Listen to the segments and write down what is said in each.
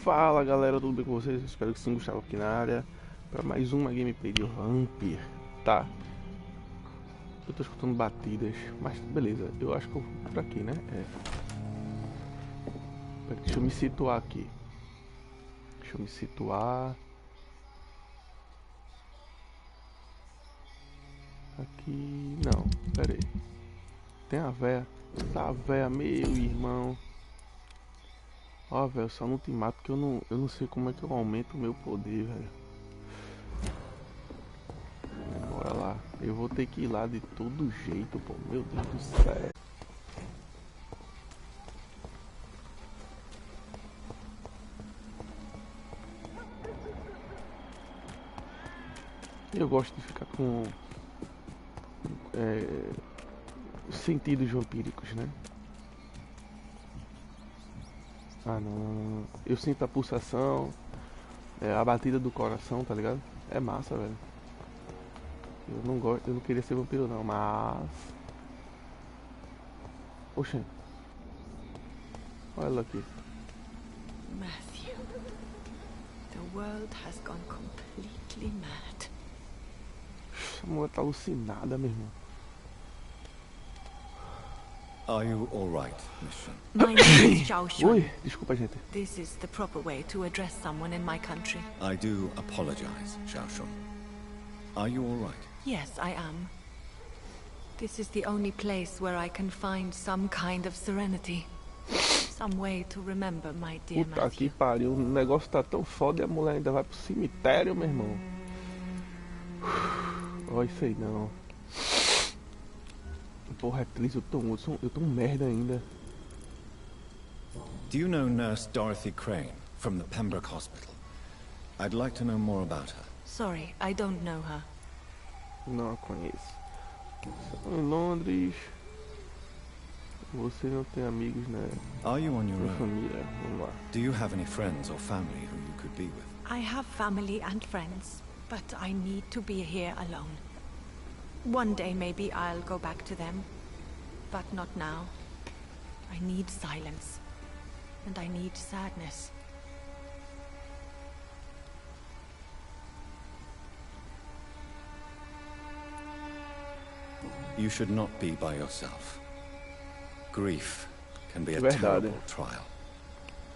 Fala galera, tudo bem com vocês? Espero que sim, Gustavo aqui na área para mais uma gameplay de Vampyr. Tá, eu tô escutando batidas, mas beleza, eu acho que eu vou por aqui, né? Deixa eu me situar aqui. Deixa eu me situar aqui. Não, pera aí. Tem a véia. Essa véia, meu irmão. Ó, velho, só não te mato porque eu não sei como é que eu aumento o meu poder, velho. Bora lá. Eu vou ter que ir lá de todo jeito, pô. Meu Deus do céu. Eu gosto de ficar com sentidos vampíricos, né? Ah, não. Eu sinto a pulsação, a batida do coração, tá ligado? É massa, velho. Eu não gosto, eu não queria ser vampiro não, mas... Oxe. Olha ela aqui. Matthew, the world has gone completely mad. Essa mulher tá alucinada, meu irmão. Are you all right, Mission? My name is Xiaoxuan. Oi, desculpa, gente. This is the proper way to address someone in my country. I do apologize, Xiaoxuan. Are you all right? Yes, I am. This is the only place where I can find some kind of serenity. Some way to remember my dear Puta que Matthew. pariu, o negócio tá tão foda e a mulher ainda vai pro cemitério, meu irmão. Ó, isso aí não. Porra, Cris, eu tô um merda ainda. Do you know Nurse Dorothy Crane from the Pembroke Hospital? I'd like to know more about her. Sorry, I don't know her. Não a conheço. Em Londres. Você não tem amigos, né? Are you on your Sua own? família, vamos lá. Do you have any friends or family who you could be with? I have family and friends, but I need to be here alone. One day maybe I'll go back to them, but not now. I need silence, and I need sadness. You should not be by yourself. Grief can be a Verdade. terrible trial,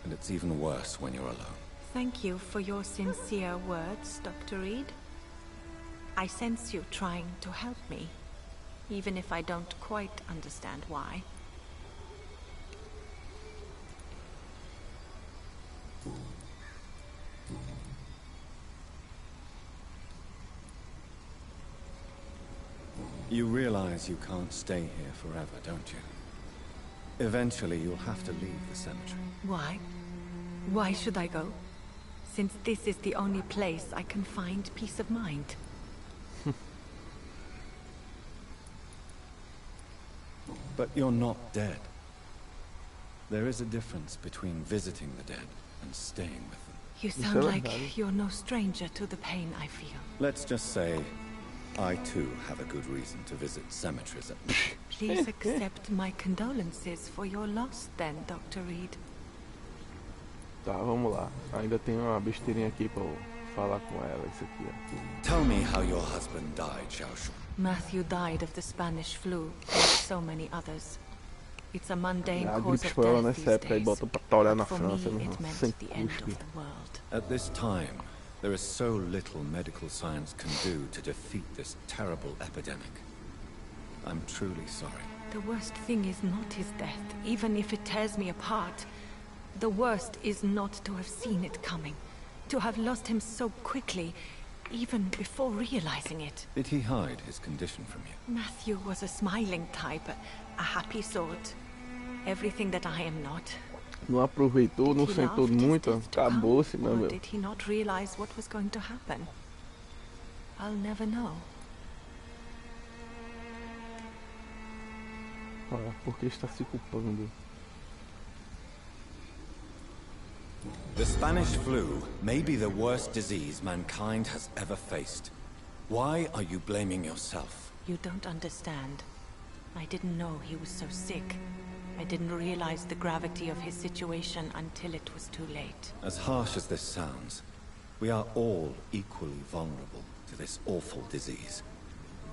and it's even worse when you're alone. Thank you for your sincere words, Dr. Reed. I sense you trying to help me, even if I don't quite understand why. You realize you can't stay here forever, don't you? Eventually you'll have to leave the cemetery. Why? Why should I go? Since this is the only place I can find peace of mind. But you're not dead. There is a difference between visiting the dead and staying with them. You sound like you're no stranger to the pain I feel. Let's just say, I too have a good reason to visit cemeteries at night. Please accept my condolences for your loss then, Dr. Reed. Tá, vamos lá. Ainda tem uma besteirinha aqui pra eu falar com ela, isso aqui, ó. Tell me how your husband died, Xiaoxuan. Matthew died of the Spanish flu, like so many others. It's a mundane A cause gripe of espanhola death nessa these época e days. bota pra torar na For França, me, meu it irmão. meant Sem the end cuspe. of the world. At this time, there is so little medical science can do to defeat this terrible epidemic. I'm truly sorry. The worst thing is not his death, even if it tears me apart. The worst is not to have seen it coming, to have lost him so quickly, even before realizing it. Did he hide his condition from you? Matthew was a smiling type, a happy sort. Everything that I am not. Não aproveitou, não Did he sentou laugh his muito, death to come, acabou-se, meu or meu. did he not realize what was going to happen? I'll never know. Olha, porque está se culpando. The Spanish flu may be the worst disease mankind has ever faced. Why are you blaming yourself? You don't understand. I didn't know he was so sick. I didn't realize the gravity of his situation until it was too late. As harsh as this sounds, we are all equally vulnerable to this awful disease.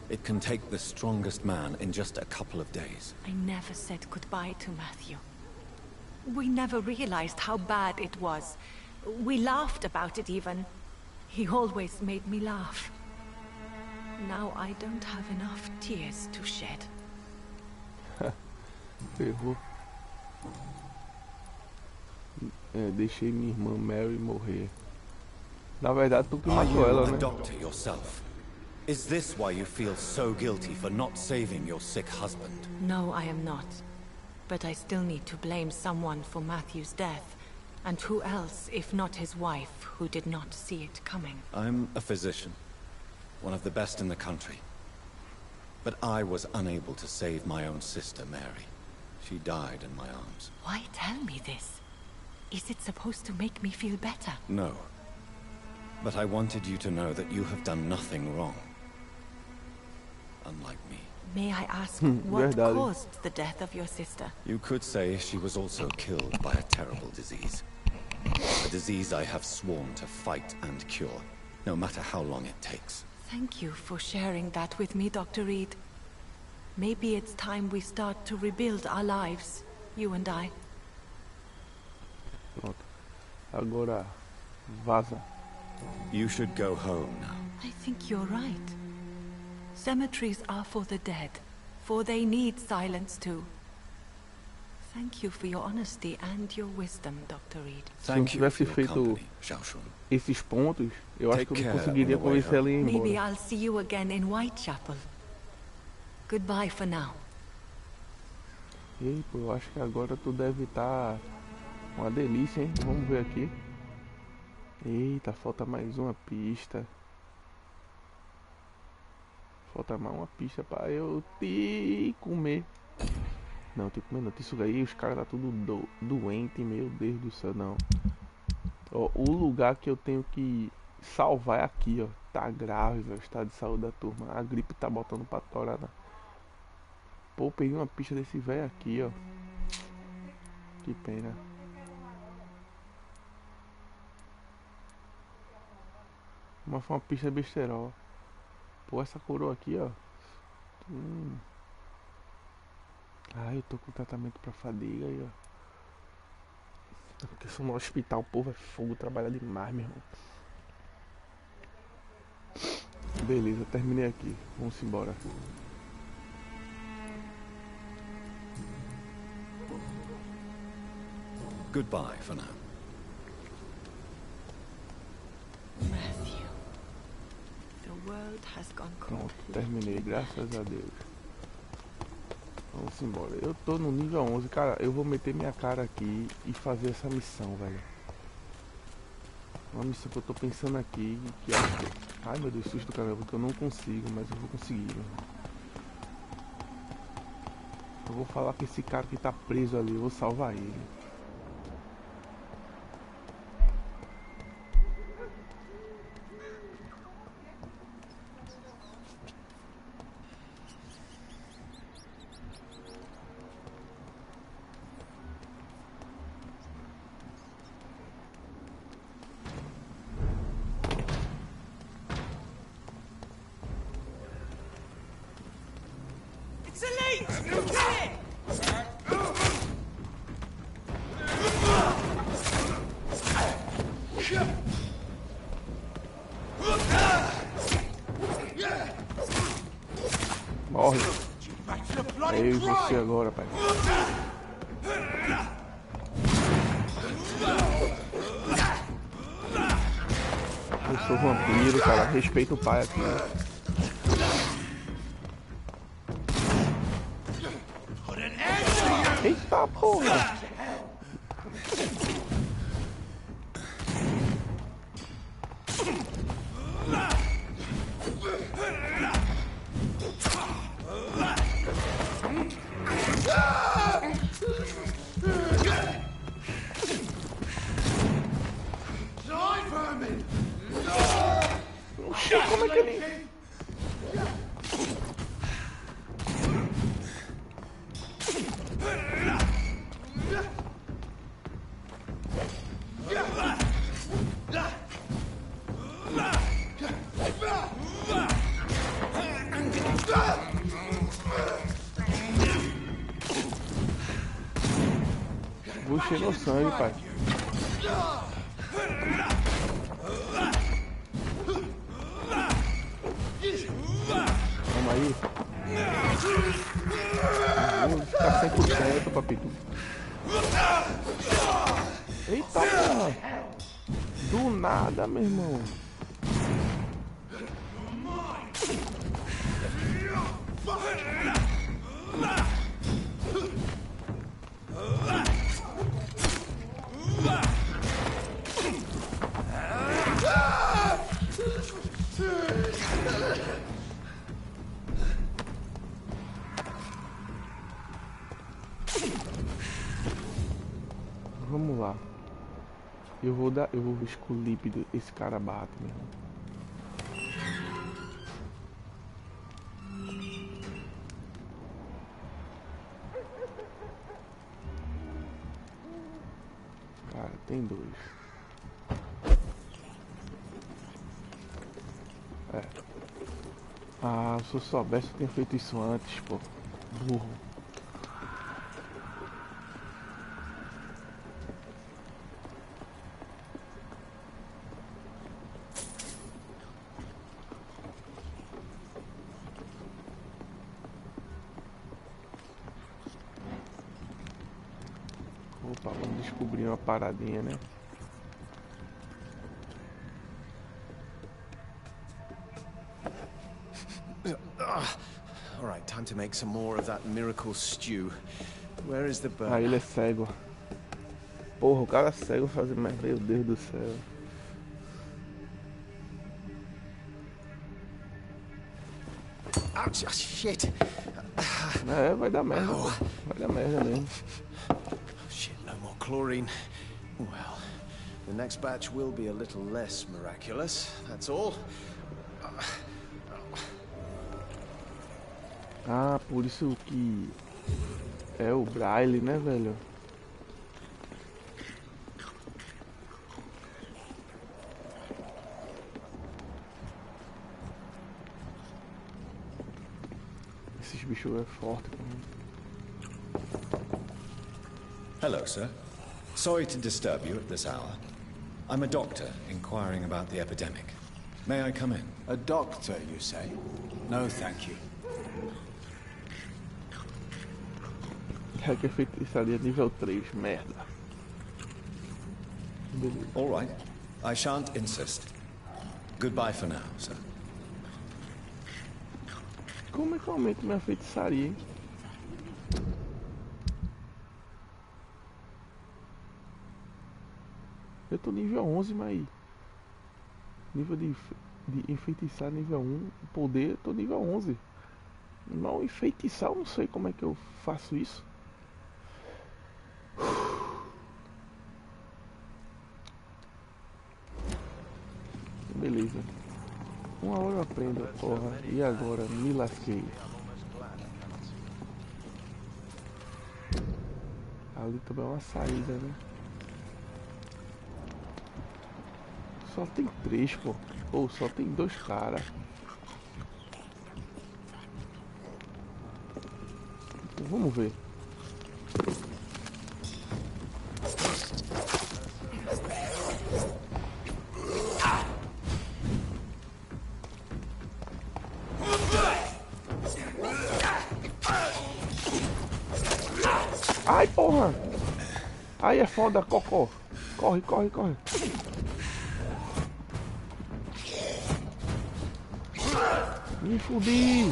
It can take the strongest man in just a couple of days. I never said goodbye to Matthew. We never realized how bad it was. We laughed about it even. He always made me laugh. Now I don't have enough tears to shed. Ferrou. Deixei minha irmã Mary morrer. Na verdade, tu que matou ela, né? Doctor yourself. Is this why you feel so guilty for not saving your sick husband? No, I am not. But I still need to blame someone for Matthew's death. And who else, if not his wife, who did not see it coming? I'm a physician, one of the best in the country. But I was unable to save my own sister, Mary. She died in my arms. Why tell me this? Is it supposed to make me feel better? No. But I wanted you to know that you have done nothing wrong. Unlike me. May I ask what caused the death of your sister? You could say she was also killed by a terrible disease. A disease I have sworn to fight and cure, no matter how long it takes. Thank you for sharing that with me, Dr. Reed. Maybe it's time we start to rebuild our lives, you and I. Pronto. Agora, vaza. You should go home now. I think you're right. Cemeteries are for the dead, for they need silence too. Thank you for your honesty and your wisdom, Dr. Reed. Se eu não tivesse feito esses pontos, eu acho que eu não conseguiria convencer ela a ir embora. Maybe I'll see you again in Whitechapel. Goodbye for now. Ei, pô, eu acho que agora tu deve estar uma delícia, hein? Vamos ver aqui. Eita, falta mais uma pista. Falta mais uma pista pra eu te comer. Não, te comer não, isso aí os caras tá tudo doente, meu Deus do céu, não. Ó, o lugar que eu tenho que salvar é aqui, ó. Tá grave, velho, o estado de saúde da turma. A gripe tá botando pra torar, né? Pô, peguei uma pista desse velho aqui, ó. Que pena. Mas foi uma pista besterol. Pô, essa coroa aqui, ó. Ah, eu tô com tratamento pra fadiga aí, ó. Porque eu sou no hospital, o povo é fogo, trabalha demais, meu irmão. Beleza, terminei aqui. Vamos embora. Goodbye for now. Matthew, the world has gone cold. Pronto, terminei, graças a Deus. Vamos embora. Eu tô no nível 11, cara. Eu vou meter minha cara aqui e fazer essa missão, velho. Uma missão que eu tô pensando aqui que acho que... Ai, meu Deus, susto do caramba, que eu não consigo, mas eu vou conseguir, velho. Eu vou falar com esse cara que tá preso ali, eu vou salvar ele. Morre. É eu e você agora, pai. Eu sou vampiro, cara. Respeita o pai aqui. Eita porra! Como é que ele... Puxei no sangue, pai. Vamos aí. Vou ficar 100%, papito. Eita, porra. Do nada, meu irmão. Vamos lá. Eu vou ver com o lípido. Esse cara bate, meu irmão. Cara, tem dois. É. Ah, se eu soubesse eu tinha feito isso antes, pô. Burro. Opa, vamos descobrir uma paradinha, né? All right, time to make some more of that miracle stew. Where is the bird? Ah, ele é cego. Porra, o cara é cego fazendo, mas meu Deus do céu. Ouch, shit. É, vai dar merda, pô. Vai dar merda mesmo. Shit, no more chlorine. Well, the next batch will be a little less miraculous, that's all. Ah, por isso que é o braille, né, velho? Esses bichos é forte, pô. Hello, sir. Sorry to disturb you at this hour. I'm a doctor inquiring about the epidemic. May I come in? A doctor, you say? No, thank you. Que é feitiçaria nível 3, merda. Beleza. All right. I shan't insist. Goodbye for now, sir. Como é que eu aumento minha feitiçaria, hein? Eu tô nível 11, mas... Nível de enfeitiçar nível 1. Poder, eu tô nível 11. Não, enfeitiçar, eu não sei como é que eu faço isso. Beleza. Uma hora eu aprendo, porra. E agora? Me lasquei. Ali também é uma saída, né? Só tem 3, pô. Ou só tem 2 caras. Vamos ver. Ai, porra! Aí é foda, cocô. Corre, corre, corre. Me fudi.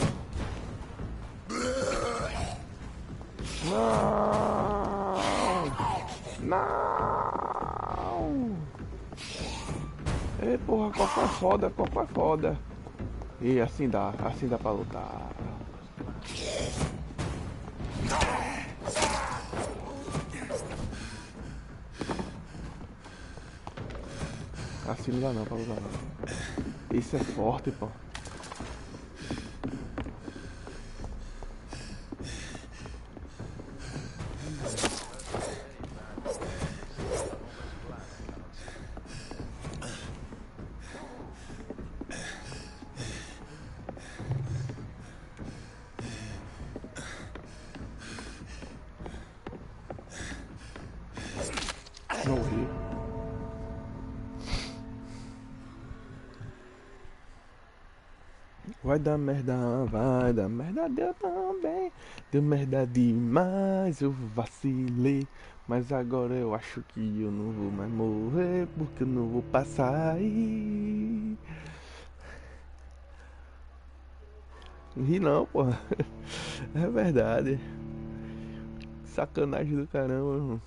Não! Não! Ei, porra, cocô é foda, cocô é foda. E assim dá pra lutar. Assim não dá não pra lutar não. Isso é forte, pô. Vai dar merda, deu também. Deu merda demais, eu vacilei. Mas agora eu acho que eu não vou mais morrer, porque eu não vou passar aí. Não ri não, porra. É verdade. Sacanagem do caramba, mano.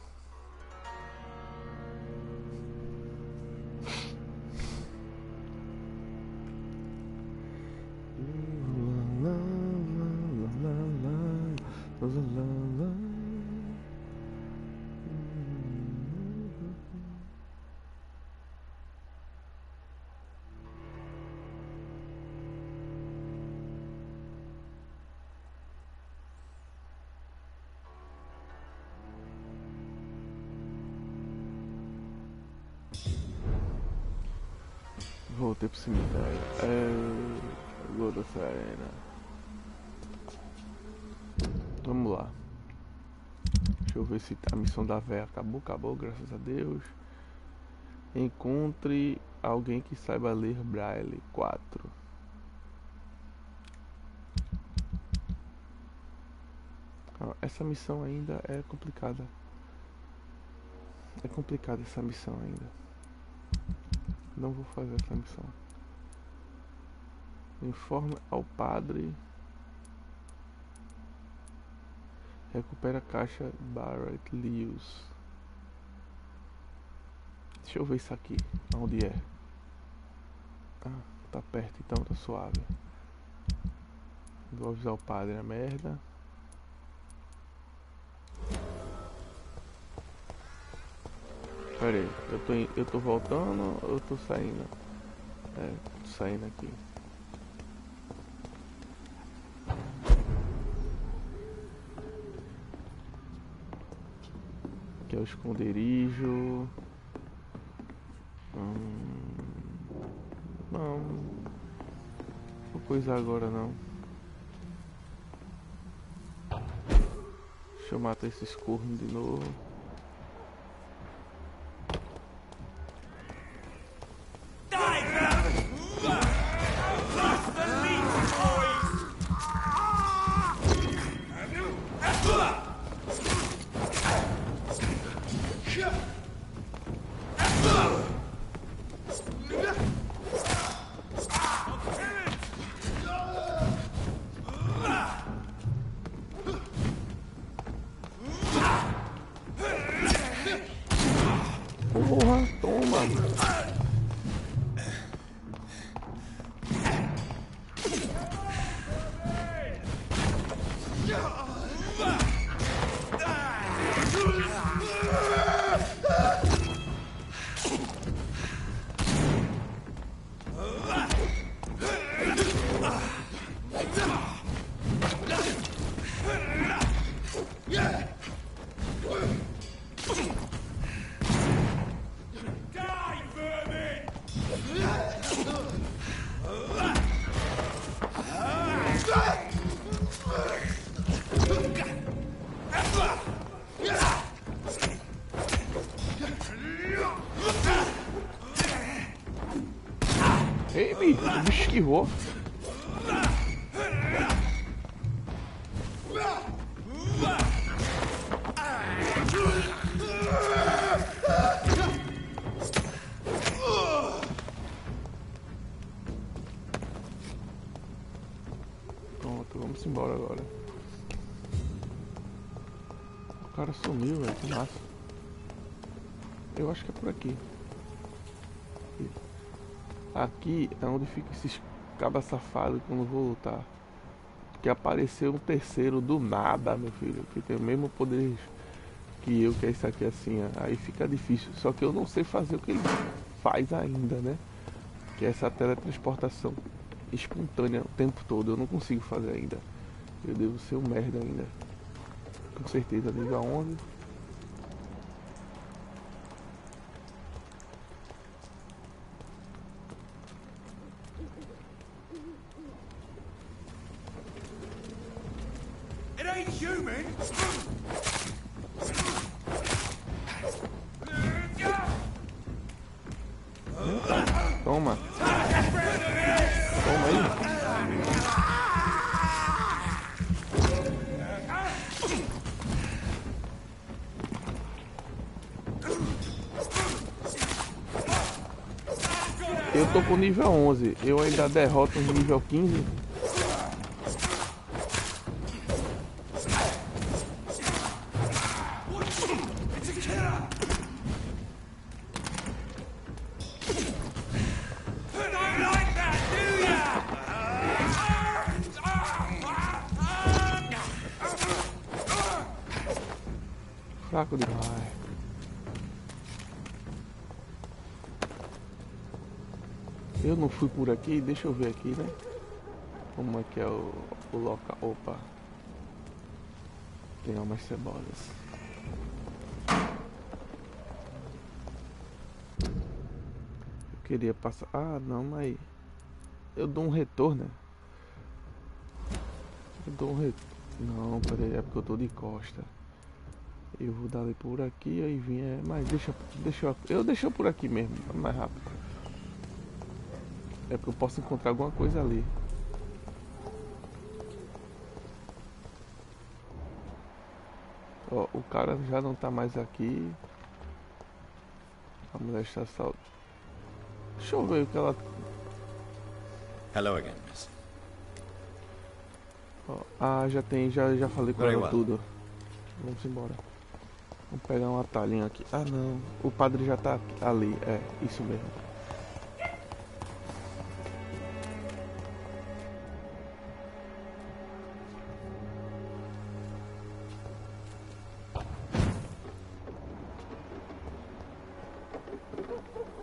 Voltei pro cemitério. Agora Serena. Vamos lá. Deixa eu ver se a missão da véia acabou, graças a Deus. Encontre alguém que saiba ler Braille 4. Essa missão ainda é complicada. É complicada essa missão ainda. Não vou fazer essa missão. Informe ao padre. Recupera a caixa Barrett Lewis. Deixa eu ver isso aqui. Onde é? Ah, tá perto, então tá suave. Vou avisar o padre a merda. Pera aí, eu tô voltando ou eu tô saindo? Tô saindo aqui. Aqui é o esconderijo. Não vou coisar agora não. Deixa eu matar esses cornos de novo. Porra, toma. Ei, bicho, o bicho esquivou. Pronto, vamos embora agora. O cara sumiu, velho, que massa. Eu acho que é por aqui. Aqui é onde fica esses cabas safados que eu não vou lutar. Porque apareceu um terceiro do nada, meu filho. Que tem o mesmo poder que eu, que é isso aqui assim. Aí fica difícil. Só que eu não sei fazer o que ele faz ainda, né? Que é essa teletransportação espontânea o tempo todo. Eu não consigo fazer ainda. Eu devo ser um merda ainda. Com certeza. Diga aonde. Toma. Toma aí. Eu tô com nível 11. Eu ainda derroto o nível 15. Fraco demais. Eu não fui por aqui, deixa eu ver aqui, né? Como é que é o local. Opa. Tem umas cebolas. Eu queria passar. Ah, não, mas eu dou um retorno, né? Eu dou um retorno. Não, peraí, é porque eu tô de costa. Eu vou dar ali por aqui, aí vinha. Mas eu deixo por aqui mesmo, é mais rápido. É porque eu posso encontrar alguma coisa ali. Ó, o cara já não tá mais aqui. A mulher está só. Deixa eu ver o que ela. Hello again, miss. Ó, ah, já falei com ela tudo. Vamos embora. Vamos pegar um atalhinho aqui. Ah não, o padre já tá ali. É, isso mesmo.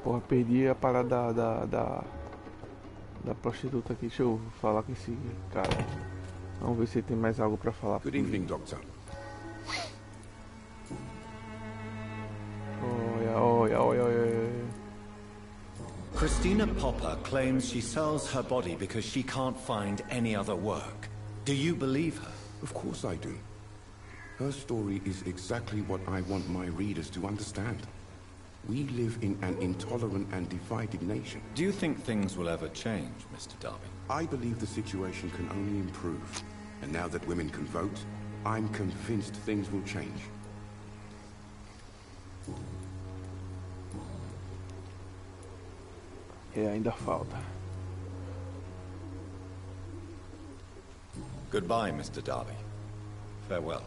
Porra, perdi a parada da prostituta aqui. Deixa eu falar com esse cara. Vamos ver se tem mais algo pra falar. Good evening, Doctor. Olha. Christina Popper claims she sells her body because she can't find any other work. Do you believe her? Of course I do. Her story is exactly what I want my readers to understand. We live in an intolerant and divided nation. Do you think things will ever change, Mr. Darby? I believe the situation can only improve. And now that women can vote, I'm convinced things will change. Ainda falta. Goodbye, Mr. Darby. Farewell.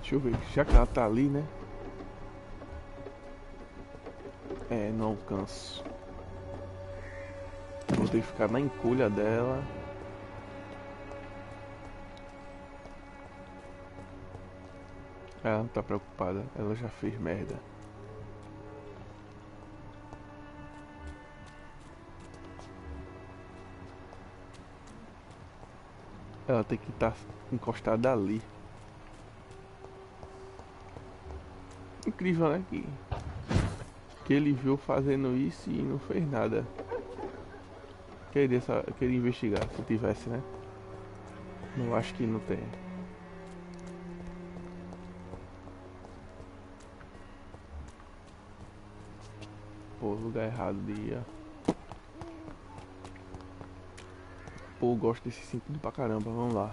Deixa eu ver, já que ela tá ali, né? É, não alcanço. Vou ter que ficar na encolha dela. Ela não tá preocupada, ela já fez merda. Ela tem que estar encostada ali. Incrível, né? Que ele viu fazendo isso e não fez nada. Queria investigar se tivesse, né? Eu acho que não tem. Pô, lugar errado de ir. Pô, eu gosto desse sentido pra caramba, vamos lá.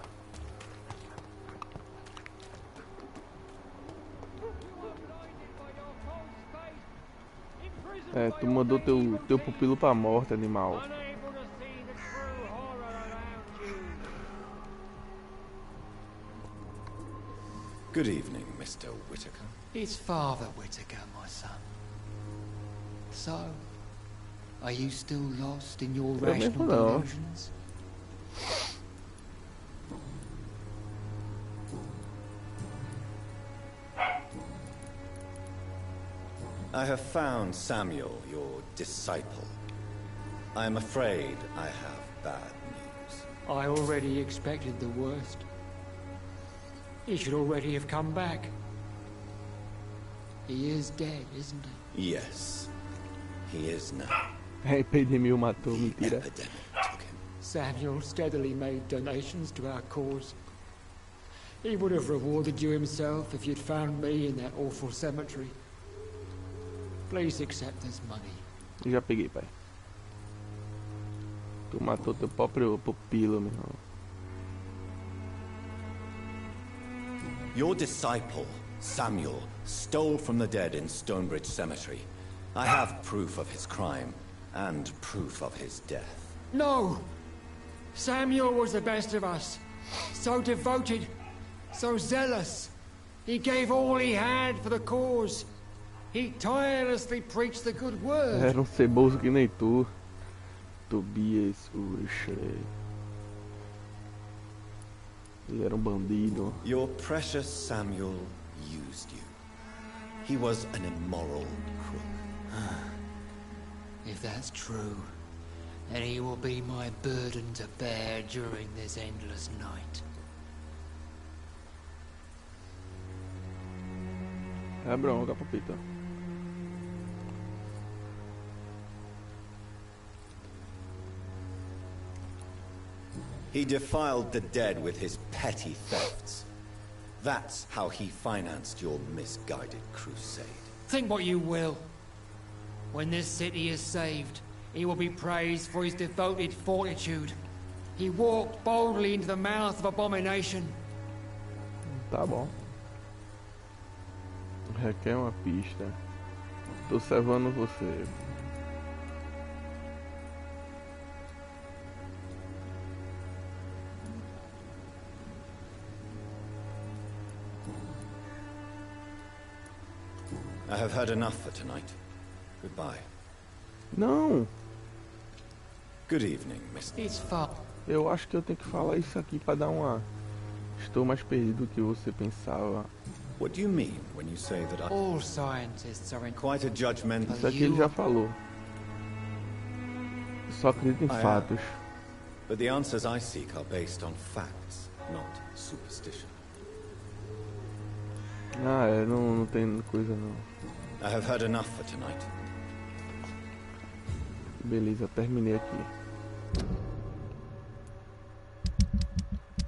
É, tu mandou teu pupilo pra morte, animal. Good evening, Mr. Whittaker. It's Father Whittaker, my son. So, are you still lost in your rational delusions? I have found Samuel, your disciple. I am afraid I have bad news. I already expected the worst. He should already have come back. He is dead, isn't he? Yes, he is now. A epidemia o matou, mentira. Epidemic took him. Samuel steadily made donations to our cause. He would have rewarded you himself if you'd found me in that awful cemetery. Please accept this money. Já peguei, pai. Tu matou teu próprio pupilo, meu irmão. Your disciple, Samuel, stole from the dead in Stonebridge Cemetery. I have proof of his crime and proof of his death. No! Samuel was the best of us. So devoted, so zealous. He gave all he had for the cause. He tirelessly preached the good word. Era um ceboso que nem tu, Tobias Urshey. Ele era um bandido. Your precious Samuel used you. He was an immoral crook. If that's true, then he will be my burden to bear during this endless night. É bronca, papita. He defiled the dead with his petty thefts. That's how he financed your misguided crusade. Think what you will. When this city is saved, he will be praised for his devoted fortitude. He walked boldly into the mouth of abomination. Tá bom. Requer uma pista. Tô observando você. I have heard enough for tonight. Goodbye. Não! Good evening, Mr. It's far. Eu acho que eu tenho que falar isso aqui pra dar uma... Estou mais perdido do que você pensava. What do you mean when you say that I... All scientists are in... Quite a judgmental... Isso aqui ele já falou. Só acredito em fatos. But the answers I seek are based on facts, not superstition. Ah, é, não tem coisa não. I have heard enough for tonight. Beleza, terminei aqui.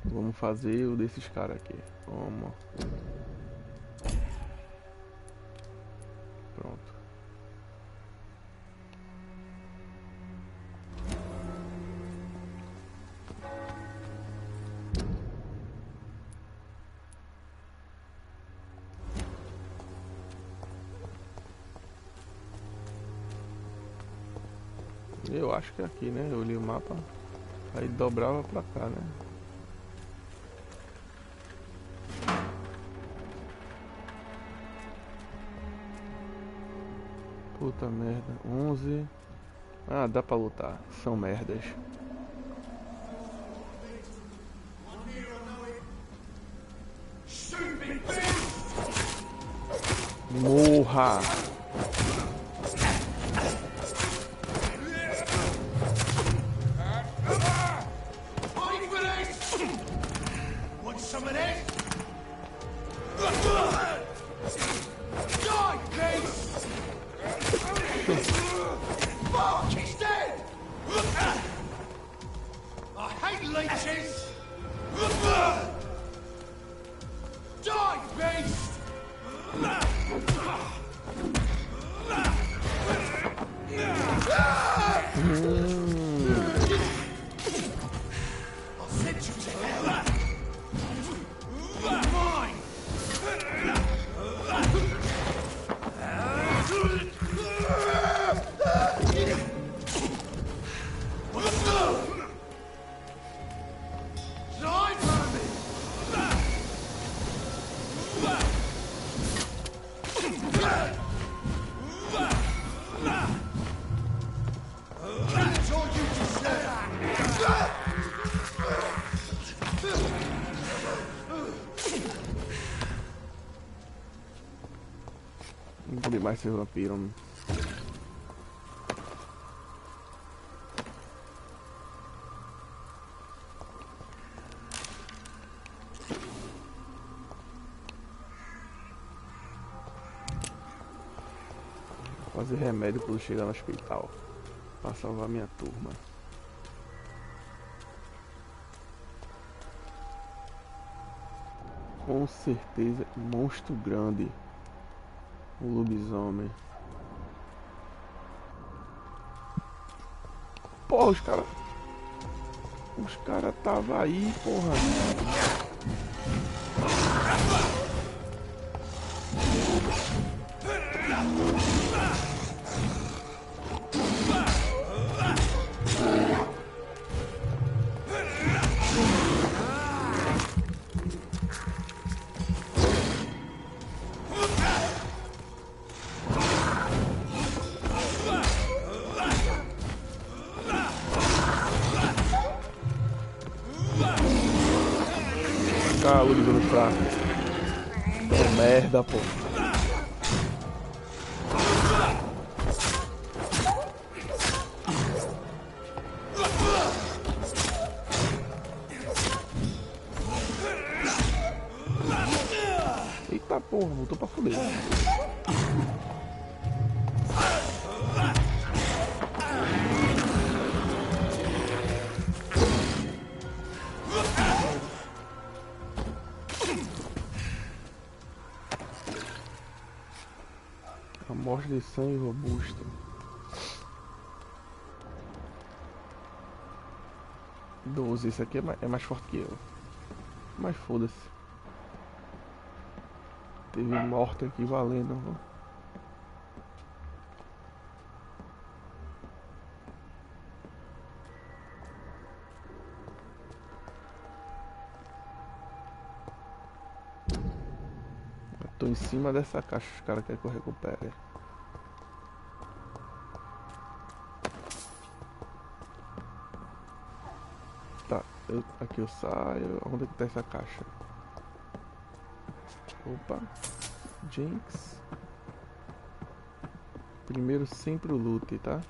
Vamos fazer o desses caras aqui. Vamos. Pronto. Eu acho que é aqui, né? Eu li o mapa, aí dobrava pra cá, né? Puta merda, 11. Ah, dá pra lutar, são merdas. Morra! Não podia mais ser vampiro. Fazer remédio quando chegar no hospital pra salvar minha turma. Com certeza, monstro grande. O lobisomem. Porra, os caras tava aí, porra. ficar ligando fraco. Oh, merda, pô. Eita porra, voltou pra foder. Amostra de sangue robusta. Doze, esse aqui é mais forte que eu. Mas foda-se. Teve morte aqui valendo. Viu? Eu tô em cima dessa caixa, os caras querem que eu recupere. Tá, aqui eu saio. Onde é que tá essa caixa? Opa, Jinx. Primeiro sempre o loot, tá?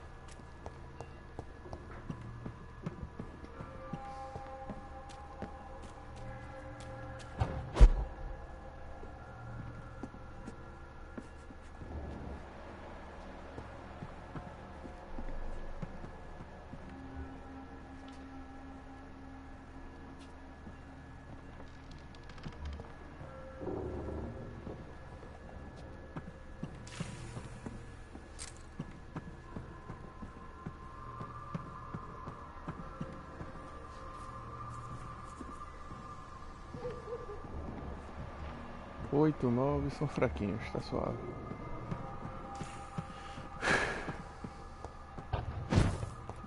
Oito, 9 são fraquinhos, tá suave.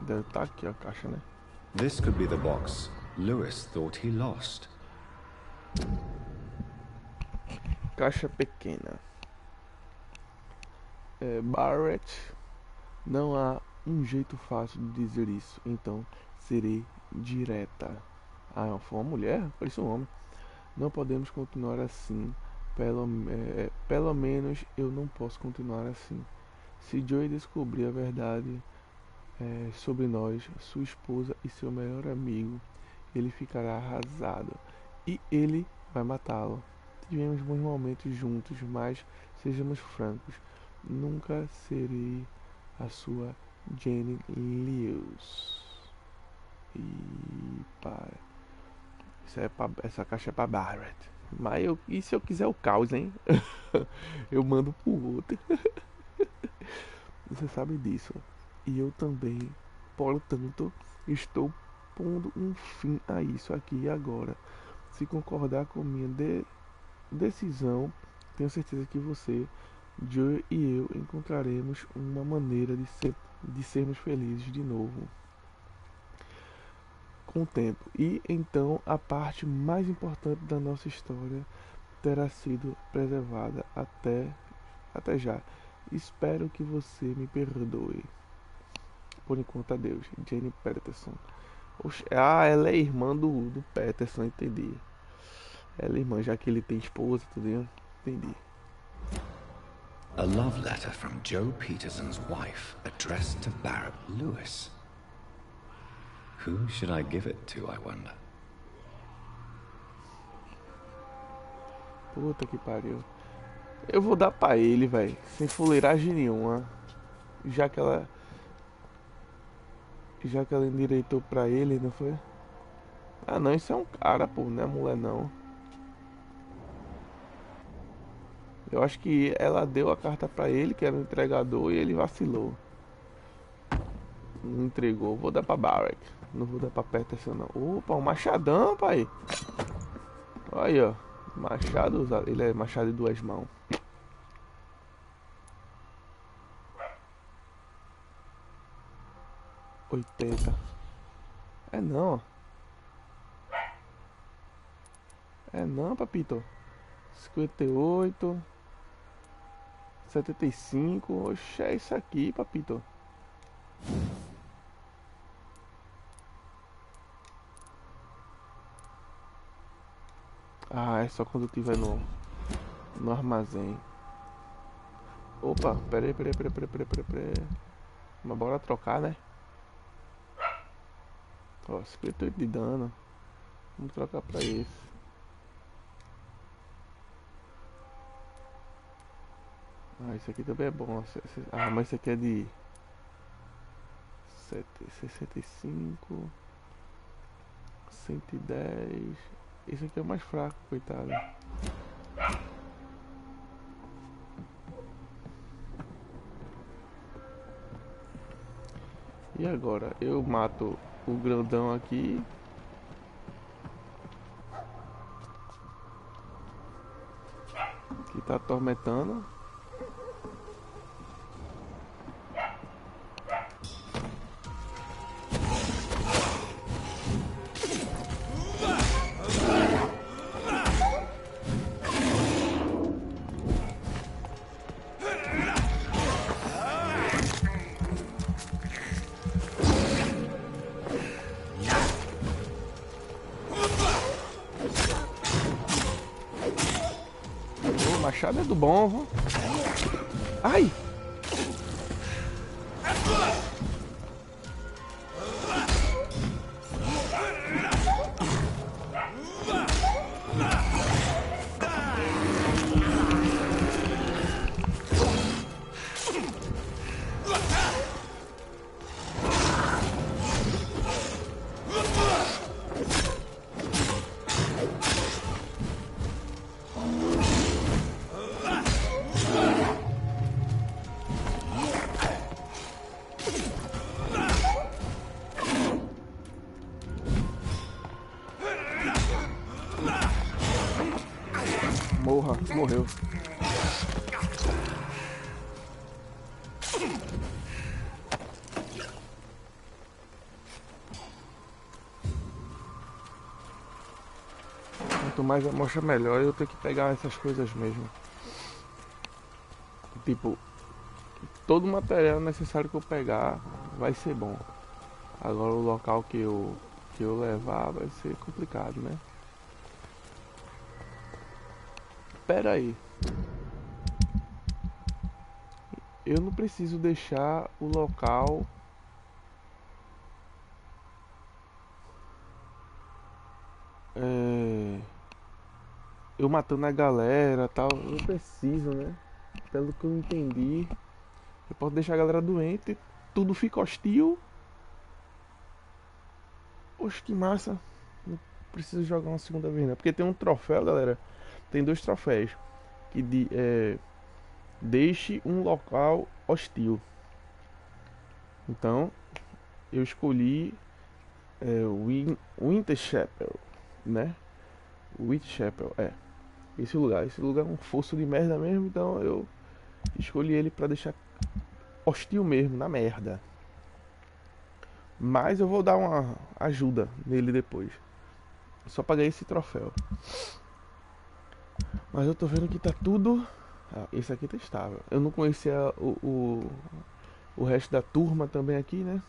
Deve estar aqui a caixa, né? This could be the box Lewis thought he lost. Caixa pequena. Barrett. Não há um jeito fácil de dizer isso, então serei direta. Ah, foi uma mulher? Parece um homem. Não podemos continuar assim. Pelo menos eu não posso continuar assim. Se Joey descobrir a verdade sobre nós, sua esposa e seu melhor amigo, ele ficará arrasado e ele vai matá-lo. Tivemos bons momentos juntos, mas sejamos francos, nunca serei a sua Jenny Lewis. E essa caixa é pra Barrett. Mas e se eu quiser o caos, hein? Eu mando pro outro. Você sabe disso. E eu também, portanto, estou pondo um fim a isso aqui e agora. Se concordar com minha decisão, tenho certeza que você, Joe e eu encontraremos uma maneira de sermos felizes de novo. Com o tempo. E então a parte mais importante da nossa história terá sido preservada até já. Espero que você me perdoe. Por enquanto, adeus. Jane Patterson. Ela é irmã do Patterson, entendi. Ela é irmã, já que ele tem esposa, tudo, entendi. A love letter from Joe Peterson's wife addressed to Barrett Lewis. Who should I give it to, I wonder? Puta que pariu. Eu vou dar pra ele, velho. Sem fuleiragem nenhuma. Já que ela endireitou pra ele, não foi? Ah não, isso é um cara, pô, não é mulher não. Eu acho que ela deu a carta pra ele, que era o entregador, e ele vacilou. Não entregou. Vou dar pra Barrett. Não vou dar pra Peterson não. Opa, um machadão, pai. Aí, ó. Machado usado. Ele é machado de duas mãos. $80. É não. É não, papito. 58. 75. Oxe, é isso aqui, papito. Ah, é só quando eu tiver no armazém. Opa, peraí. Mas bora trocar, né? Ó, 58 de dano. Vamos trocar pra esse. Ah, esse aqui também é bom. Ah, mas esse aqui é de 65, 110. Esse aqui é o mais fraco, coitado. E agora? Eu mato o grandão aqui. Que tá atormentando. O machado é do bom, viu? Ai! Morreu. Quanto mais a mocha melhor, eu tenho que pegar essas coisas mesmo. Tipo, todo o material necessário que eu pegar vai ser bom. Agora o local que eu levar vai ser complicado, né? Pera aí. Eu não preciso deixar o local eu matando a galera tal. Eu não preciso, né? Pelo que eu entendi, eu posso deixar a galera doente, tudo fica hostil. Oxe, que massa. Não preciso jogar uma segunda vez, né? Porque tem um troféu, galera. Tem 2 troféus que deixe um local hostil. Então eu escolhi Winterchapel, né? Winterchapel, esse lugar é um fosso de merda mesmo. Então eu escolhi ele pra deixar hostil mesmo, na merda. Mas eu vou dar uma ajuda nele depois. Só paguei esse troféu. Mas eu tô vendo que tá tudo... esse aqui tá estável. Eu não conhecia o resto da turma também aqui, né?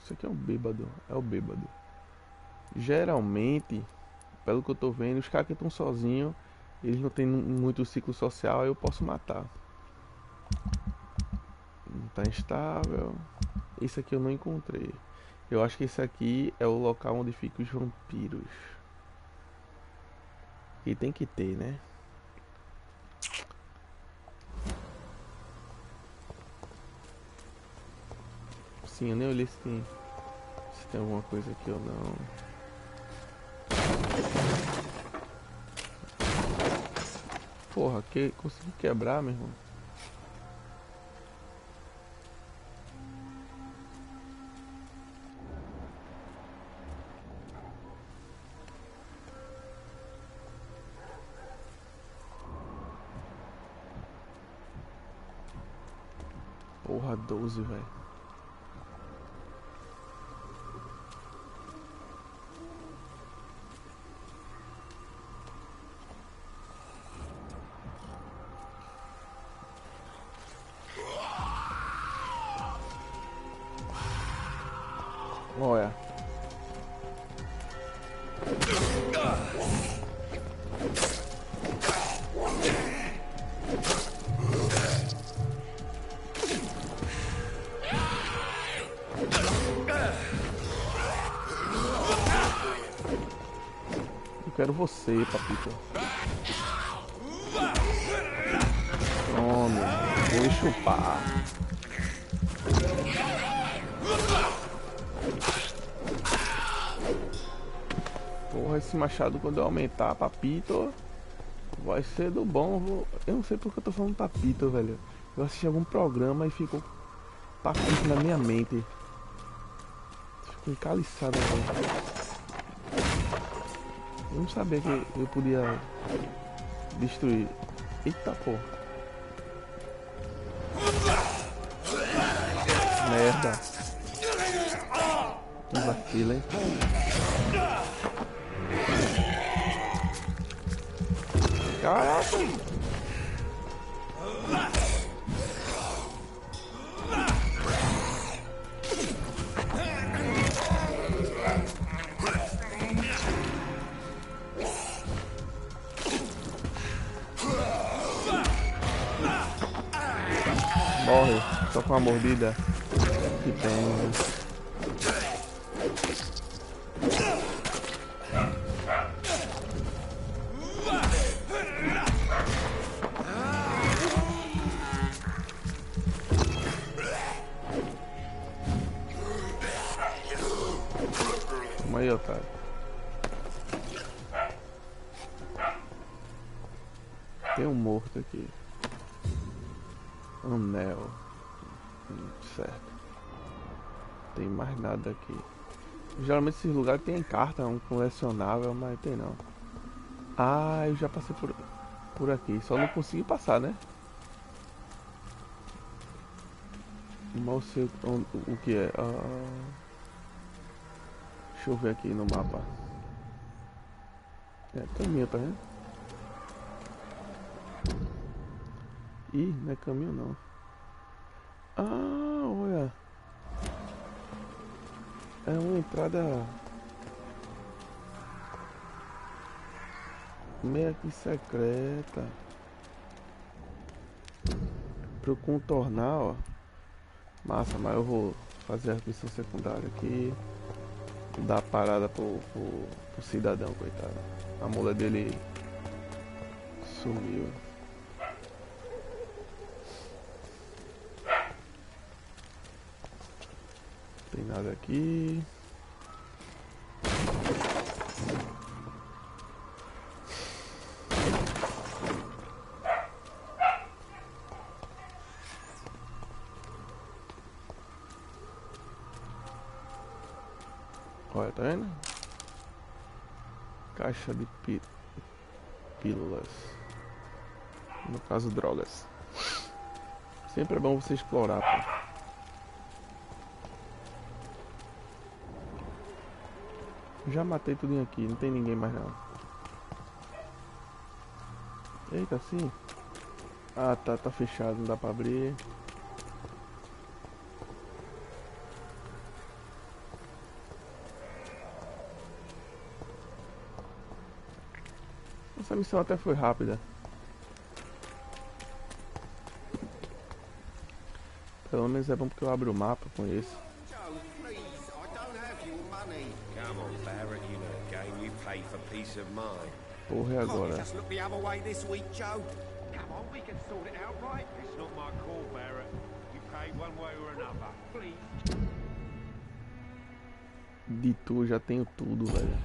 Isso aqui é um bêbado. É o bêbado. Geralmente, pelo que eu tô vendo, os caras que estão sozinhos, eles não tem muito ciclo social, aí eu posso matar. Não tá instável. Esse aqui eu não encontrei. Eu acho que esse aqui é o local onde ficam os vampiros. E tem que ter, né? Sim, eu nem olhei se tem alguma coisa aqui ou não. Porra, consegui quebrar, meu irmão. Porra, 12, velho. Olha. Eu quero você, papito. Tome, vou chupar. Porra, esse machado quando eu aumentar, papito, vai ser do bom. Eu não sei porque eu tô falando papito, velho. Eu assisti algum programa e ficou papito na minha mente. Ficou encaliçado agora. Eu não sabia que eu podia destruir. Eita porra. Merda. Que vacila, hein? Caraca. Morre, só com uma mordida. Que pena. Toma aí, otário. Tem um morto aqui. Anel. Certo. Tem mais nada aqui. Geralmente esses lugares tem carta, um colecionável, mas tem não. Ah, eu já passei por aqui. Só não consegui passar, né? Mal sei o que é. Deixa eu ver aqui no mapa. É caminho, tá vendo? Ih, não é caminho não. Ah, olha. É uma entrada meio que secreta. Pra eu contornar, ó. Massa, mas eu vou fazer a missão secundária aqui. Dar a parada pro cidadão, coitado. A mula dele sumiu. Tem nada aqui. Olha, tá vendo? Caixa de pílulas. No caso, drogas. Sempre é bom você explorar, pô. Já matei tudinho aqui, não tem ninguém mais não. Eita, sim. Ah, tá fechado, não dá pra abrir. Essa missão até foi rápida. Pelo menos é bom porque eu abro o mapa com esse. Porra, é agora. De tu já tenho tudo, velho.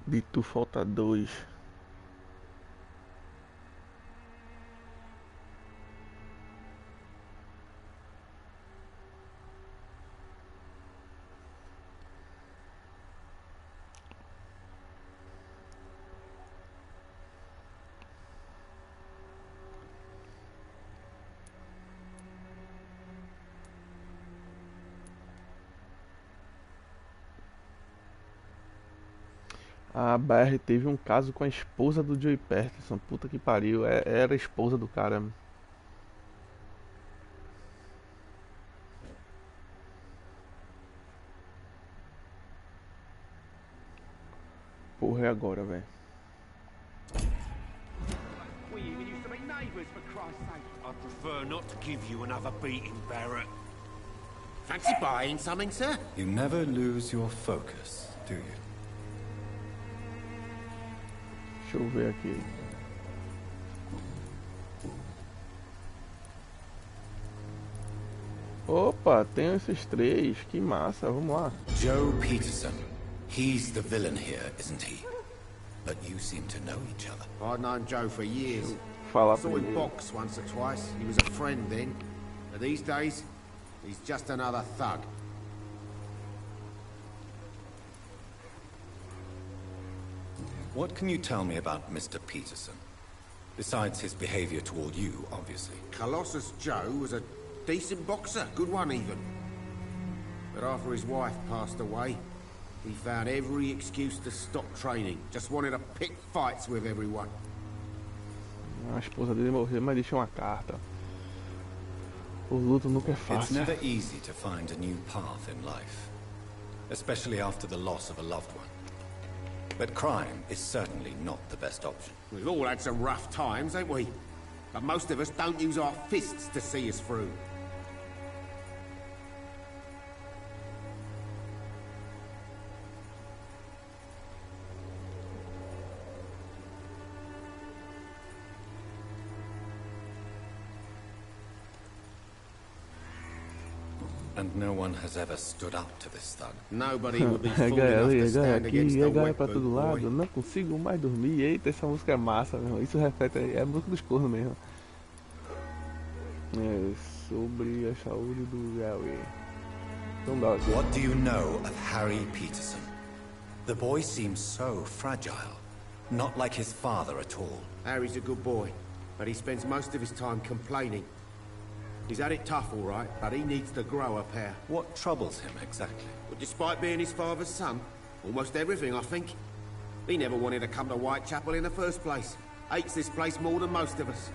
De tu falta 2. A BR teve um caso com a esposa do Joey Peterson. Puta que pariu. Era a esposa do cara. morrer agora, velho. I prefer not to give you another beating, Barrett. Fancy buying something, sir? You never lose your focus, do you? Deixa eu ver aqui. Opa, tem esses três. Que massa, vamos lá. Joe Peterson. He's the villain here, isn't he? But you seem to know each other. I've known Joe for years. Falar Saw him primeiro. box once or twice. He was a friend then. But these days, he's just another thug. What can you tell me about Mr. Peterson? Besides his behavior toward you, obviously. Colossus Joe was a decent boxer, good one even. But after his wife passed away, he found every excuse to stop training. Just wanted to pick fights with everyone. A esposa dele morreu, mas deixou uma carta. O luto nunca é It's fácil. never easy to find a new path in life, especially after the loss of a loved one. But crime is certainly not the best option. We've all had some rough times, ain't we? But most of us don't use our fists to see us through. And no one has ever stood up to this thug. Nobody would be É fool enough to galera stand against aqui, a é galera wet pra boot todo lado. boy. Não consigo mais dormir. Eita, essa música é massa, meu. Isso reflete, é a música dos cornos mesmo. É sobre a saúde do Gary. Então dá aqui. What do you know of Harry Peterson? The boy seems so fragile, not like his father at all. Harry's a good boy, but he spends most of his time complaining. He's had it tough, all right, but he needs to grow a pair. What troubles him exactly? But despite being his father's son, almost everything, I think. He never wanted to come to Whitechapel in the first place. Hates this place more than most of us.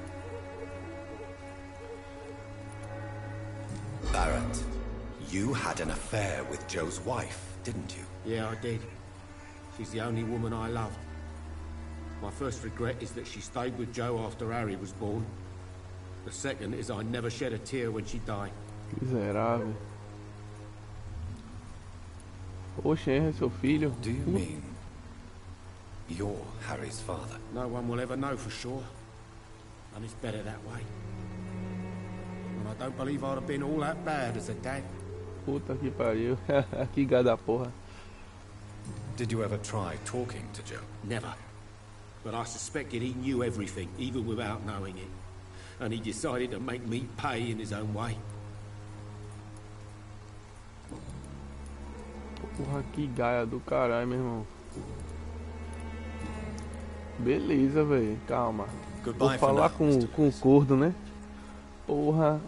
Barrett, you had an affair with Joe's wife, didn't you? Yeah, I did. She's the only woman I loved. My first regret is that she stayed with Joe after Harry was born. The second is I never shed a tear when she died. Miserável. Oxe, é seu filho. Do you mean you're Harry's father? No one will ever know for sure. And it's better that way. And I don't believe I'd have been all that bad as a dad. Puta que pariu. Que gado da porra. Did you ever try talking to Joe? Never. But I suspected he knew everything, even without knowing it. And he decided to make me pay in his own way. Porra, que gaia do caralho, meu irmão. Beleza, velho. Calma. Vou falar com o corno, né? Porra,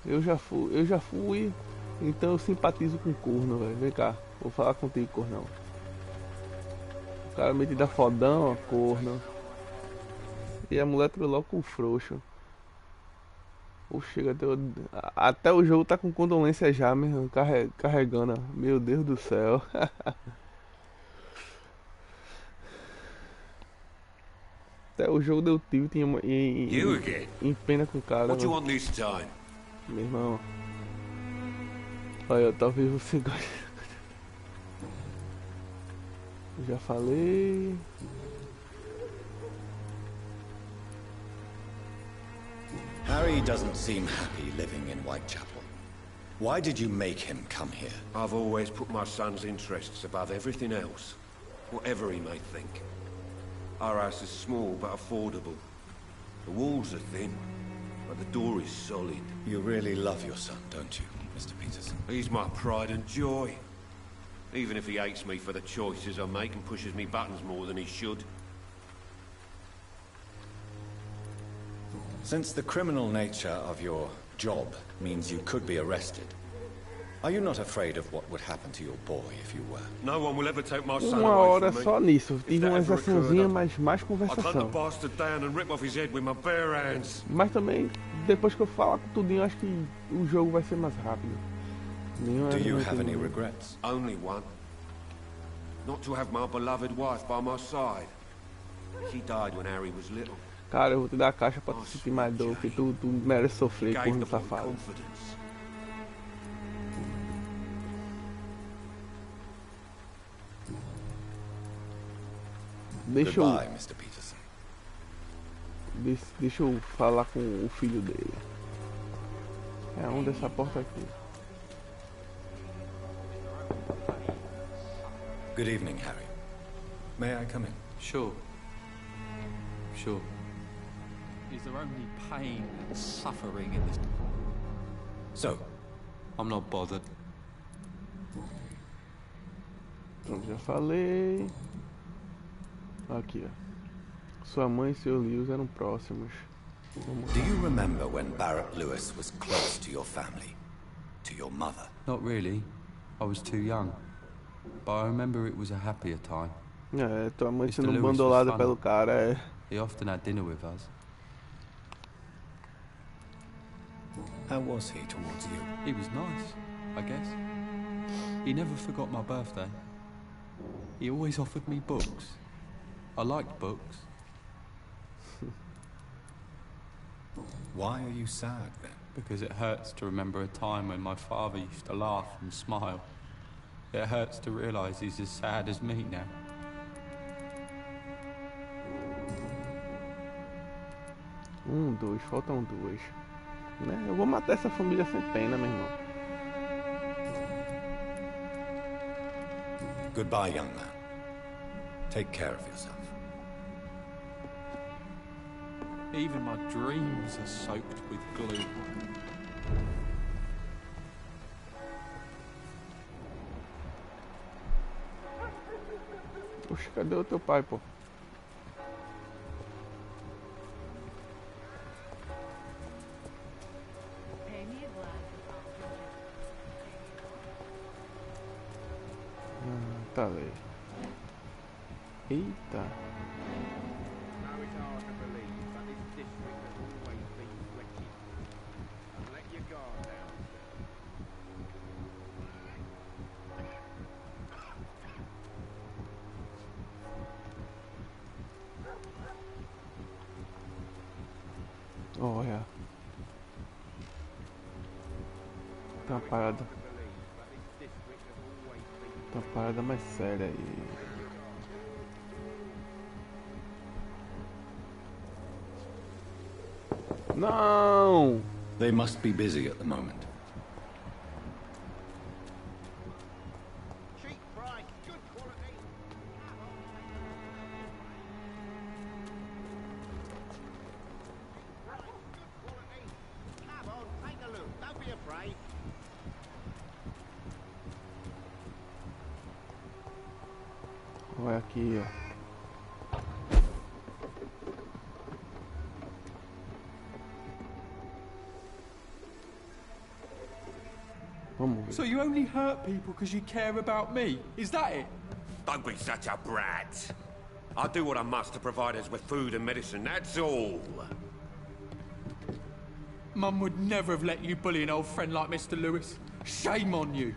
eu já fui. Então eu simpatizo com o corno, velho. Vem cá. Vou falar contigo, cornão. O cara metido a fodão, ó, corno. E a mulher tirou logo com o frouxo. Ou chega até o jogo tá com condolência já, mesmo, carregando. Meu Deus do céu. Até o jogo deu tilt em pena com o cara. What do you want this time? Meu irmão. Olha, talvez você goste. Já falei. Harry doesn't seem happy living in Whitechapel. Why did you make him come here? I've always put my son's interests above everything else, whatever he may think. Our house is small but affordable. The walls are thin, but the door is solid. You really love your son, don't you, Mr. Peterson? He's my pride and joy. Even if he hates me for the choices I make and pushes me buttons more than he should. Since the criminal nature of your job means you could be arrested, are you not afraid of what would happen to your boy if you were? No one will ever take my son Uma away hora from me. só nisso. If Tive that uma ever exaçãozinha, occurred, mas mais I'd hunt the conversação. bastard down and rip off his head with my bare hands. Mas também, depois que eu falar com tudinho, acho que o jogo vai ser mais rápido. Do you have any regrets? Only one. Not to have my beloved wife by my side. She died when Harry was little. Cara, eu vou te dar a caixa pra tu sentir mais dor, porque tu merece sofrer, Gave corno the boy safado. confidence. Deixa eu, Goodbye, Mr. Peterson. deixa eu falar com o filho dele. É onde essa porta aqui? Good evening, Harry. May I come in? Sure. Sure. Is there only pain and suffering in this? So, I'm not bothered. Pronto, já falei. Aqui, ó. Sua mãe e seus livros eram próximos. Vamos do you remember when Barrett Lewis was close to your family? To your mother? Not really. I was too young. But I remember it was a happier time. É, tua mãe Mr. sendo Lewis bandolada was pelo funny. cara, é. He often had dinner with us. How was he towards you? He was nice, I guess. He never forgot my birthday. He always offered me books. I liked books. Why are you sad then? Because it hurts to remember a time when my father used to laugh and smile. It hurts to realise he's as sad as me now. Dois, faltam duas. Né? Eu vou matar essa família sem pena, meu irmão. Goodbye, young man. Take care of yourself. Even my dreams are soaked with glue. Oxe, cadê o teu pai, pô? Tá aí. Eita. Now it's hard to believe, but this district has always been wretched. And let your guard down, sir. Olha. Tá uma parada. Tá uma parada mais séria aí. Não! They must be busy at the moment. Cheap price, good quality. Right, good quality. Come on, take a look. Don't be afraid. Olha aqui, ó. Vamos ver. So you only hurt people because you care about me? Is that it? Don't be such a brat. I do what I must to provide us with food and medicine, that's all. Mum would never have let you bully an old friend like Mr. Lewis. Shame on you.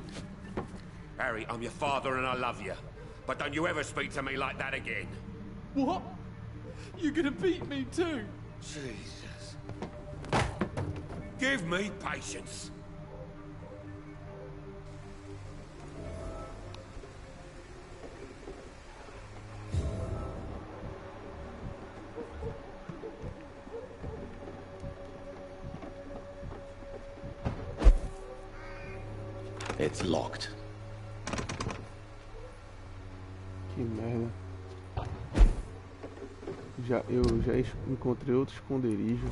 Harry, I'm your father and I love you. But don't you ever speak to me like that again. What? You're gonna beat me too? Jesus. Give me patience. It's locked. Que merda. Eu já encontrei outro esconderijo.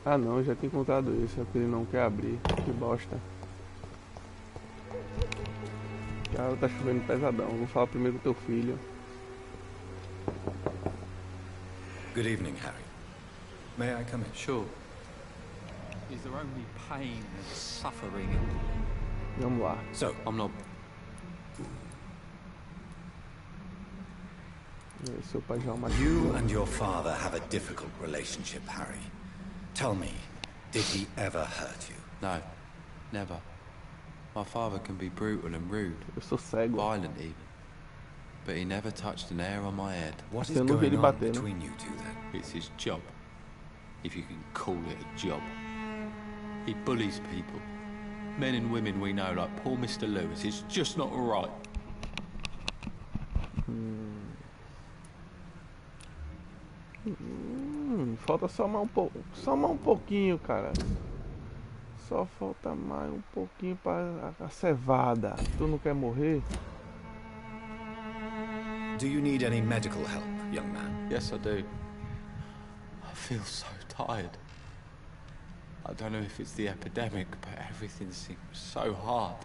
Ah não, já tinha encontrado esse, é porque ele não quer abrir. Que bosta. Cara, tá chovendo pesadão. Vou falar primeiro com teu filho. Good evening, Harry. May I come in? Sure. Is there only pain and suffering in... Vamos lá. So, I'm not... Seu pai já é uma you and your father have a difficult relationship, Harry. Tell me, did he ever hurt you? No, never. My father can be brutal and rude. Eu sou cego. Violent even. but he never touched an hair on my head. What is Eu não vi ele going on bater, né? between you two then? It's his job, if you can call it a job. He bullies people. Men and women we know, like poor Mr. Lewis. It's just not right. Falta só mais um pouquinho, cara. Só falta mais um pouquinho para a cevada. Tu não quer morrer? Do you need any medical help, young man? Yes, I do. I feel so tired. I don't know if it's the epidemic, but everything seems so hard.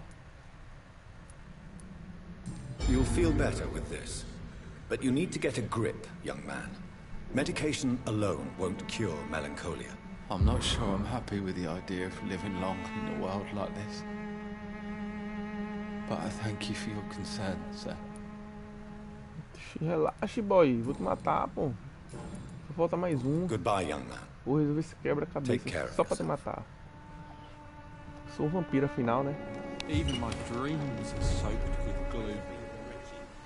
You'll feel better with this. But you need to get a grip, young man. Medication alone won't cure melancholia. I'm not sure I'm happy with the idea of living long in a world like this. But I thank you for your concern, sir. Relaxe, boy. Vou te matar, pô. Só falta mais um. Goodbye, young man. Vou resolver esse quebra-cabeça só pra te matar. Sou um vampiro afinal, né? Even my dreams are soaked with glue.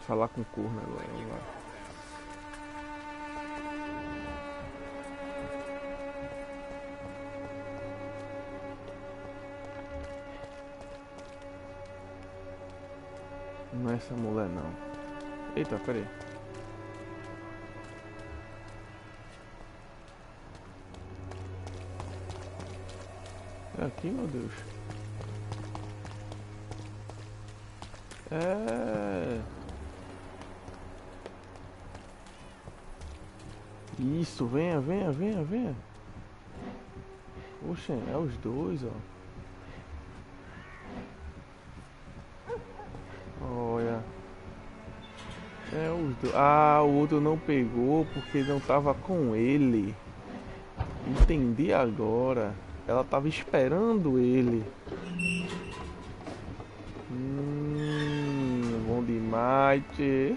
Falar com corno agora, vamos lá. Não é essa mulher não. Eita, peraí. É aqui, meu Deus. É. Isso, venha. Poxa, é os dois, ó. Olha. É os dois. Ah, o outro não pegou porque não tava com ele. Entendi agora. Ela tava esperando ele. Bom demais, tchê.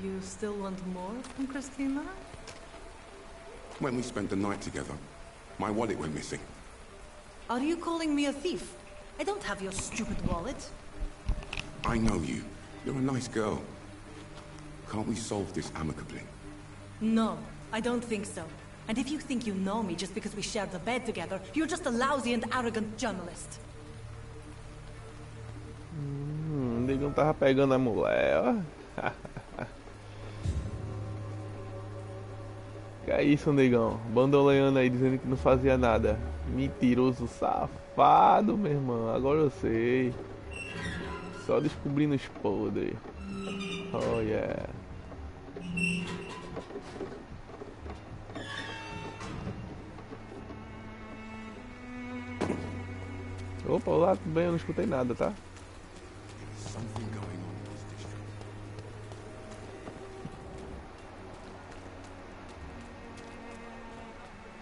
You still want more from Christina? When we spent the night together, my wallet went missing. Are you calling me a thief? I don't have your stupid wallet. I know you. You're a nice girl. Can't we solve this amicably? No, I don't think so. And if you think you know me just because we shared the bed together, you're just a lousy and arrogant journalist. O negão tava pegando a mulher, ó. Que é isso, negão? Bandoleando aí dizendo que não fazia nada. Mentiroso safado, meu irmão. Agora eu sei. Só descobrindo os podres. Oh yeah. Opa, olá, tudo bem? Eu não escutei nada, tá? Something going on in this district.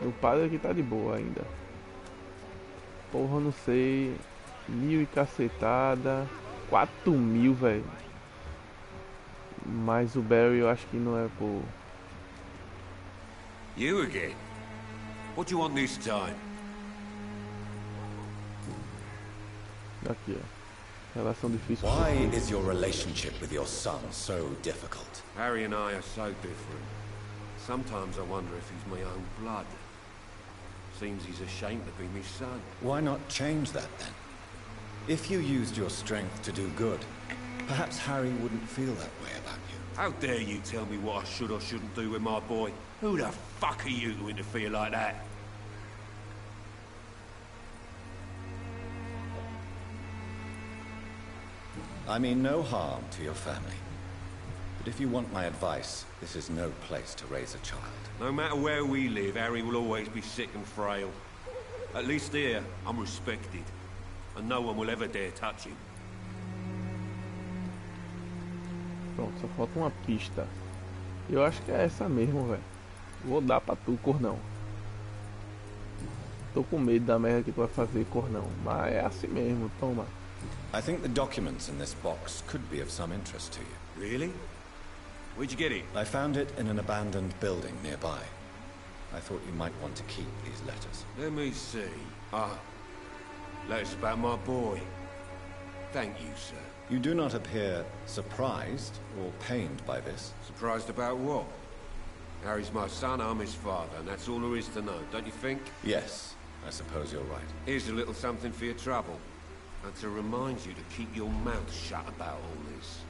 O padre aqui tá de boa ainda. Porra, não sei. 1000 e cacetada. 4000, velho. Mas o Barry eu acho que não é por... You again? What do you want this time? Aqui, ó. Relação difícil. Why is your relationship with your son so difficult? Harry and I are so different. Sometimes I wonder if he's my own blood. Seems he's ashamed to be my son. Why not change that then? If you used your strength to do good, perhaps Harry wouldn't feel that way about you. How dare you tell me what I should or shouldn't do with my boy? Who the fuck are you to interfere like that? I mean no harm to your family. But if you want my advice, this is no place to raise a child. No matter where we live, Harry will always be sick and frail. At least here, I'm respected. And no one will ever dare touch him. Pronto, só falta uma pista. Eu acho que é essa mesmo, velho. Vou dar pra tu, cornão. Tô com medo da merda que tu vai fazer, cornão. Mas é assim mesmo, toma. I think the documents in this box could be of some interest to you. Really? Where'd you get it? I found it in an abandoned building nearby. I thought you might want to keep these letters. Let me see. Letters about my boy. Thank you, sir. You do not appear surprised or pained by this. Surprised about what? Harry's my son, I'm his father, and that's all there is to know, don't you think? Yes, I suppose you're right. Here's a little something for your trouble. And to remind you to keep your mouth shut about all this.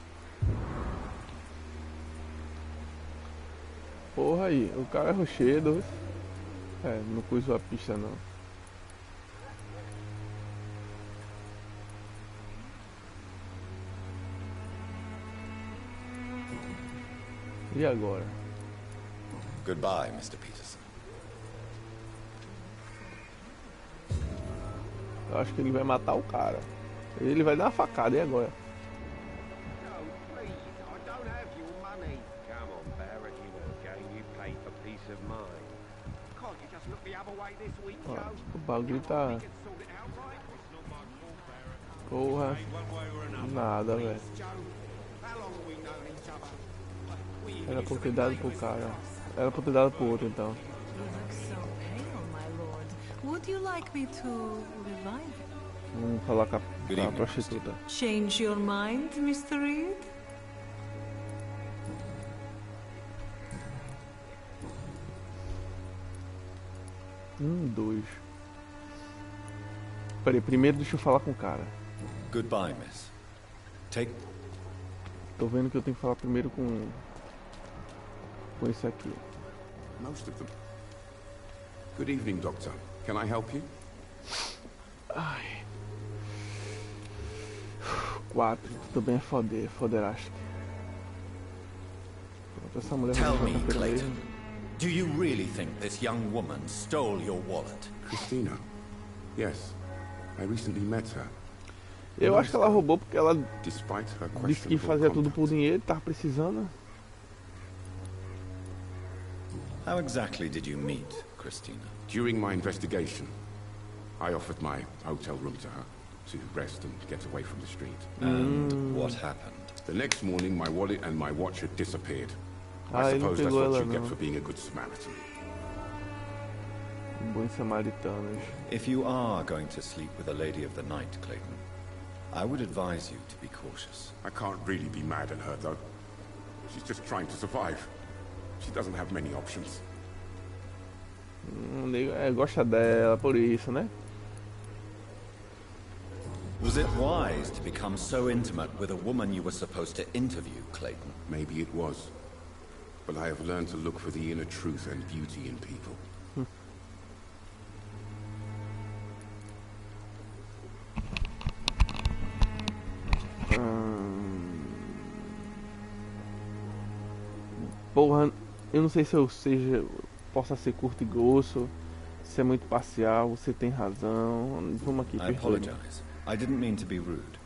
Porra aí, o cara é rochedo. É, não pus a pista não. E agora? Goodbye, Mr. Peterson. Eu acho que ele vai matar o cara. Ele vai dar uma facada, e agora? Ó, o bagulho tá... Porra. Nada, velho. Era pra ter dado pro cara. Era pra ter dado pro outro, então. Vamos falar com a prostituta. Change your mind, Mr. Reed? Dois. Peraí, primeiro deixa eu falar com o cara. Goodbye, miss. Take... Tô vendo que eu tenho que falar primeiro com esse aqui. Most of them. Good evening, Doctor. Can I help you? Ai. 4. Tudo bem, foderastic. Essa mulher Tell vai me, matar pelo Clayton, mesmo. do you really think this young woman stole your wallet? Christina? Yes. I recently met her. Eu acho que ela roubou porque ela Despite her disse que fazia tudo por dinheiro, tava precisando. How exactly did you meet Christina? During my investigation, I offered my hotel room to her to rest and get away from the street. And what happened? The next morning, my wallet and my watch had disappeared. I Ele suppose that's pegou what ela, you get não. for being a good Samaritan. Bons samaritanos. If you are going to sleep with a lady of the night, Clayton, I would advise you to be cautious. I can't really be mad at her, though. She's just trying to survive. She doesn't have many options. Gosta dela, por isso, né? Was it wise to become so intimate with a woman you were supposed to interview, Clayton? Maybe it was. But I have learned to look for the inner truth and beauty in people. Porra, eu não sei se eu possa ser curto e grosso, se é muito parcial, você tem razão. Vamos aqui, I apologize. I didn't mean to be rude.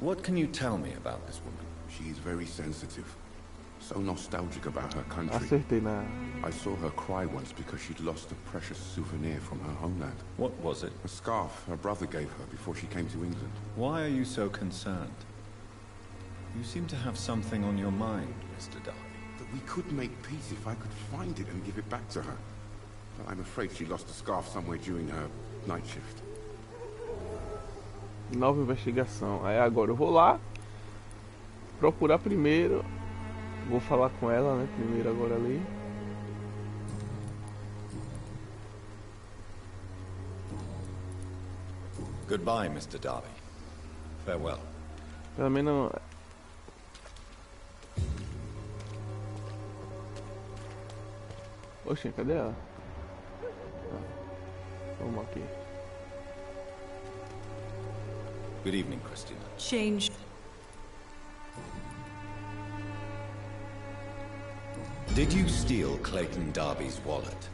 What can you tell me about this woman? She is very sensitive. So nostalgic about her country. Acertei na... I saw her cry once because she'd lost a precious souvenir from her homeland. What was it? A scarf her brother gave her before she came to England. Why are you so concerned? You seem to have something on your mind, Mr. Darby. That we could make peace if I could find it and give it back to her. But I'm afraid she lost the scarf somewhere during her night shift. Nova investigação. Aí agora eu vou lá procurar primeiro. Vou falar com ela, né? Primeiro agora ali. Goodbye, Mr. Darby. Farewell. Pelo menos... Oxe, cadê ela? Vamos aqui. Good evening, Christina. Change. Did you steal Clayton Darby's wallet?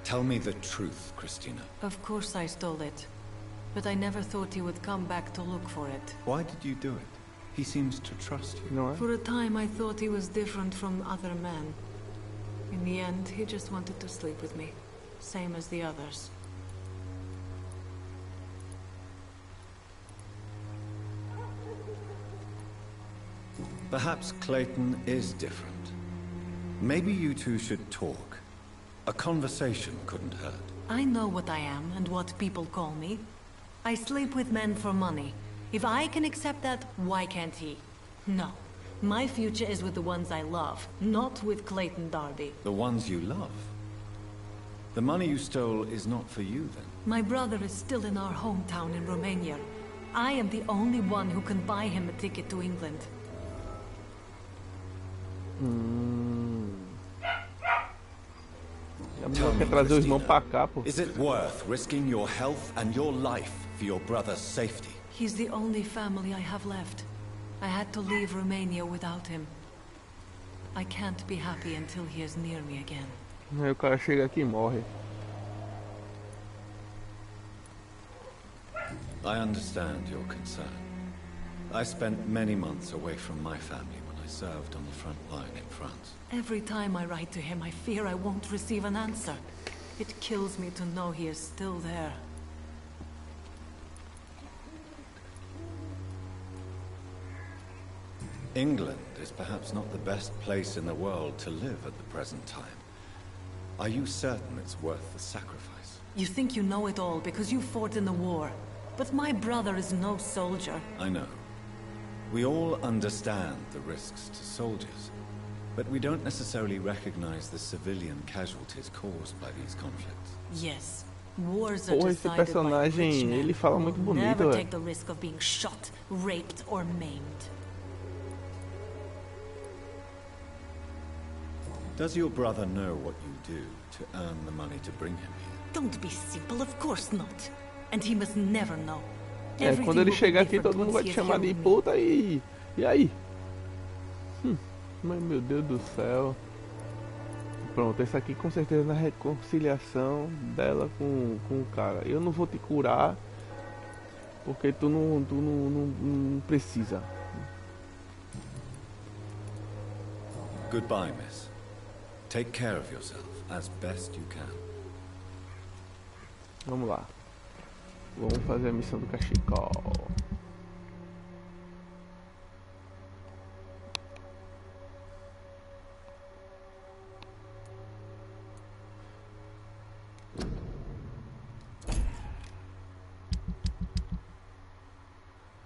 Tell me the truth, Christina. Of course I stole it. But I never thought he would come back to look for it. Why did you do it? He seems to trust you. Não é? For a time I thought he was different from other men. In the end, he just wanted to sleep with me. Same as the others. Perhaps Clayton is different. Maybe you two should talk. A conversation couldn't hurt. I know what I am and what people call me. I sleep with men for money. If I can accept that, why can't he? No. My future is with the ones I love, not with Clayton Darby. The ones you love? The money you stole is not for you, then? My brother is still in our hometown in Romania. I am the only one who can buy him a ticket to England. Quer trazer o irmão pra cá, pô. Is it worth risking your health and your life for your brother's safety? He's the only family I have left. I had to leave Romania without him. I can't be happy until he is near me again. Aí o cara chega aqui e morre. I understand your concern. I spent many months away from my family when I served on the front line in France. Every time I write to him, I fear I won't receive an answer. It kills me to know he is still there. England is perhaps not the best place in the world to live at the present time. Are you certain it's worth the sacrifice? You think you know it all because you fought in the war. But my brother is no soldier. I know. We all understand the risks to soldiers, but we don't necessarily recognize the civilian casualties caused by these conflicts. Yes. Wars are Porra, esse decided by rich personagem, men ele fala muito who bonito, never velho. take the risk of being shot, raped, or maimed. Does your brother know what you do to earn the money to bring him here? Don't be simple, of course not. And he must never know. É, quando ele chegar aqui, todo mundo vai te chamar de puta e aí? Mas meu Deus do céu. Pronto, esse aqui com certeza na reconciliação dela com o cara. Eu não vou te curar porque tu não precisa. Goodbye, miss. Take care of yourself as best you can. Vamos lá. Vamos fazer a missão do cachecol.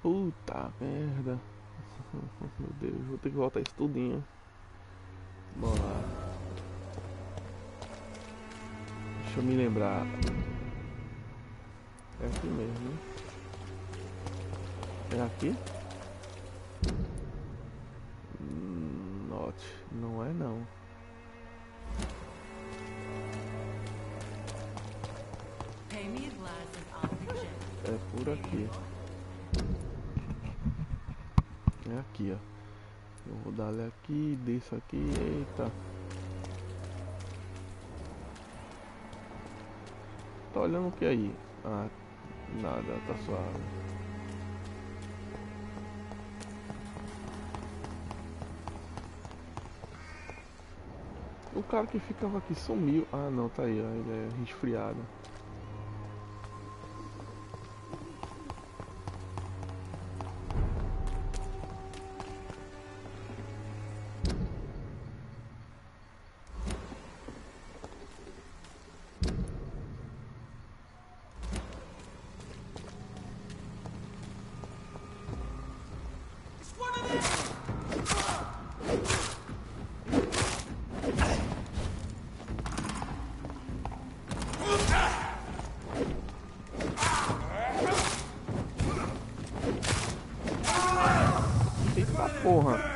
Puta merda. Meu Deus, vou ter que voltar isso tudinho. Bora lá. Deixa eu me lembrar. É aqui mesmo, né? É aqui? Note, não é não. É por aqui. É aqui, ó. Eu vou dar ali aqui, desço aqui, eita. Tá olhando o que aí? Ah, nada, tá suave. O cara que ficava aqui sumiu. Ah não, tá aí, ó, ele é resfriado. Porra.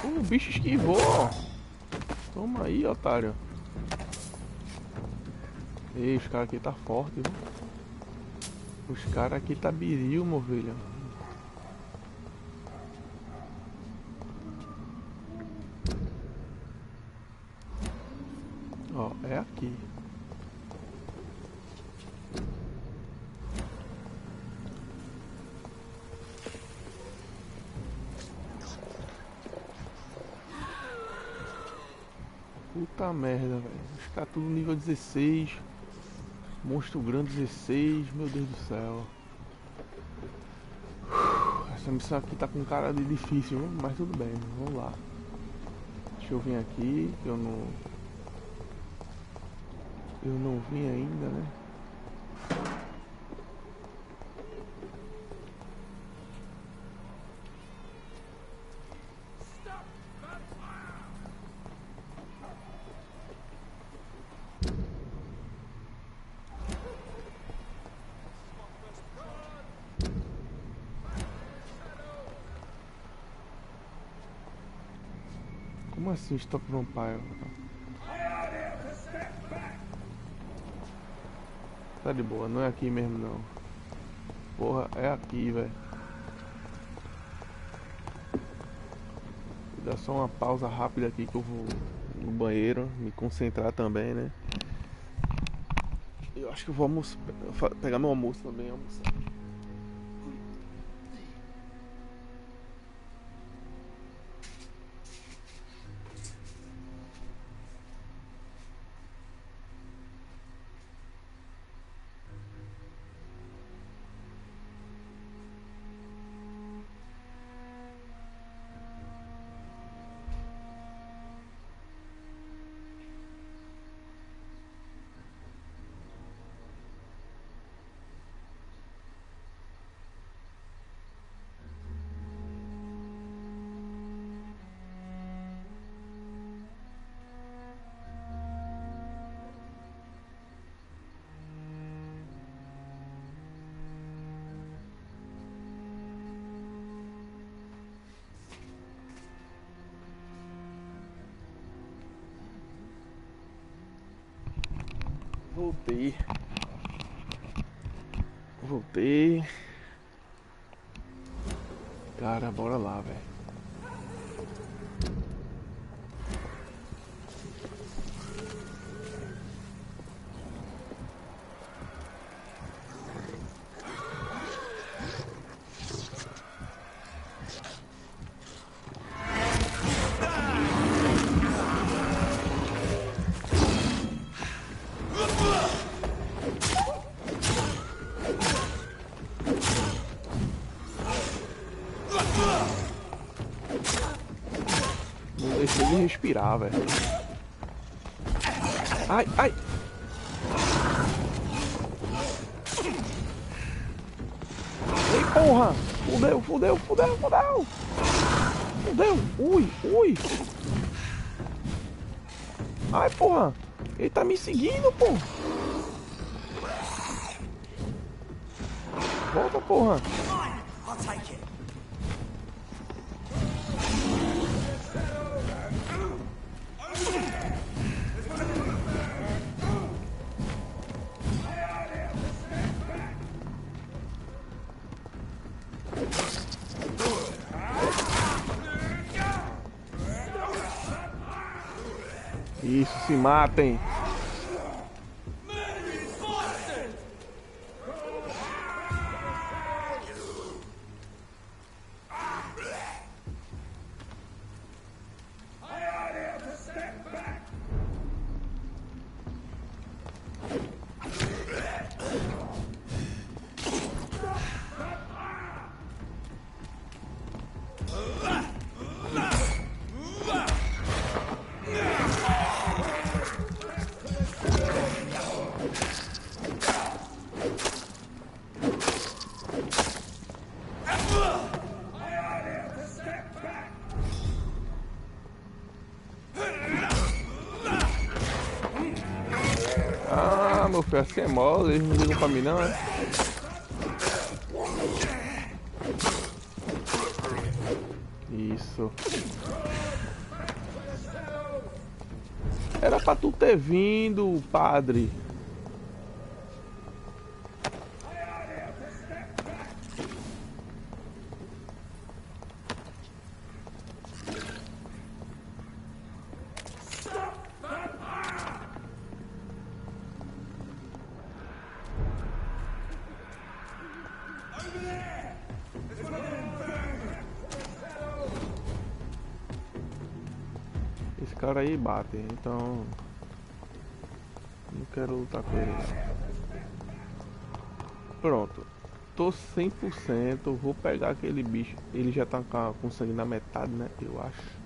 O bicho esquivou, ó. Toma aí, otário. Ei, os caras aqui tá forte, viu? Os caras aqui tá biril, movelha. Ó, é aqui. Puta merda, velho. Os caras tudo nível 16. Monstro grande 16. Meu Deus do céu. Essa missão aqui tá com cara de difícil, mas tudo bem. Vamos lá. Deixa eu vir aqui. Que eu não vim ainda, né? Como assim, Stop Vampyr? Tá de boa, não é aqui mesmo não. Porra, é aqui, velho. Vou dar só uma pausa rápida aqui que eu vou no banheiro, me concentrar também, né? Eu acho que eu vou pegar meu almoço também e almoçar. Voltei. Cara, bora lá, velho. Deixa ele respirar, velho. Ai, ai. Ei, porra. Fudeu, fudeu, fudeu, fudeu. Fudeu. Ui, ui. Ai, porra. Ele tá me seguindo, pô. Volta, porra. Isso, se matem. Meu filho, assim é mole, eles não ligam pra mim não, é? Isso. Era pra tu ter vindo, padre. cara aí bate, então não quero lutar com ele não. Pronto, tô 100%, vou pegar aquele bicho, ele já tá com sangue na metade, né, eu acho.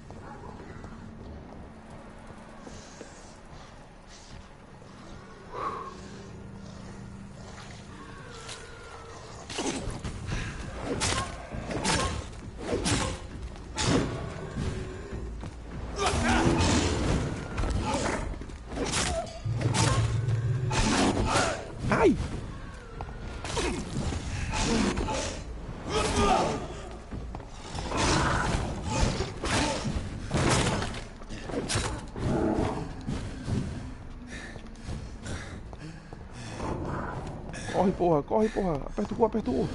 Ai! Corre porra, aperta o cu, aperta o cu.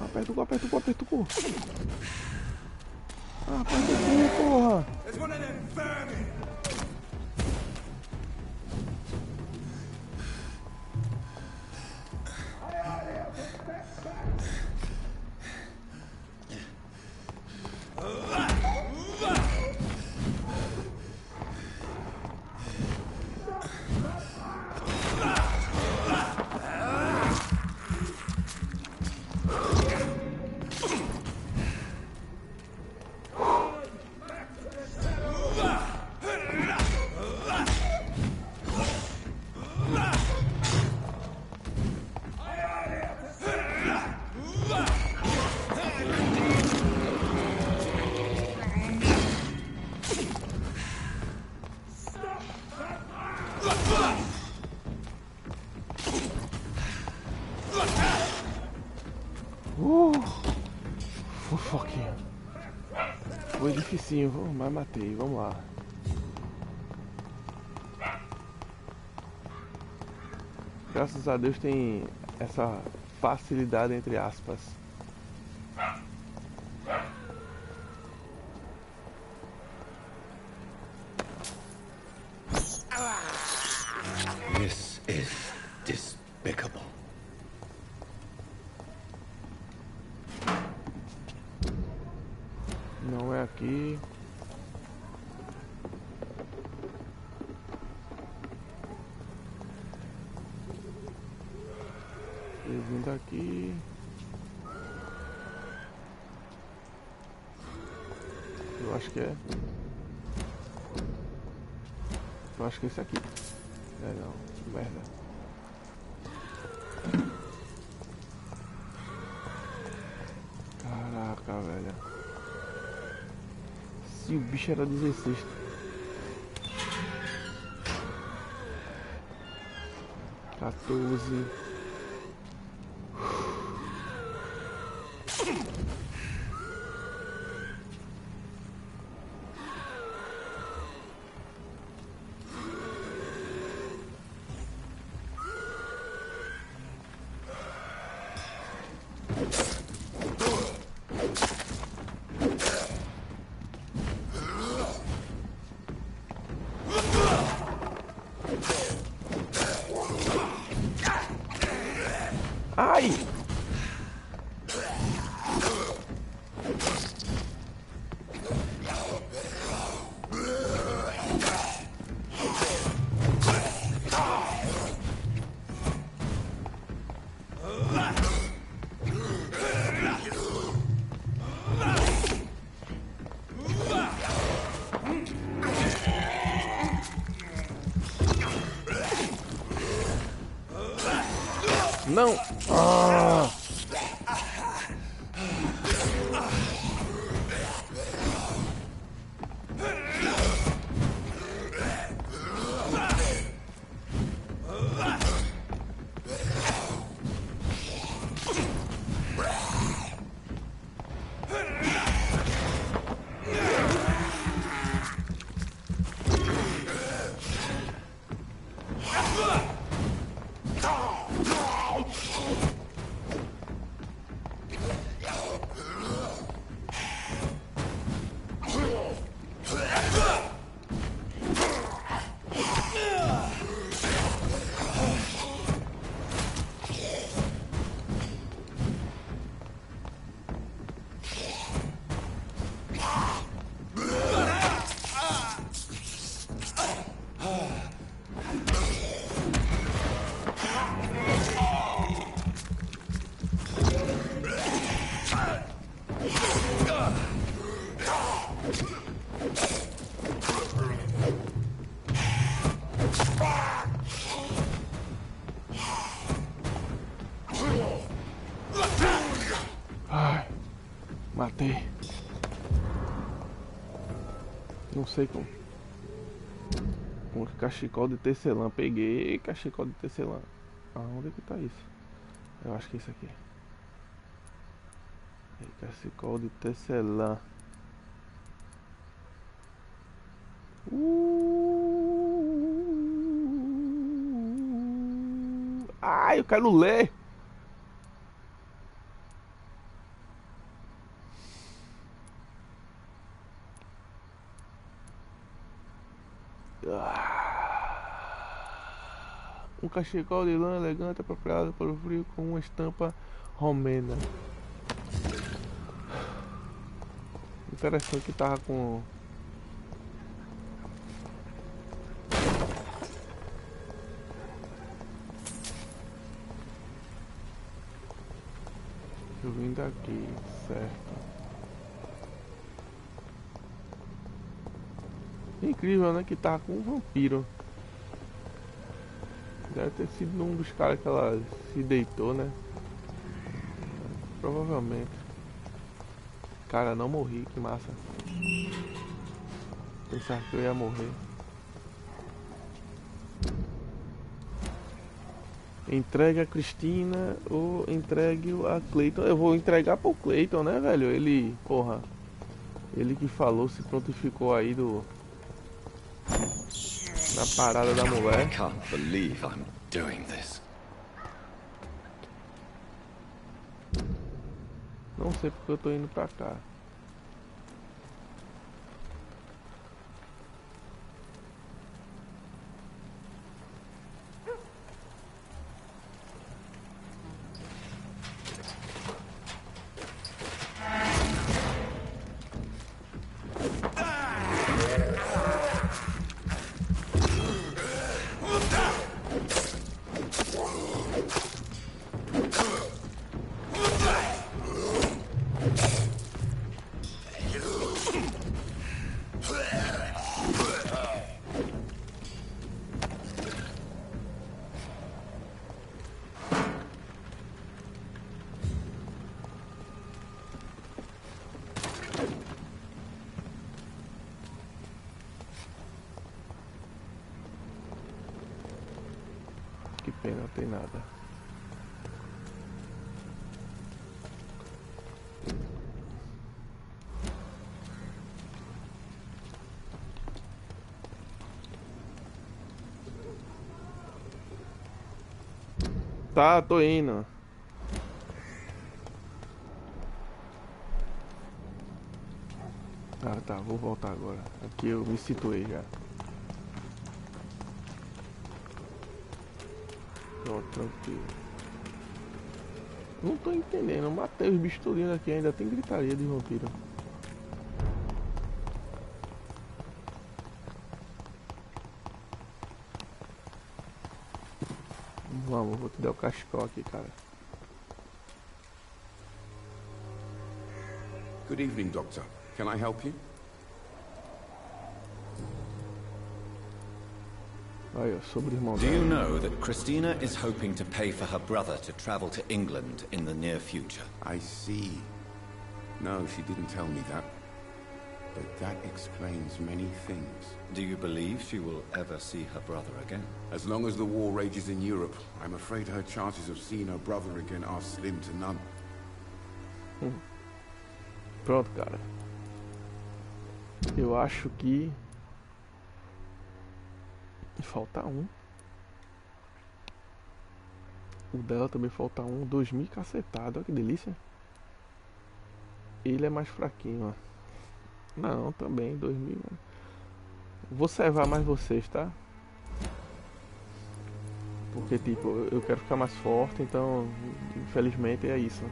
Aperta o cu, aperta o cu, aperta o cu. Aperta o cu, porra. Fofoquinha. Foi dificinho, mas matei, vamos lá. Graças a Deus tem essa facilidade entre aspas. This is despicable. Não é aqui. Vindo aqui. Eu acho que é. Eu acho que é esse aqui. É não, merda. Caraca, velho. Se o bicho era 16. Quatorze. Ai! Não! Ah! Matei. Não sei como. Um cachecol de tecelã. Peguei cachecol de tecelã. Aonde é que tá isso? Eu acho que é isso aqui. Cachecol de tecelã. Ai, eu quero ler. Um cachecol de lã elegante apropriado para o frio com uma estampa romena. Interessante que tava com... Eu vim daqui, certo. Incrível, né? Que tava com um vampiro. Deve ter sido um dos caras que ela se deitou, né? Provavelmente. Cara, não morri, que massa. Pensava que eu ia morrer. Entregue a Cristina ou entregue a Clayton. Eu vou entregar pro Clayton, né, velho? Ele, porra. Ele que falou, se prontificou aí do... na parada da mulher. I can't believe I'm doing this. Não sei porque eu tô indo pra cá. Que pena, não tem nada. Tá, tô indo. Ah, tá, vou voltar agora. Aqui eu me situei já. Pronto, tranquilo. Não tô entendendo. Eu matei os bichos tudinho aqui. Ainda tem gritaria de vampiro. Vamos, vou te dar o cachecol aqui, cara. Good evening, Doctor. Can I help you? Aí, ó, sobre o irmão Do dela. you know that Christina is hoping to pay for her brother to travel to England in the near future? I see. No, she didn't tell me that. But that explains many things. Do you believe she will ever see her brother again? As long as the war rages in Europe, I'm afraid her chances of seeing her brother again are slim to none. Pronto, cara. Eu acho que... falta um. O dela também falta um. 2000 cacetado. Olha que delícia. Ele é mais fraquinho, ó. Não, também 2000. Vou servar mais vocês, tá? Porque tipo, eu quero ficar mais forte. Então, infelizmente é isso.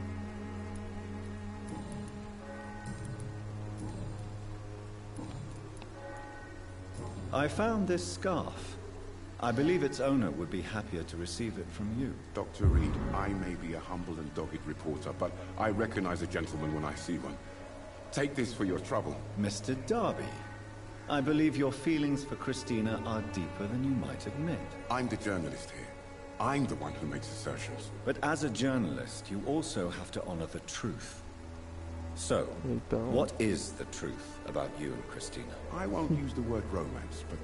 I found this scarf. I believe its owner would be happier to receive it from you. Dr. Reed, I may be a humble and dogged reporter, but I recognize a gentleman when I see one. Take this for your trouble. Mr. Darby, I believe your feelings for Christina are deeper than you might admit. I'm the journalist here. I'm the one who makes assertions. But as a journalist, you also have to honor the truth. So, Então, what is the truth about you and Christina? I won't use the word romance, but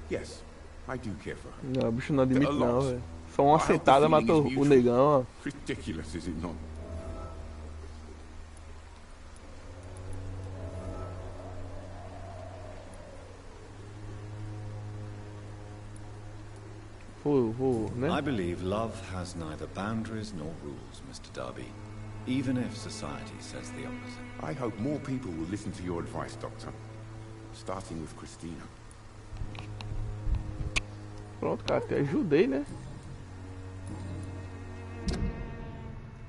yes, I do care for her. não, o bicho não admite A não, lot. velho. Só uma I hope the sentada feeling matou is o mutual. negão, ó. Ridiculous, is it not? Vou, né? I believe love has neither boundaries nor rules, Mr. Darby, even if society says the opposite. I hope more people will listen to your advice, Doctor. Starting with Christina. Pronto, cara, te ajudei, né?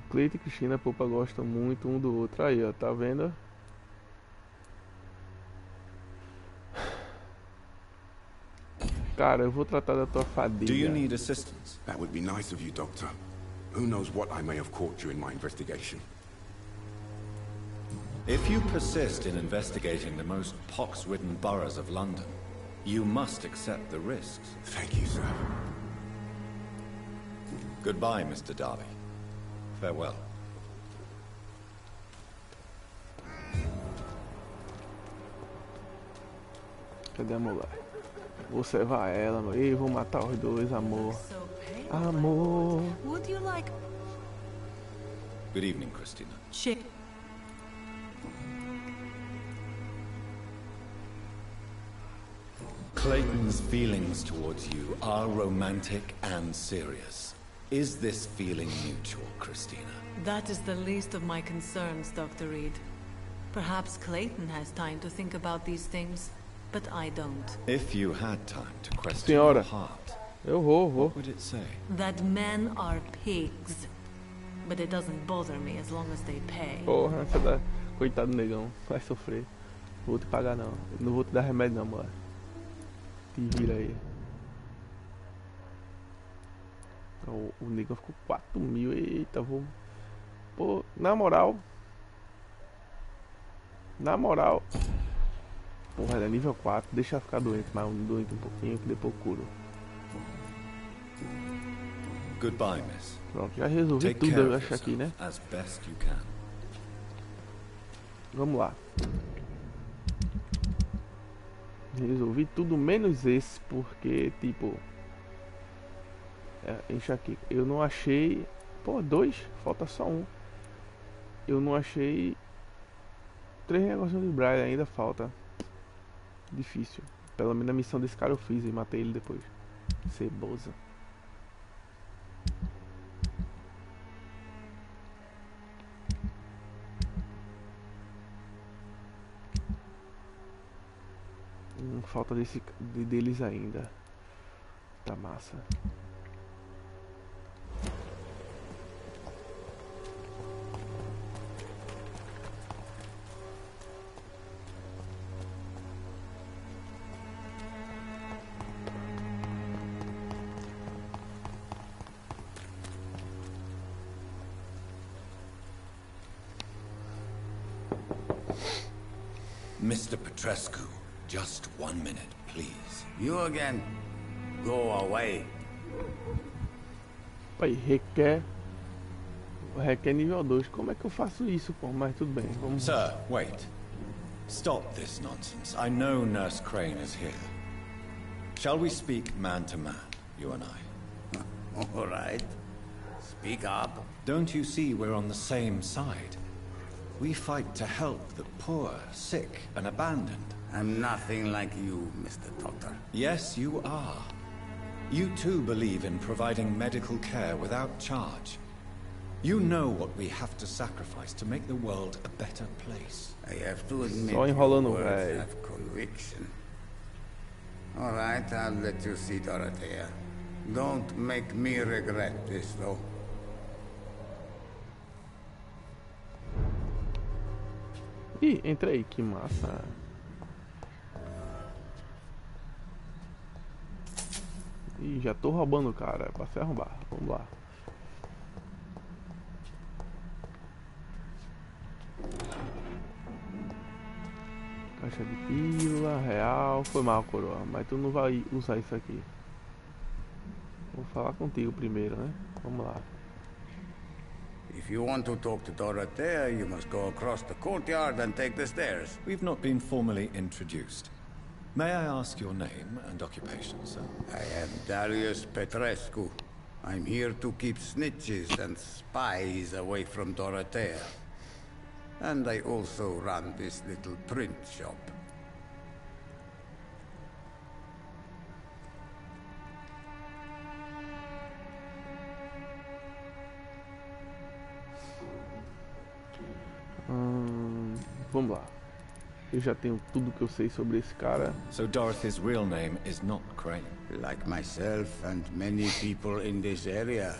Cleito e Cristina, Popa gostam muito um do outro. Aí, ó, tá vendo? Cara, eu vou tratar da tua fadiga. Do you need assistance? That would be nice of you, Doctor. Who knows what I may have caught during my investigation. If you persist in investigating the most pox-ridden boroughs of London, you must accept the risks. Thank you, sir. Goodbye, Mr. Darby. Farewell. Cadê a mulher? Vou servar ela, mano. Ih, vou matar os dois, amor. So pale. Amor. Would you like Good evening, Christina. shit? Clayton's feelings towards you are romantic and serious. Is this feeling mutual, Christina? That is the least of my concerns, Dr. Reed. Perhaps Clayton has time to think about these things, but I don't. If you had time to question Senhora. your heart, Eu vou. what would it say? That men are pigs. But it doesn't bother me as long as they pay. Porra, você dá. Coitado do negão. Vai sofrer. Vou te pagar não. Não vou te dar remédio não, mano. Te vira aí. O negão ficou 4.000. Eita, vou. Pô, na moral. Na moral. Porra, ele é nível 4. Deixa eu ficar doente, mas doente um pouquinho que depois eu curo. Goodbye, miss. Pronto, já resolvi Take tudo, care eu of acho aqui, né? yourself as best you can. Vamos lá. Resolvi tudo menos esse, porque, tipo... enxaqueca. Eu não achei... Pô, 2? Falta só um. Eu não achei... 3 negocinhos de Brian, ainda falta. Difícil. Pelo menos a missão desse cara eu fiz e matei ele depois. Cebosa. Falta deles ainda. Tá massa. Mr. Petrescu, just 1 minute, please. You again. Go away. Pai, requer nível 2. Como é que eu faço isso, pô? Mas tudo bem, vamos. Sir, wait. Stop this nonsense. I know Nurse Crane is here. Shall we speak man to man, you and I? All right. Speak up. Don't you see we're on the same side? We fight to help the poor, sick, and abandoned. I'm nothing like you, Mr. Doctor. Yes, you are. You too believe in providing medical care without charge. You know what we have to sacrifice to make the world a better place. I have to admit Só your enrolando, words velho. have conviction. All right, I'll let you see, Dorothea. Don't make me regret this, though. Ih, entra aí, que massa. Ih, já tô roubando o cara, pra se arrombar. Vamos lá. Caixa de pílula, real. Foi mal, coroa, mas tu não vai usar isso aqui. Vou falar contigo primeiro, né? Vamos lá. If you want to talk to Dorothea, you must go across the courtyard and take the stairs. We've not been formally introduced. May I ask your name and occupation, sir? I am Darius Petrescu. I'm here to keep snitches and spies away from Dorothea. And I also run this little print shop. Vamos lá. Eu já tenho tudo que eu sei sobre esse cara. So Dorothy's real name is not Crane. Like myself and many people in this area,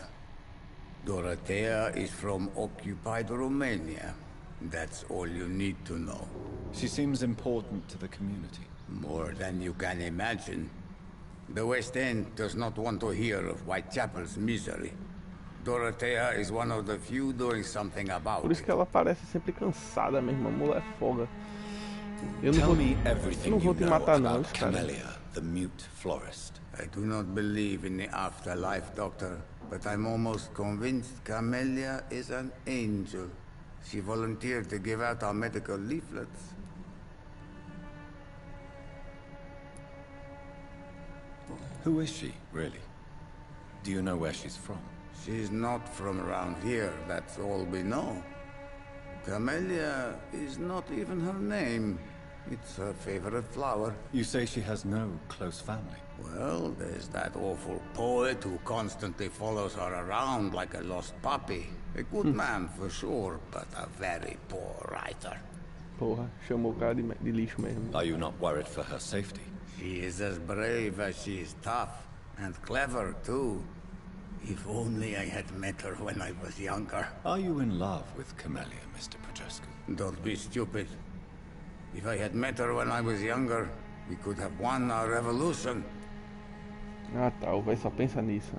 Dorothea is from occupied Romania. That's all you need to know. She seems important to the community. More than you can imagine. The West End does not want to hear of Whitechapel's misery. Dorothea is one of the few doing something about Por isso que ela parece sempre cansada mesmo, a mulher folga. Eu Tell não me vou, everything não vou you te know matar não, about cara. Camellia, the mute florist. I do not believe in the afterlife, Doctor, but I'm almost convinced Camellia is an angel. She volunteered to give out our medical leaflets. Who is she, really? Do you know where she's from? She's not from around here, that's all we know. Camellia is not even her name. It's her favorite flower. You say she has no close family. Well, there's that awful poet who constantly follows her around like a lost puppy. A good man for sure, but a very poor writer. Porra, chamou o cara de lixo mesmo. Are you not worried for her safety? She is as brave as she is tough, and clever too. If only I had met her when I was younger. Are you in love with Camellia, Mr. Petrescu? Don't be stupid. If I had met her when I was younger, we could have won our revolution. Ah tá, o velho só pensa nisso.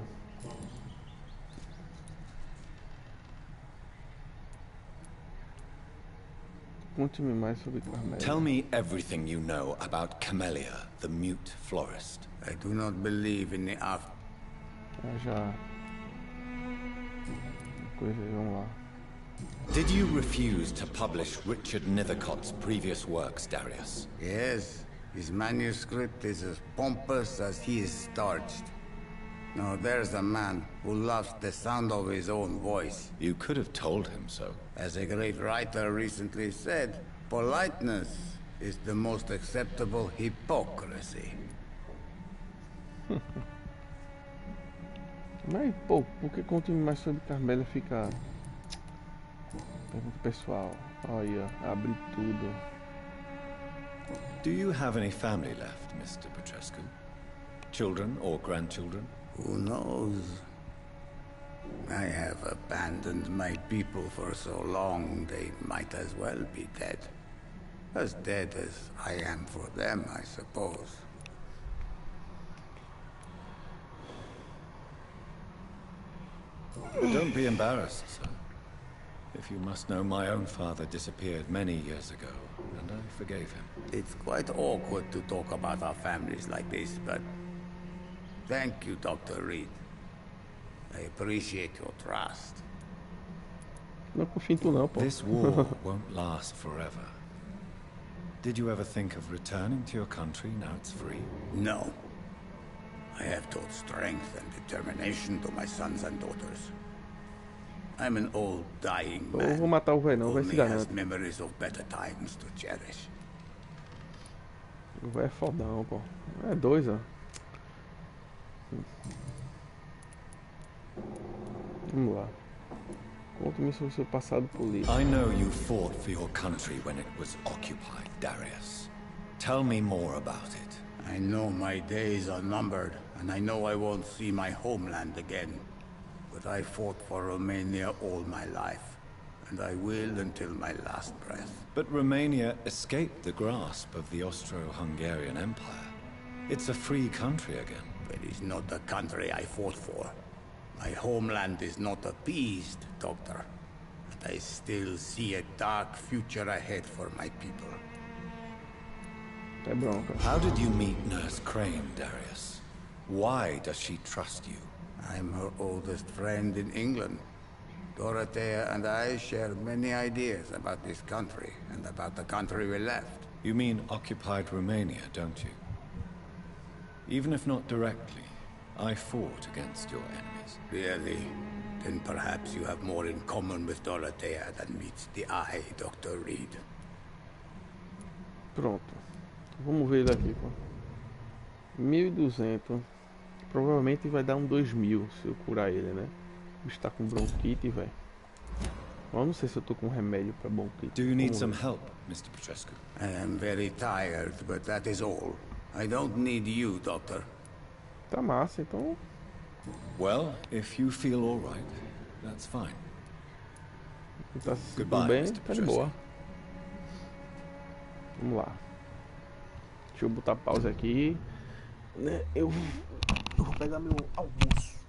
Conte-me mais sobre Camellia. Tell me everything you know about Camellia, the mute florist. I do not believe in the after. Ah, já. Coisa, vamos lá. Did you refuse to publish Richard Nethercott's previous works, Darius? Yes, his manuscript is as pompous as he is starched. Now there's a man who loves the sound of his own voice. You could have told him so. As a great writer recently said, politeness is the most acceptable hypocrisy. Mas, pô, por que conte-me mais sobre Camellia fica... Pergunta pessoal. Olha, abre tudo. Do you have any family left, Mr. Petrescu? Children or grandchildren? Who knows? I have abandoned my people for so long, they might as well be dead. As dead as I am for them, I suppose. Don't be embarrassed, sir. If you must know, my own father disappeared many years ago, and I forgave him. It's quite awkward to talk about our families like this, but... Thank you, Dr. Reed. I appreciate your trust. Não confio em tu não, pô. This war won't last forever. Did you ever think of returning to your country now it's free? No. I have taught strength and determination to my sons and daughters. I'm an old, dying man. Eu vou matar o velho não, vai se Only garante. has memories of better times to cherish. O velho é fodão, pô. É dois, ó. Vamos lá. Conte-me sobre o seu passado político. I know you fought for your country when it was occupied, Darius. Tell me more about it. I know my days are numbered, and I know I won't see my homeland again. But I fought for Romania all my life, and I will until my last breath. But Romania escaped the grasp of the Austro-Hungarian Empire. It's a free country again. It is not the country I fought for. My homeland is not appeased, Doctor. But I still see a dark future ahead for my people. É bronca. How did you meet Nurse Crane, Darius? Why does she trust you? I'm her oldest friend in England. Dorothea and I share many ideas about this country and about the country we left. You mean occupied Romania, don't you? Even if not directly, I fought against your enemies. Really? Then perhaps you have more in common with Dorothea than meets the eye, Dr. Reed. Pronto. Vamos ver daqui, pô. 1.200. Provavelmente vai dar um 2.000 se eu curar ele, né? O bicho tá com bronquite, velho. Eu não sei se eu tô com remédio pra bronquite. Do you need some help, Mr. Petrescu? I am very tired, but that is all. I don't need you, Doctor. Tá massa, então. Well, if you feel all right, that's fine. Tá se sentindo Goodbye, bem, Mr. tá de boa. Vamos lá. Deixa eu botar pausa aqui. Né? Eu vou pegar meu almoço.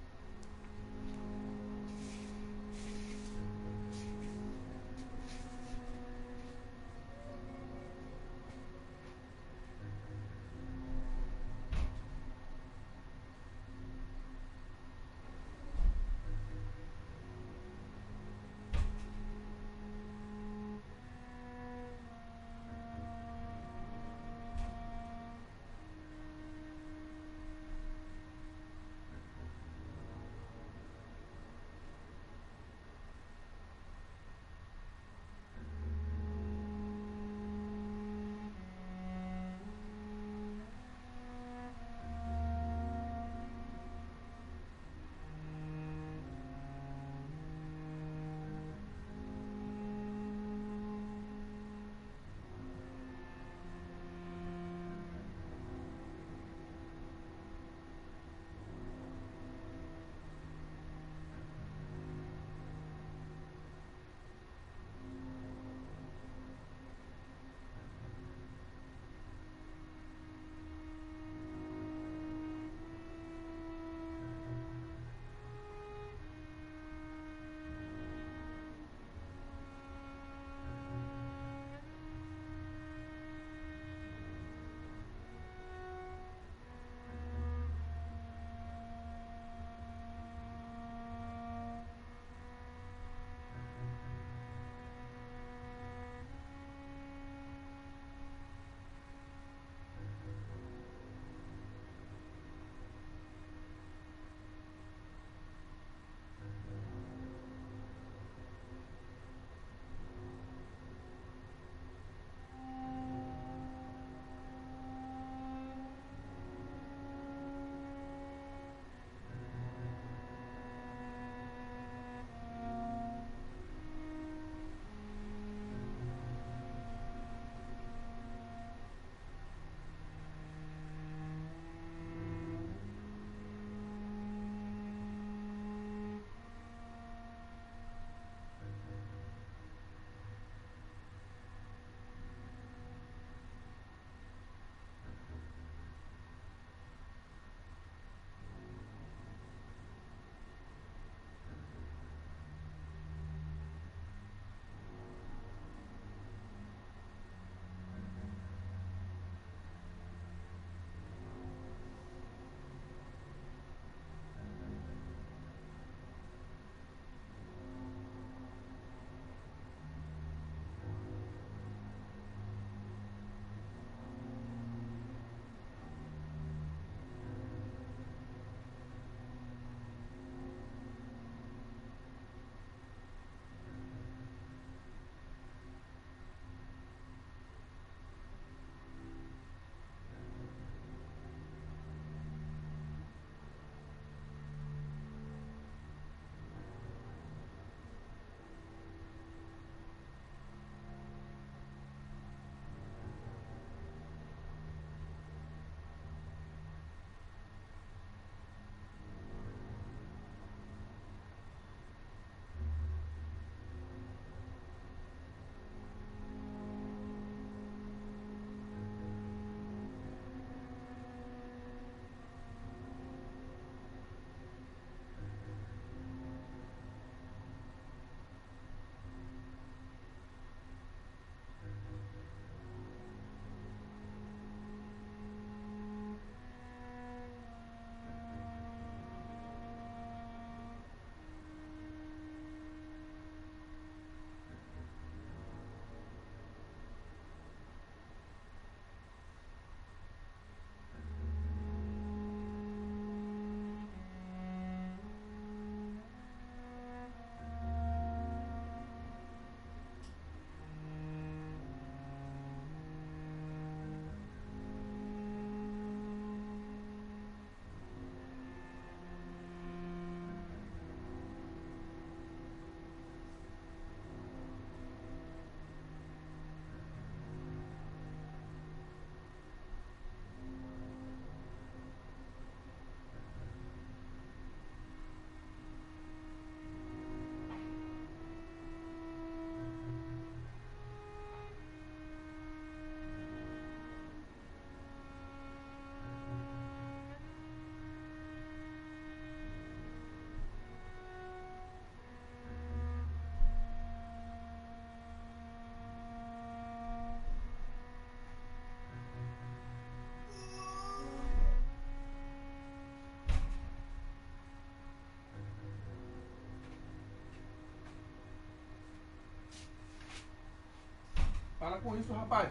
com isso, rapaz.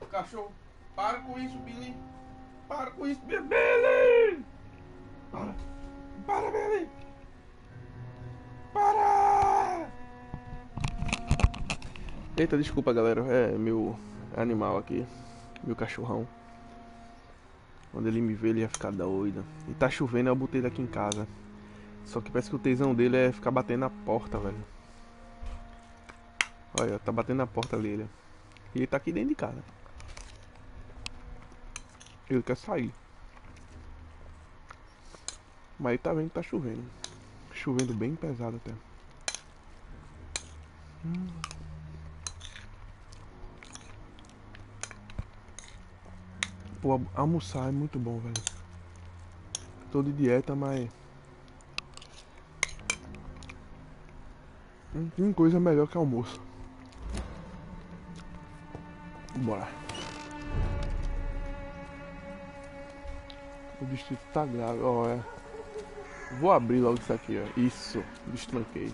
Cachorro, para com isso, Billy. Para com isso, Billy. Para, Billy. Para. Eita, desculpa, galera. É meu animal aqui. Meu cachorrão. Quando ele me vê, ele ia ficar doido. E tá chovendo, eu botei ele aqui em casa. Só que parece que o tesão dele é ficar batendo na porta, velho. Olha, tá batendo na porta dele. E ele tá aqui dentro de casa. Ele quer sair. Mas ele tá vendo que tá chovendo. Chovendo bem pesado até. Pô, almoçar é muito bom, velho. Tô de dieta, mas não tem coisa melhor que almoço. Bora. O distrito tá grave, ó, é. Vou abrir logo isso aqui, ó. Isso, destranquei.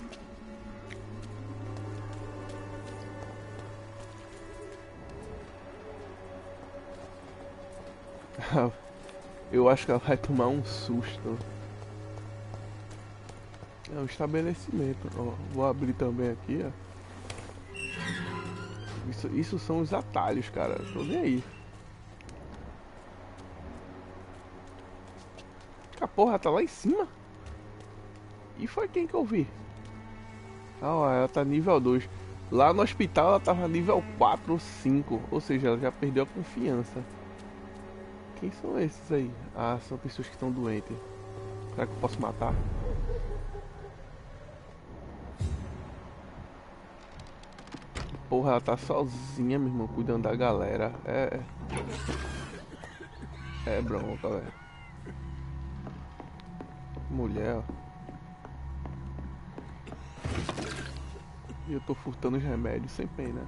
Eu acho que ela vai tomar um susto. É um estabelecimento, ó. Vou abrir também aqui, ó. Isso são os atalhos, cara. Tô nem aí. A porra tá lá em cima. E foi quem que eu vi? Ah, ó, ela tá nível 2. Lá no hospital ela tava nível 4 ou 5. Ou seja, ela já perdeu a confiança. Quem são esses aí? Ah, são pessoas que estão doentes. Será que eu posso matar? Porra, ela tá sozinha, meu irmão, cuidando da galera. É bronca, velho. Mulher, ó. E eu tô furtando os remédios sem pena.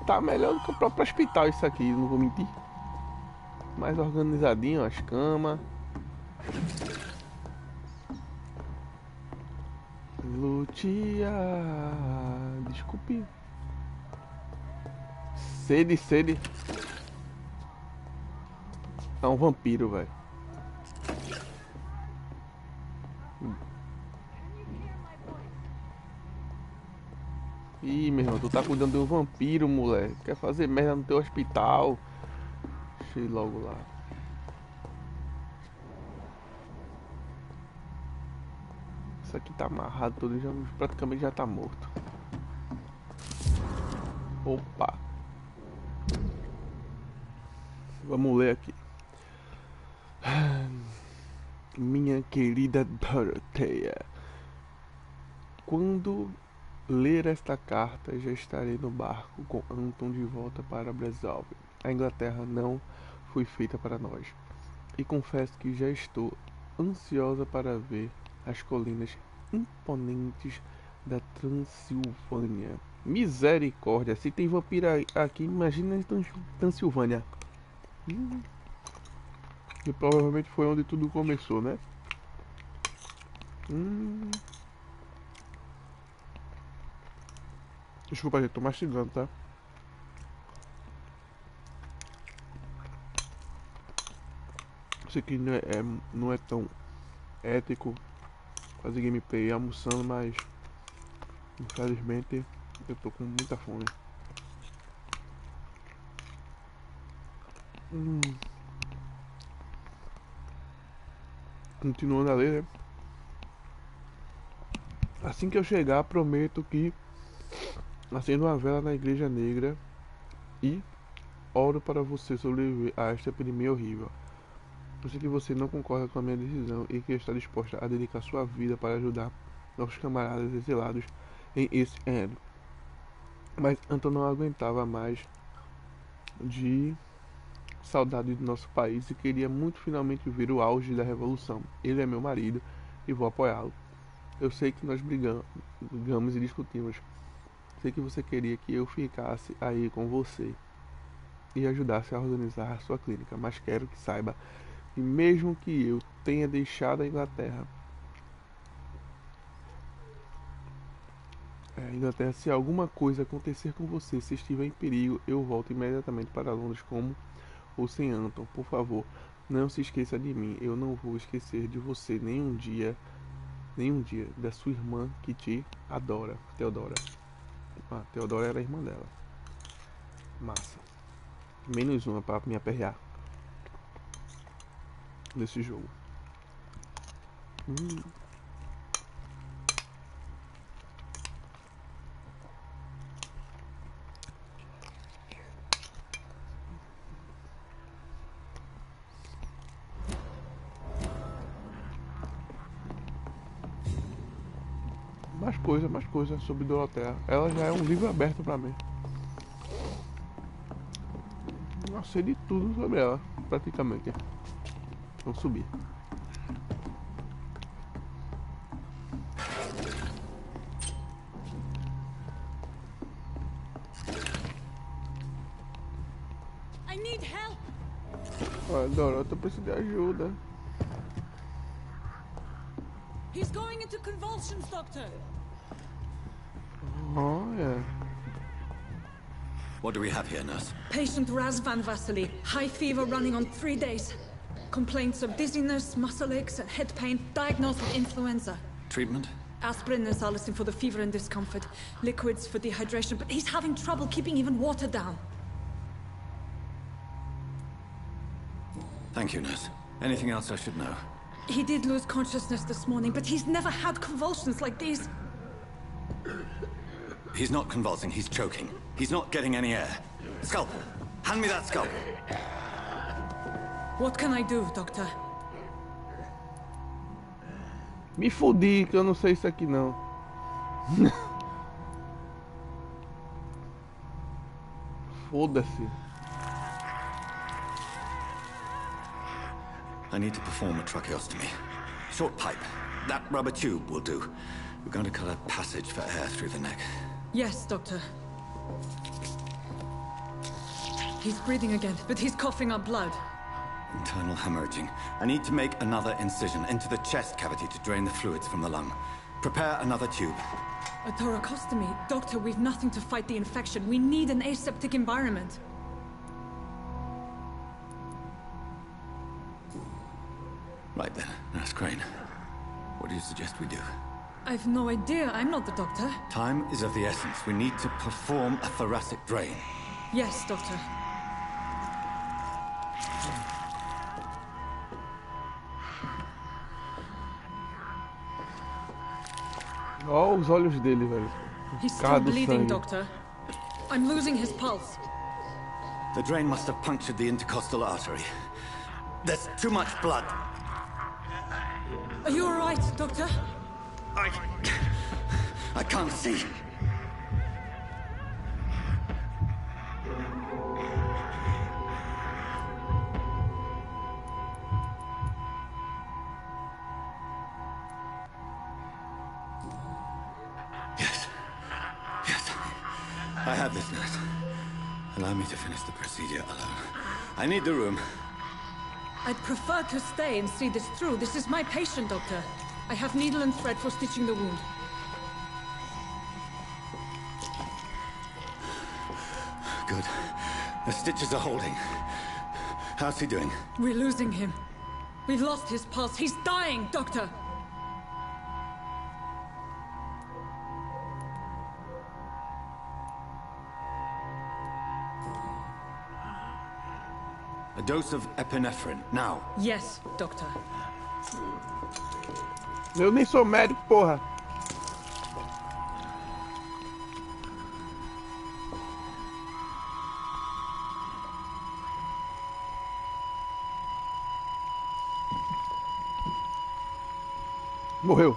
Tá melhor do que o próprio hospital isso aqui, não vou mentir. Mais organizadinho, as camas. Lutia. Desculpe. Sede. É um vampiro, velho. Ih, meu irmão, tu tá cuidando de um vampiro, moleque. Quer fazer merda no teu hospital? Deixa eu ir logo lá. Isso aqui tá amarrado todo, praticamente já tá morto. Opa. Vamos ler aqui. Minha querida Doroteia, quando ler esta carta, já estarei no barco com Anton de volta para Brasil. A Inglaterra não foi feita para nós. E confesso que já estou ansiosa para ver as colinas imponentes da Transilvânia. Misericórdia, se tem vampiro aqui, imagina em Transilvânia. E provavelmente foi onde tudo começou, né? Desculpa, gente, tô mastigando, tá? Isso aqui não é tão ético fazer gameplay almoçando, mas infelizmente eu tô com muita fome. Continuando a ler, né? Assim que eu chegar, prometo que acendo uma vela na igreja negra e oro para você sobreviver a esta epidemia horrível. Eu sei que você não concorda com a minha decisão e que está disposta a dedicar sua vida para ajudar nossos camaradas exilados em esse ano. Mas Anton não aguentava mais de saudade do nosso país e queria muito finalmente ver o auge da revolução. Ele é meu marido e vou apoiá-lo. Eu sei que nós brigamos e discutimos. Sei que você queria que eu ficasse aí com você e ajudasse a organizar a sua clínica, mas quero que saiba que mesmo que eu tenha deixado a Inglaterra, Inglaterra, se alguma coisa acontecer com você, se estiver em perigo, eu volto imediatamente para Londres como ou sem Anton. Por favor, não se esqueça de mim. Eu não vou esquecer de você nenhum dia, da sua irmã que te adora, Teodora. Ah, Teodora era a irmã dela. Massa. Menos uma para me aperrear nesse jogo. Mais coisa sobre Dorothea. Ela já é um livro aberto pra mim. Eu sei de tudo sobre ela, praticamente. Vamos subir. I need help. Olha, Dorota, eu preciso de ajuda. He's going into convulsions, Doctor. Olha. What do we have here, nurse? Patient Razvan Vasily. High fever running on 3 days. Complaints of dizziness, muscle aches, and head pain. Diagnosed with influenza. Treatment? Aspirin and salicin for the fever and discomfort. Liquids for dehydration, but he's having trouble keeping even water down. Thank you, nurse. Anything else I should know? He did lose consciousness this morning, but he's never had convulsions like these. He's not convulsing, he's choking. He's not getting any air. Scalpel! Hand me that scalpel! What can I do, Doctor? Me fudi, que eu não sei isso aqui não. Foda-se. I need to perform a tracheostomy. Short pipe. That rubber tube will do. We're going to cut a passage for air through the neck. Yes, Doctor. He's breathing again, but he's coughing up blood. Internal hemorrhaging. I need to make another incision into the chest cavity to drain the fluids from the lung. Prepare another tube. A thoracostomy? Doctor, we've nothing to fight the infection. We need an aseptic environment. Right then, Nurse Crane. What do you suggest we do? I've no idea. I'm not the doctor. Time is of the essence. We need to perform a thoracic drain. Yes, Doctor. Olha os olhos dele, velho. He's still bleeding, Doctor. I'm losing his pulse. The drain must have punctured the intercostal artery. There's too much blood. Are you all right, Doctor? I can't see. Yes. I have this, nurse. Allow me to finish the procedure alone. I need the room. I'd prefer to stay and see this through. This is my patient, Doctor. I have needle and thread for stitching the wound. Good. The stitches are holding. How's he doing? We're losing him. We've lost his pulse. He's dying, Doctor. A dose of epinephrine, now. Yes, Doctor. Eu nem sou médico, porra. Morreu.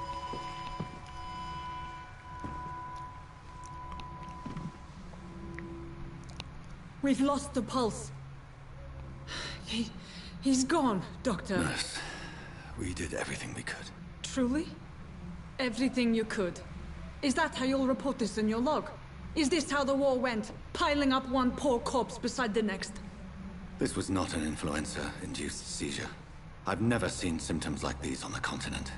We've lost the pulse. He's gone, Doctor. Nurse, we did everything we could. Truly? Everything you could. Is that how you'll report this in your log? Is this how the war went? Piling up one poor corpse beside the next? This was not an influenza-induced seizure. I've never seen symptoms like these on the continent.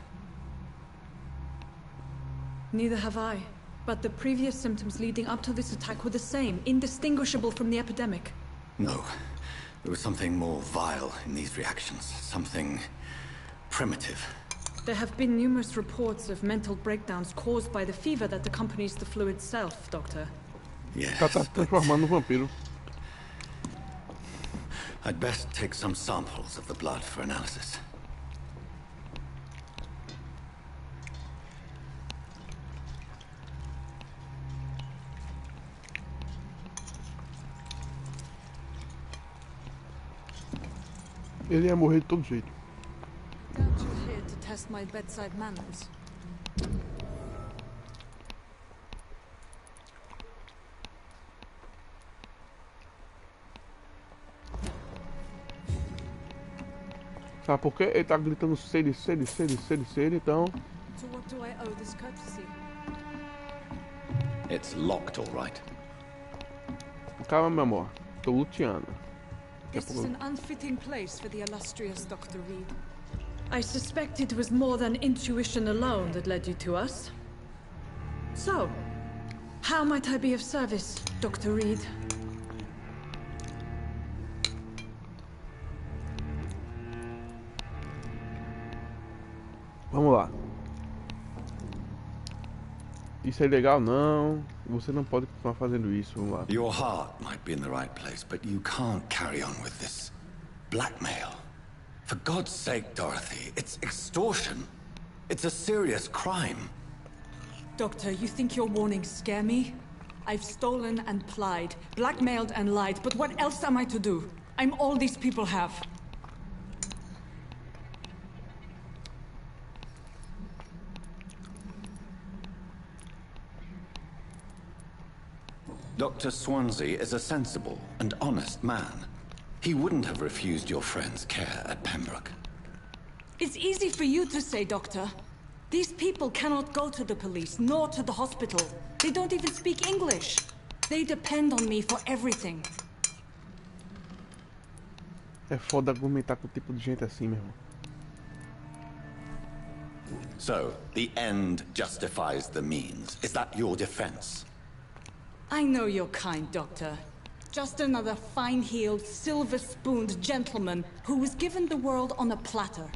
Neither have I. But the previous symptoms leading up to this attack were the same, indistinguishable from the epidemic. No. There was something more vile in these reactions. Something primitive. There have been numerous reports of mental breakdowns caused by the fever that accompanies the flu itself, Doctor. Yes, Tá transformando no vampiro. I'd best take some samples of the blood for analysis. Ele ia morrer de todo jeito. Aren't you here to test my bedside manners? Sabe por quê? Ele tá gritando sede, então... To what do I owe this courtesy? It's locked, all right. Calma, meu amor. Tô luteando. This is an unfitting place for the illustrious Dr. Reed. I suspect it was more than intuition alone that led you to us. So, how might I be of service, Dr. Reed? Vamos lá. Isso é legal? Não. Você não pode continuar fazendo isso. Vamos lá. Your heart might be in the right place, but you can't carry on with this blackmail. For God's sake, Dorothy, it's extortion. It's a serious crime. Doctor, you think your warnings scare me? I've stolen and plied, blackmailed and lied, but what else am I to do? I'm all these people have. Dr. Swansea is a sensible and honest man. He wouldn't have refused your friend's care at Pembroke. It's easy for you to say, Doctor. These people cannot go to the police, nor to the hospital. They don't even speak English. They depend on me for everything. É foda argumentar com o tipo de gente assim, meu irmão. So, the end justifies the means. Is that your defense? I know you're kind, Doctor. Just another fine-heeled, silver-spooned gentleman who was given the world on a platter.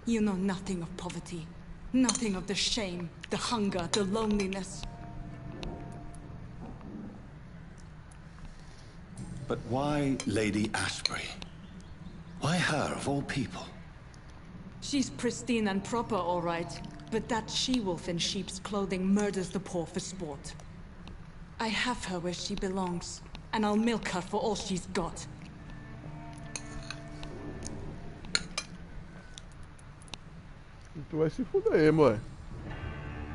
You know nothing of poverty. Nothing of the shame, the hunger, the loneliness. But why Lady Ashbury? Why her, of all people? She's pristine and proper, all right. But that she-wolf in sheep's clothing murders the poor for sport. I have her where she belongs, and I'll milk her for all she's got. Tu vai se fuder, moleque.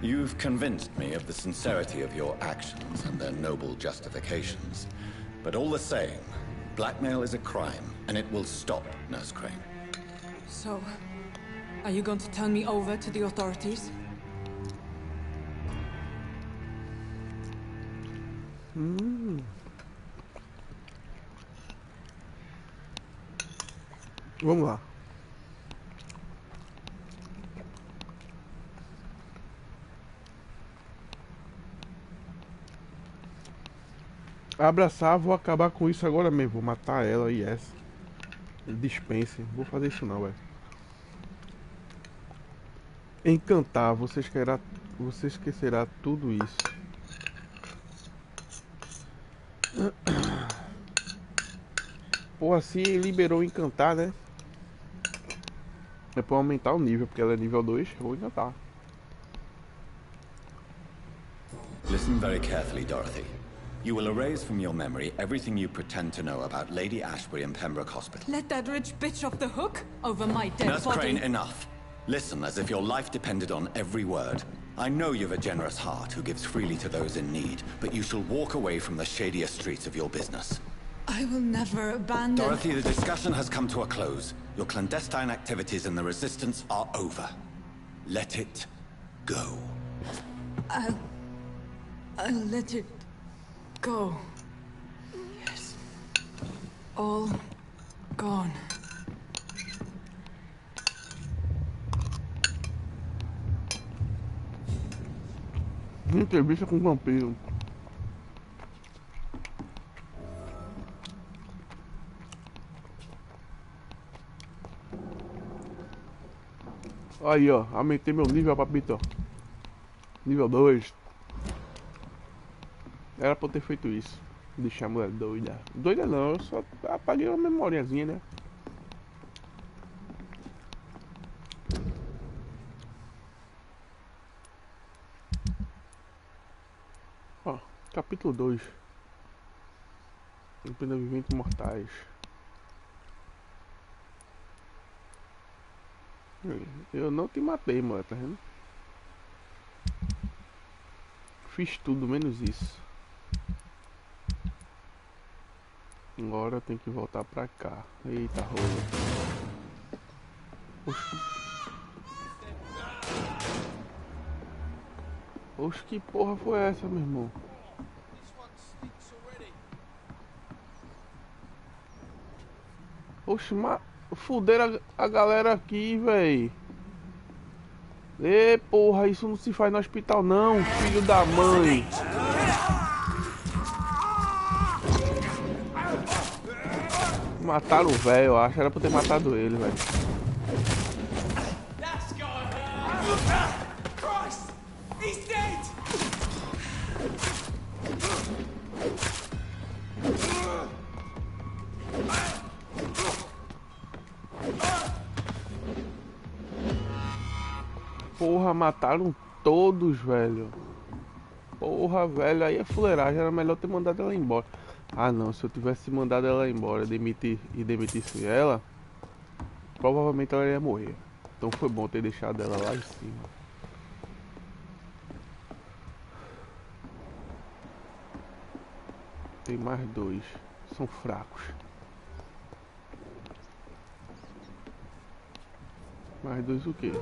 You've convinced me of the sincerity of your actions and their noble justifications. But all the same, blackmail is a crime, and it will stop, Nurse Crane. So, are you going to turn me over to the authorities? Vamos lá. Abraçar, vou acabar com isso agora mesmo. Vou matar ela e essa. Dispense. Vou fazer isso não, velho. Encantar, você esquecerá tudo isso. Pô, assim liberou encantar, né? É pra aumentar o nível, porque ela é nível 2, eu vou encantar. Listen very carefully, Dorothy. You will erase from your memory everything you pretend to know about Lady Ashbury and Pembroke Hospital. Let that rich bitch off the hook over my dead Nurse body. Crane, enough. Listen as if your life depended on every word. I know you've a generous heart who gives freely to those in need, but you shall walk away from the shadier streets of your business. I will never abandon... Dorothy, the discussion has come to a close. Your clandestine activities in the Resistance are over. Let it go. I'll let it go. Yes. All gone. Entrevista com o Vampyr. Aí, ó, aumentei meu nível, papito. Nível 2. Era pra eu ter feito isso. Deixar a mulher doida. Doida não, eu só apaguei uma memoriazinha, né? Ó, capítulo 2. Apenas viventes mortais. Eu não te matei, mano, tá vendo? Fiz tudo menos isso. Agora eu tenho que voltar pra cá. Eita, rola. Oxe, que porra foi essa, meu irmão? Oxe, fuderam a galera aqui, véi. Ê, porra, isso não se faz no hospital não, filho da mãe. Mataram o velho, eu acho. Era pra ter matado ele, velho. Porra, mataram todos, velho. Porra, velho, aí é fuleiragem. Era melhor ter mandado ela embora. Ah não, se eu tivesse mandado ela embora e demitisse ela, provavelmente ela ia morrer. Então foi bom ter deixado ela lá em cima. Tem mais dois. São fracos. Mais dois o quê?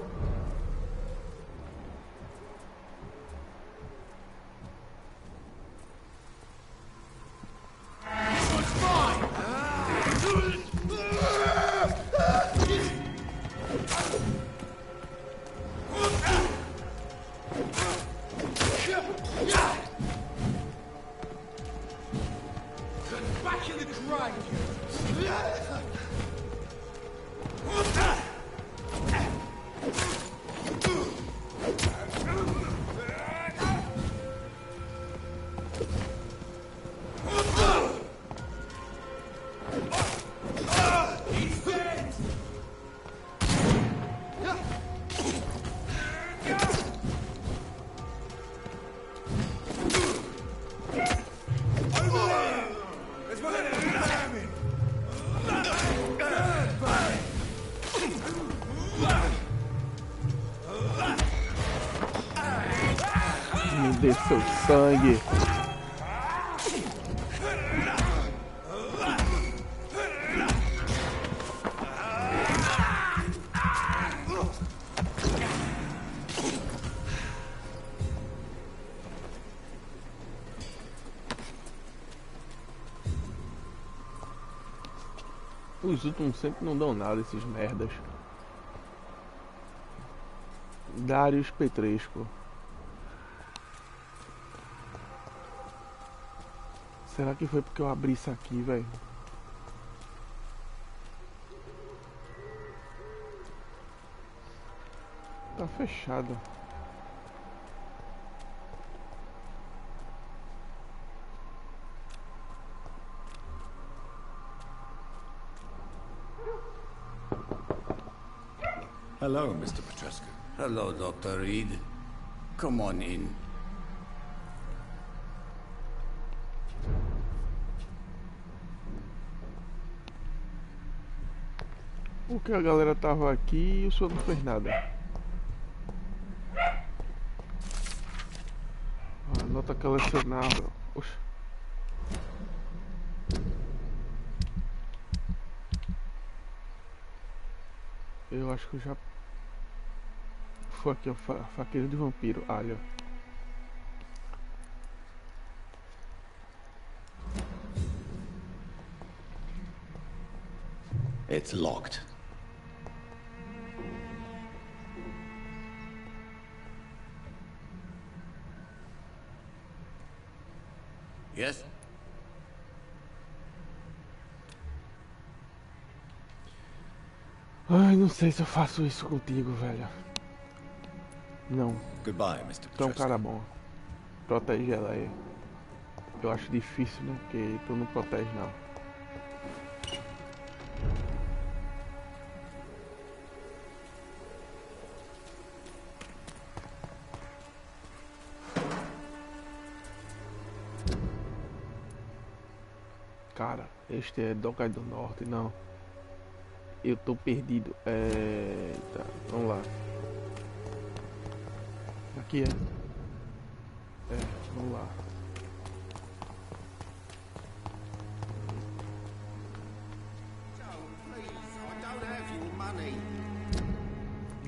Me dê seu sangue. Os últimos sempre não dão nada, esses merdas. Darius Petresco. Será que foi porque eu abri isso aqui, velho? Tá fechado. Hello, Mr. Petrescu. Hello, Dr. Reed. Come on in. Porque a galera tava aqui e o senhor não fez nada. Nota colecionável. Oxa. Eu acho que eu já... Foi aqui, ó, faqueiro de vampiro, alho. It's locked. Yes? Ai, não sei se eu faço isso contigo, velho. Não. Goodbye, Mr. Tu é um cara bom. Protege ela aí. Eu acho difícil, né? Porque tu não protege, não. Cara, este é Doca do Norte, não. Eu tô perdido. Tá, vamos lá. Aqui vamos lá.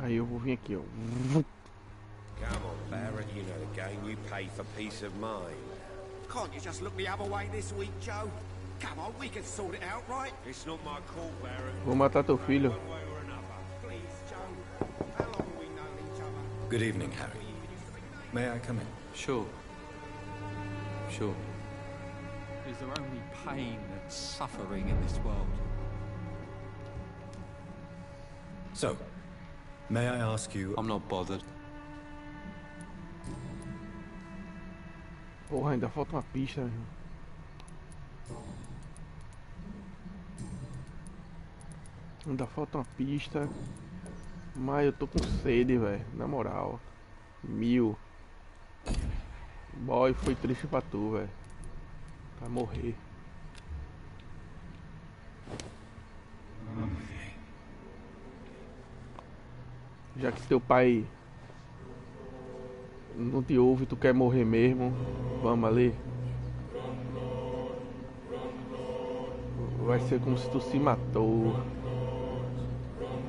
Aí eu vou vir aqui, ó. Come on, Baron, you know the game. You pay for peace of mind. Can't you just look the other way this week, Joe? Come on, we can sort it out, right? It's not my call, Baron. Vou matar teu filho. One way or another. Please, Joe. How long have we known each other? Good evening, Harry. May I come in? Sure. Sure. Is there only pain and suffering in this world? So, may I ask you... I'm not bothered. Porra, ainda falta uma pista, meu. Ainda falta uma pista. Mas eu tô com sede, velho. Na moral. 1000. Boy, foi triste pra tu, velho. Pra morrer. Já que teu pai não te ouve, tu quer morrer mesmo, vamos ali. Vai ser como se tu se matou.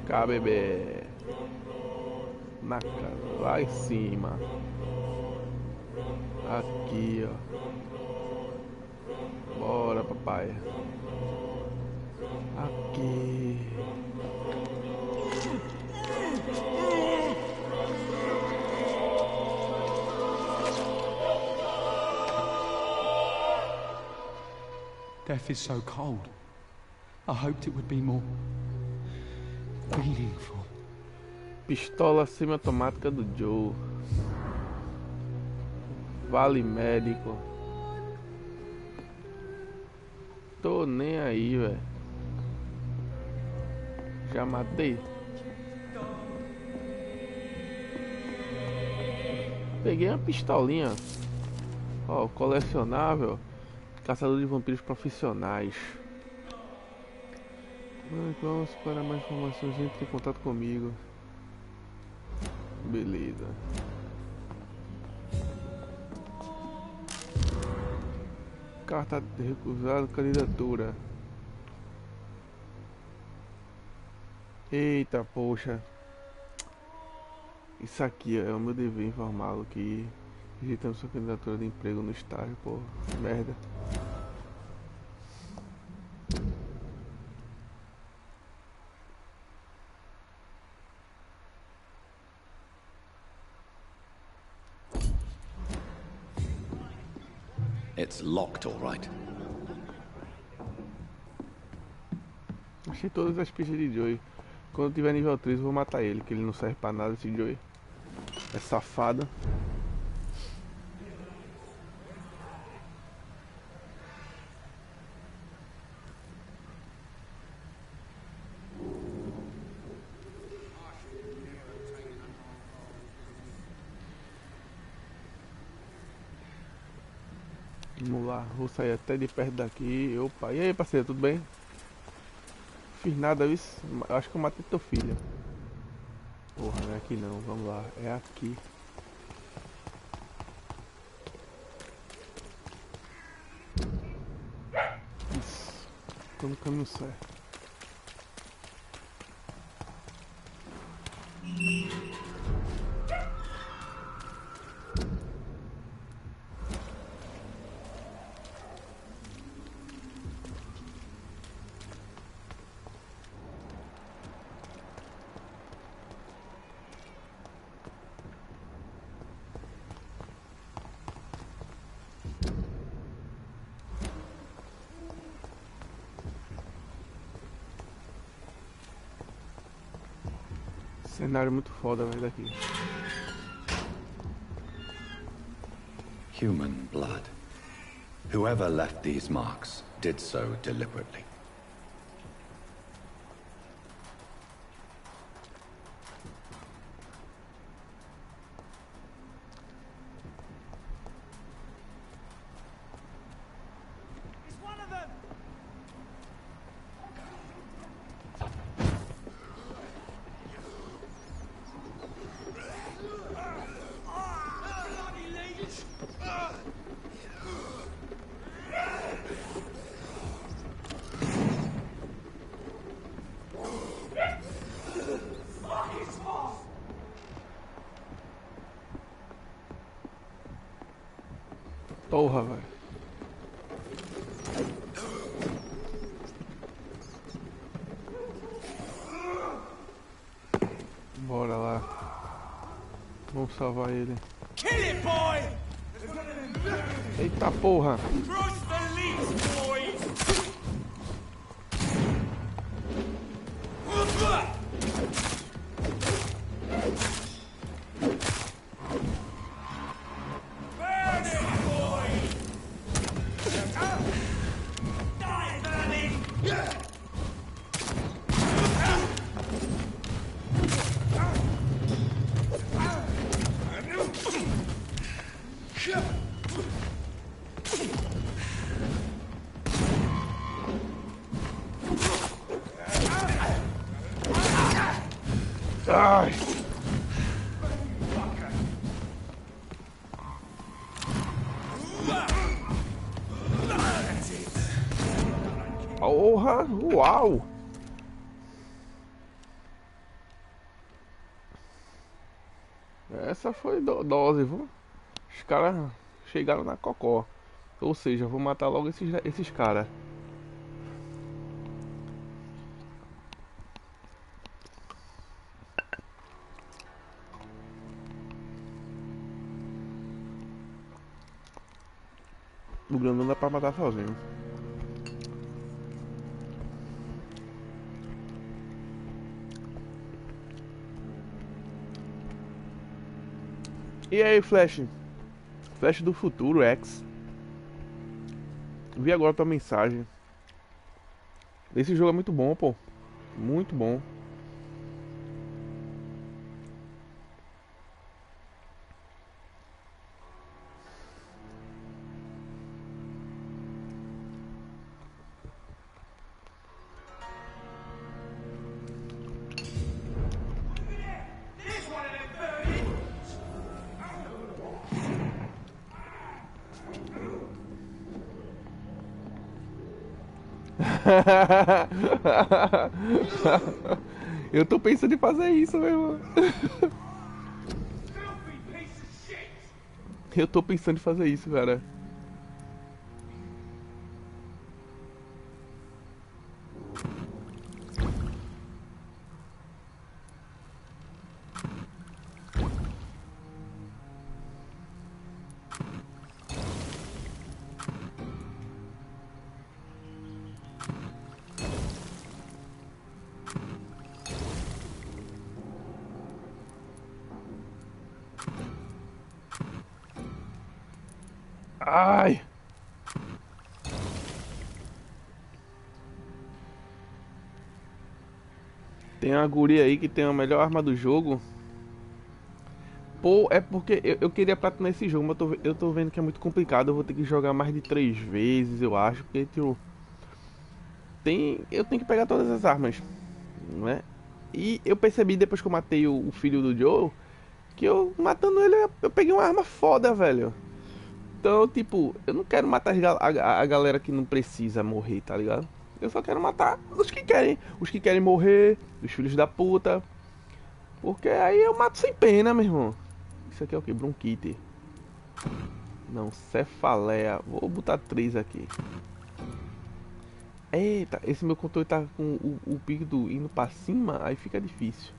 Cá, bebê. Na casa, lá em cima. Aqui, ó. Bora, papai. Aqui. Death is so cold. I hoped it would be more meaningful. Pistola semiautomática do Joe. Vale médico. Tô nem aí, velho. Já matei. Peguei uma pistolinha. Ó, colecionável. Caçador de vampiros profissionais. Vamos para mais informações, entre em contato comigo. Beleza. Carta de recusado, candidatura. Eita, poxa. Isso aqui é o meu dever informá-lo que rejeitamos sua candidatura de emprego no estágio, pô. Merda. It's locked, all right. Achei todas as pistas de Joey. Quando tiver nível 3 eu vou matar ele, que ele não serve pra nada esse Joey. É safado. Vamos lá, vou sair até de perto daqui. Opa, e aí, parceiro, tudo bem? Fiz nada, isso. Acho que eu matei teu filho. Porra, não é aqui não, vamos lá, é aqui. Isso, tô no caminho certo. Cenário muito foda, velho, daqui. Human blood. Whoever left these marks did so deliberately. Porra, velho. Bora lá. Vamos salvar ele. Eita porra. Ai. Porra, uau. Essa foi dose, viu? Os caras chegaram na cocó. Ou seja, vou matar logo esses caras. O grande não dá pra matar sozinho. E aí, Flash? Flash do futuro, X. Vi agora tua mensagem. Esse jogo é muito bom, pô. Muito bom. Eu tô pensando em fazer isso, meu irmão. Eu tô pensando em fazer isso, cara. Ai! Tem uma guria aí que tem a melhor arma do jogo. Pô, é porque eu queria platinar esse jogo, mas eu tô vendo que é muito complicado. Eu vou ter que jogar mais de 3 vezes, eu acho. Porque, tipo, eu tenho que pegar todas as armas, né? E eu percebi depois que eu matei o filho do Joe, que eu matando ele, eu peguei uma arma foda, velho. Então, tipo, eu não quero matar a galera que não precisa morrer, tá ligado? Eu só quero matar os que querem morrer, os filhos da puta. Porque aí eu mato sem pena, meu irmão. Isso aqui é o que? Bronquite. Não, cefaleia. Vou botar 3 aqui. Eita, esse meu controle tá com o pico indo pra cima, aí fica difícil.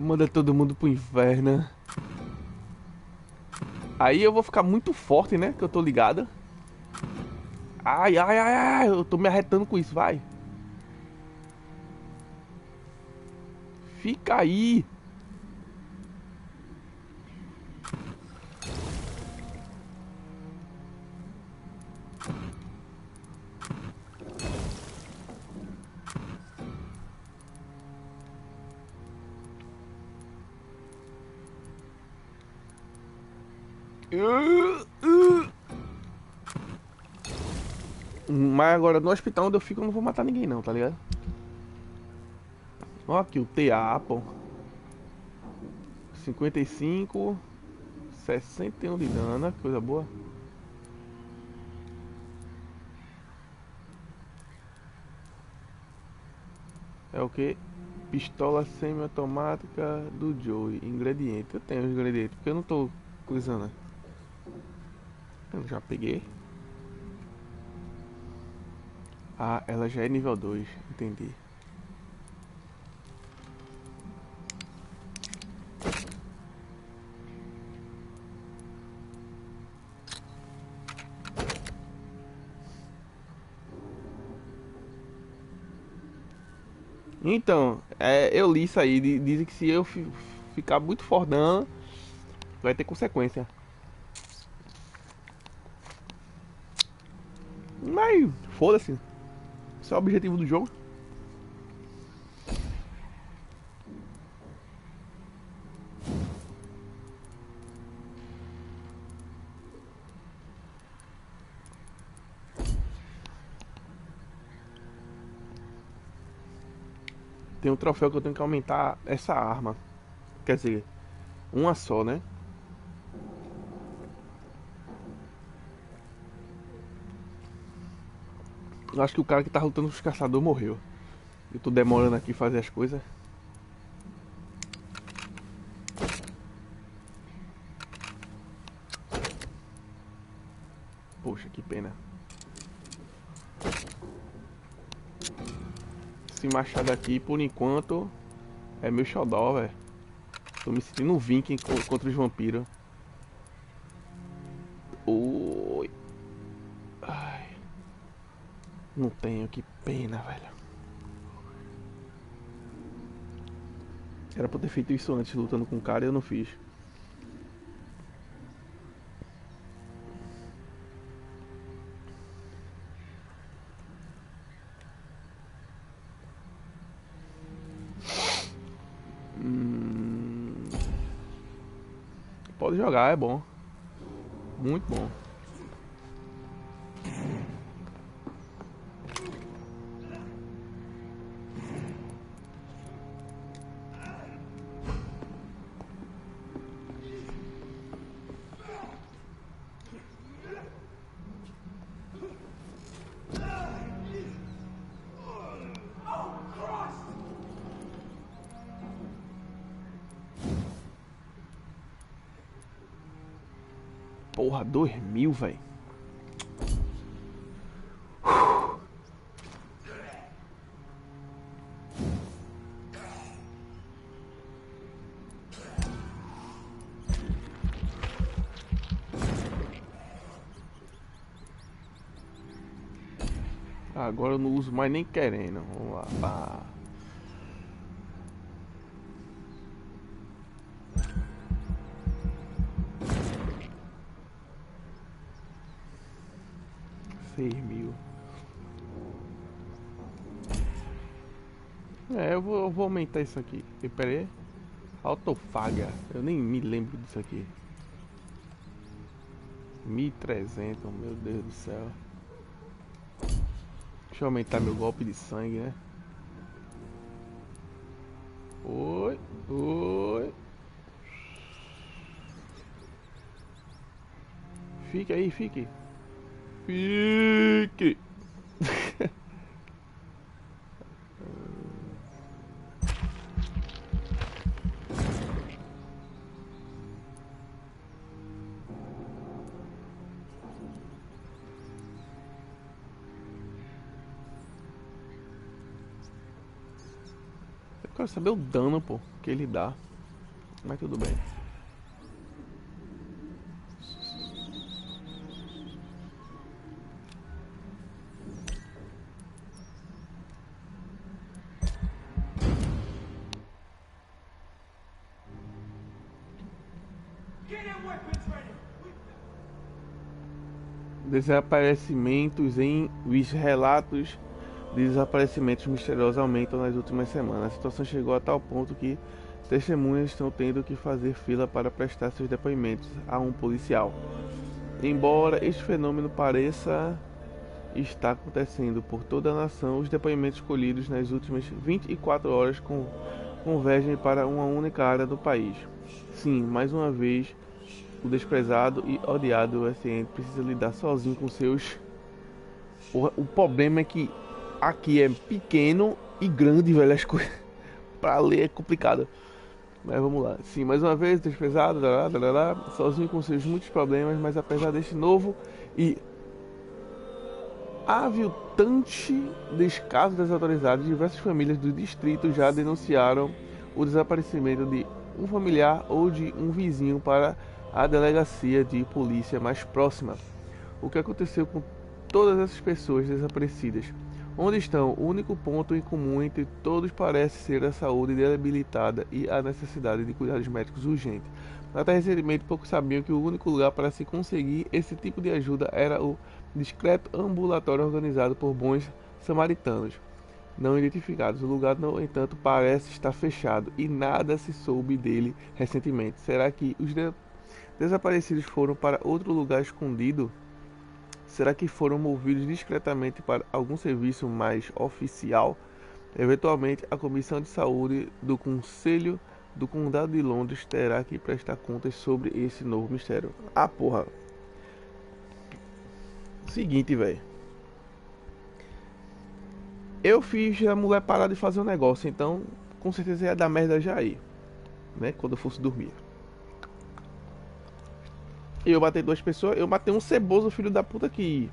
Manda todo mundo pro inferno. Aí eu vou ficar muito forte, né? Que eu tô ligado. Ai, ai, ai, ai. Eu tô me arretando com isso, vai. Fica aí. Mas agora no hospital onde eu fico eu não vou matar ninguém não, tá ligado? Ó aqui o TA, pô. 55, 61 de dano, que coisa boa. É o que? Pistola semi-automática do Joey. Ingrediente. Eu tenho os ingredientes, porque eu não tô coisando, né? Eu já peguei. Ah, ela já é nível 2, entendi. Então, eu li isso aí, dizem que se eu ficar muito fordão, vai ter consequência. Mas, foda-se. Esse é o objetivo do jogo. Tem um troféu que eu tenho que aumentar essa arma. Quer dizer, uma só, né? Eu acho que o cara que tá lutando com os caçadores morreu. Eu tô demorando aqui fazer as coisas. Poxa, que pena. Esse machado aqui, por enquanto, é meu xodó, velho. Tô me sentindo um viking contra os vampiros. Oi. Ai. Não tenho, que pena, velho. Era pra ter feito isso antes, lutando com o cara, e eu não fiz. Pode jogar, é bom. Muito bom. Porra, 2000, velho. Agora eu não uso mais nem querendo. Vamos lá. Pá. Eu vou aumentar isso aqui. Pera aí. Autofaga. Eu nem me lembro disso aqui. 1300, meu Deus do céu. Deixa eu aumentar meu golpe de sangue, né? Oi, oi. Fique aí, fique. Fique. Eu quero saber o dano, pô, que ele dá. Mas tudo bem. Desaparecimentos os relatos de desaparecimentos misteriosos aumentam nas últimas semanas. A situação chegou a tal ponto que testemunhas estão tendo que fazer fila para prestar seus depoimentos a um policial. Embora este fenômeno pareça estar acontecendo por toda a nação, os depoimentos colhidos nas últimas 24 horas convergem para uma única área do país. Sim, mais uma vez, o desprezado e odiado SN precisa lidar sozinho com seus... O problema é que aqui é pequeno e grande, velho, as coisas. Pra ler é complicado. Mas vamos lá. Sim, mais uma vez, desprezado, sozinho com seus muitos problemas, mas apesar deste novo e aviltante descaso das autoridades, diversas famílias do distrito já denunciaram o desaparecimento de um familiar ou de um vizinho para a delegacia de polícia mais próxima. O que aconteceu com todas essas pessoas desaparecidas? Onde estão? O único ponto em comum entre todos parece ser a saúde debilitada e a necessidade de cuidados médicos urgentes. Até recentemente, poucos sabiam que o único lugar para se conseguir esse tipo de ajuda era o discreto ambulatório organizado por bons samaritanos não identificados. O lugar, no entanto, parece estar fechado e nada se soube dele recentemente. Será que os desaparecidos foram para outro lugar escondido? Será que foram movidos discretamente para algum serviço mais oficial? Eventualmente, a Comissão de Saúde do Conselho do Condado de Londres terá que prestar contas sobre esse novo mistério. Ah, porra. Seguinte, velho. Eu fiz a mulher parar de fazer um negócio, então com certeza ia dar merda já aí, né? Quando eu fosse dormir. Eu matei duas pessoas, eu matei um ceboso filho da puta que...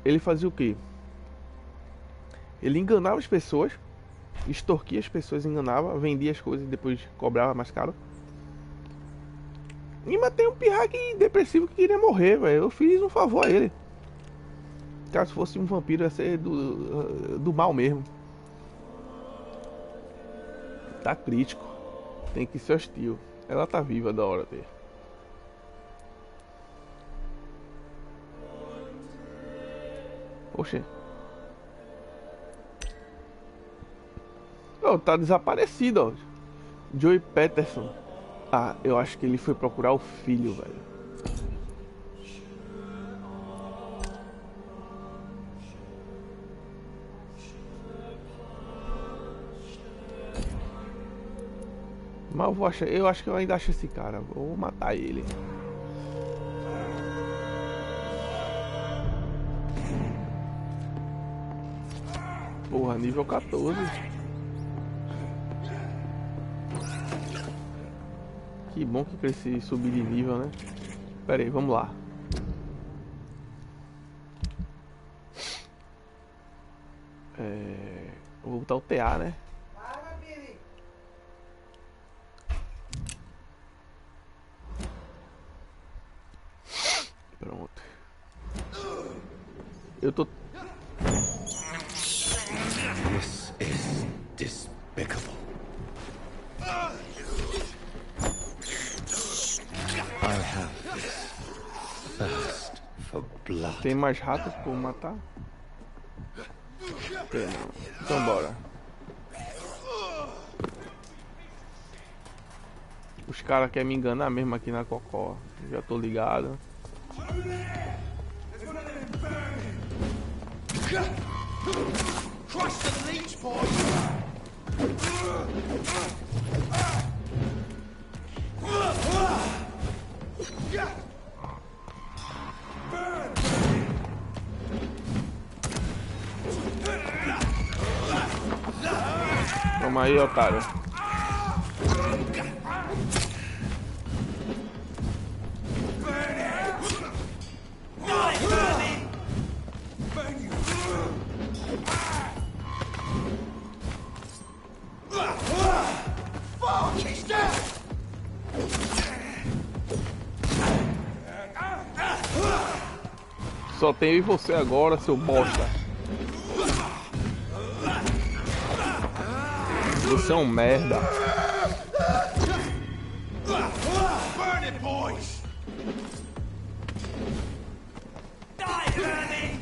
Ele fazia o quê? Ele enganava as pessoas, extorquia as pessoas, enganava, vendia as coisas e depois cobrava mais caro. E matei um pirraque depressivo que queria morrer, velho. Eu fiz um favor a ele. Caso fosse um vampiro, ia ser do mal mesmo. Tá crítico. Tem que ser hostil. Ela tá viva da hora dele. Oxê. Oh, tá desaparecido, ó. Joey Peterson. Ah, eu acho que ele foi procurar o filho, velho. Mas eu vou achar, eu acho que eu ainda acho esse cara. Vou matar ele. Porra, nível 14. Que bom que cresci, subir de nível, né? Pera aí, vamos lá. Vou botar o TA, né? Pronto. Eu tô... This is despicable. I have this thirst for blood. Tem mais ratos por matar? Tem não. Então bora. Os caras querem me enganar mesmo aqui na cocó. Já tô ligado. Toma aí, otário. Só tenho eu e você agora, seu bosta. Você é um merda. Burn it, boys! Die, Bernie!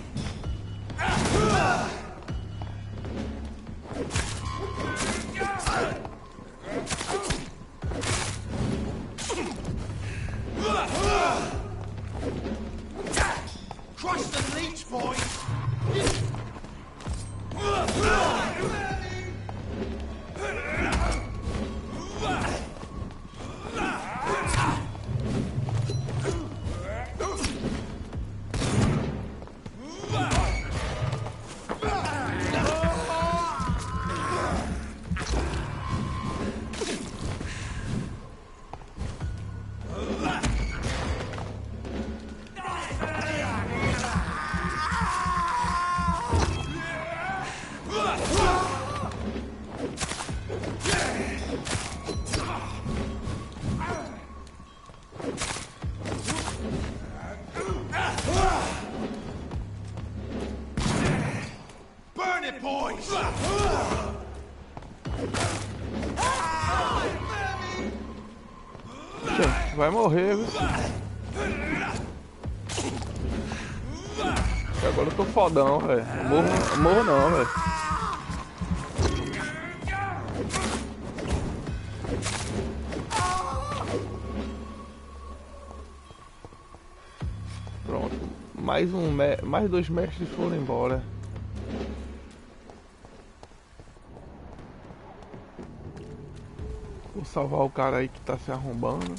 Crush the leech, boys! Burn it, boys! Vai morrer, viu? Agora eu tô fodão, velho. Morro não, velho. Pronto. Mais 2 mestres foram embora. Vou salvar o cara aí que tá se arrombando.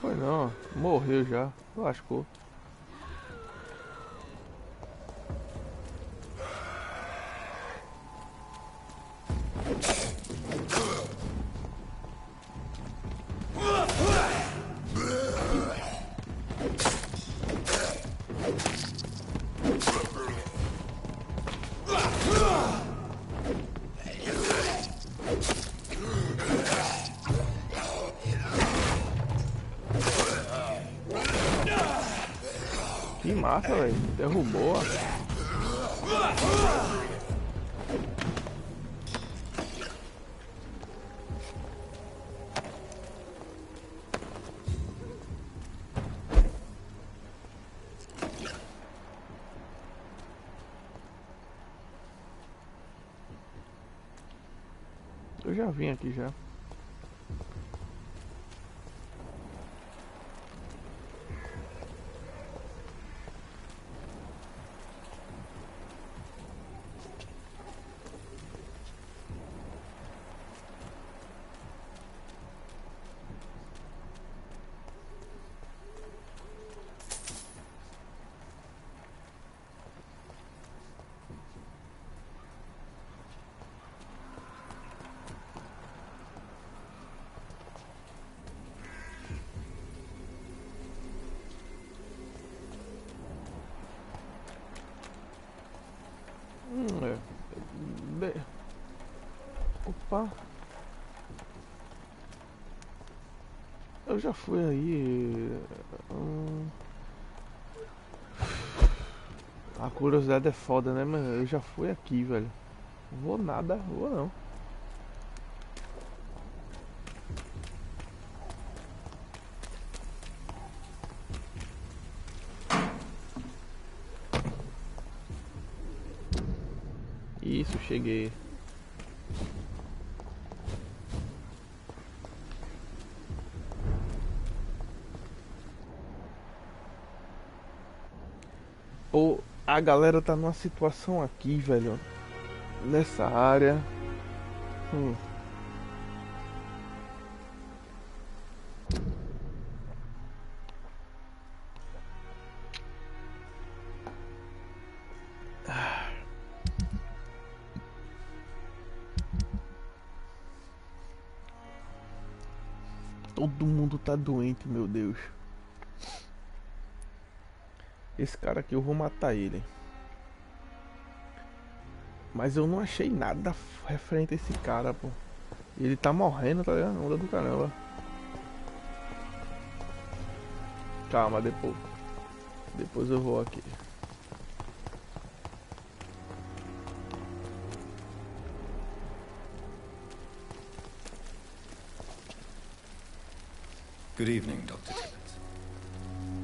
Foi não, morreu já, lascou. Que massa, velho. Derrubou. Eu já vim aqui já. Opa. Eu já fui aí. A curiosidade é foda, né? Mas eu já fui aqui, velho. Vou nada, vou não. Isso, cheguei. Pô, a galera tá numa situação aqui, velho. Nessa área. Todo mundo tá doente, meu Deus. Esse cara aqui eu vou matar ele. Mas eu não achei nada referente a esse cara, pô. Ele tá morrendo, tá ligado? Onda do caramba. Calma, depois eu vou aqui. Good evening, Dr. Tippett.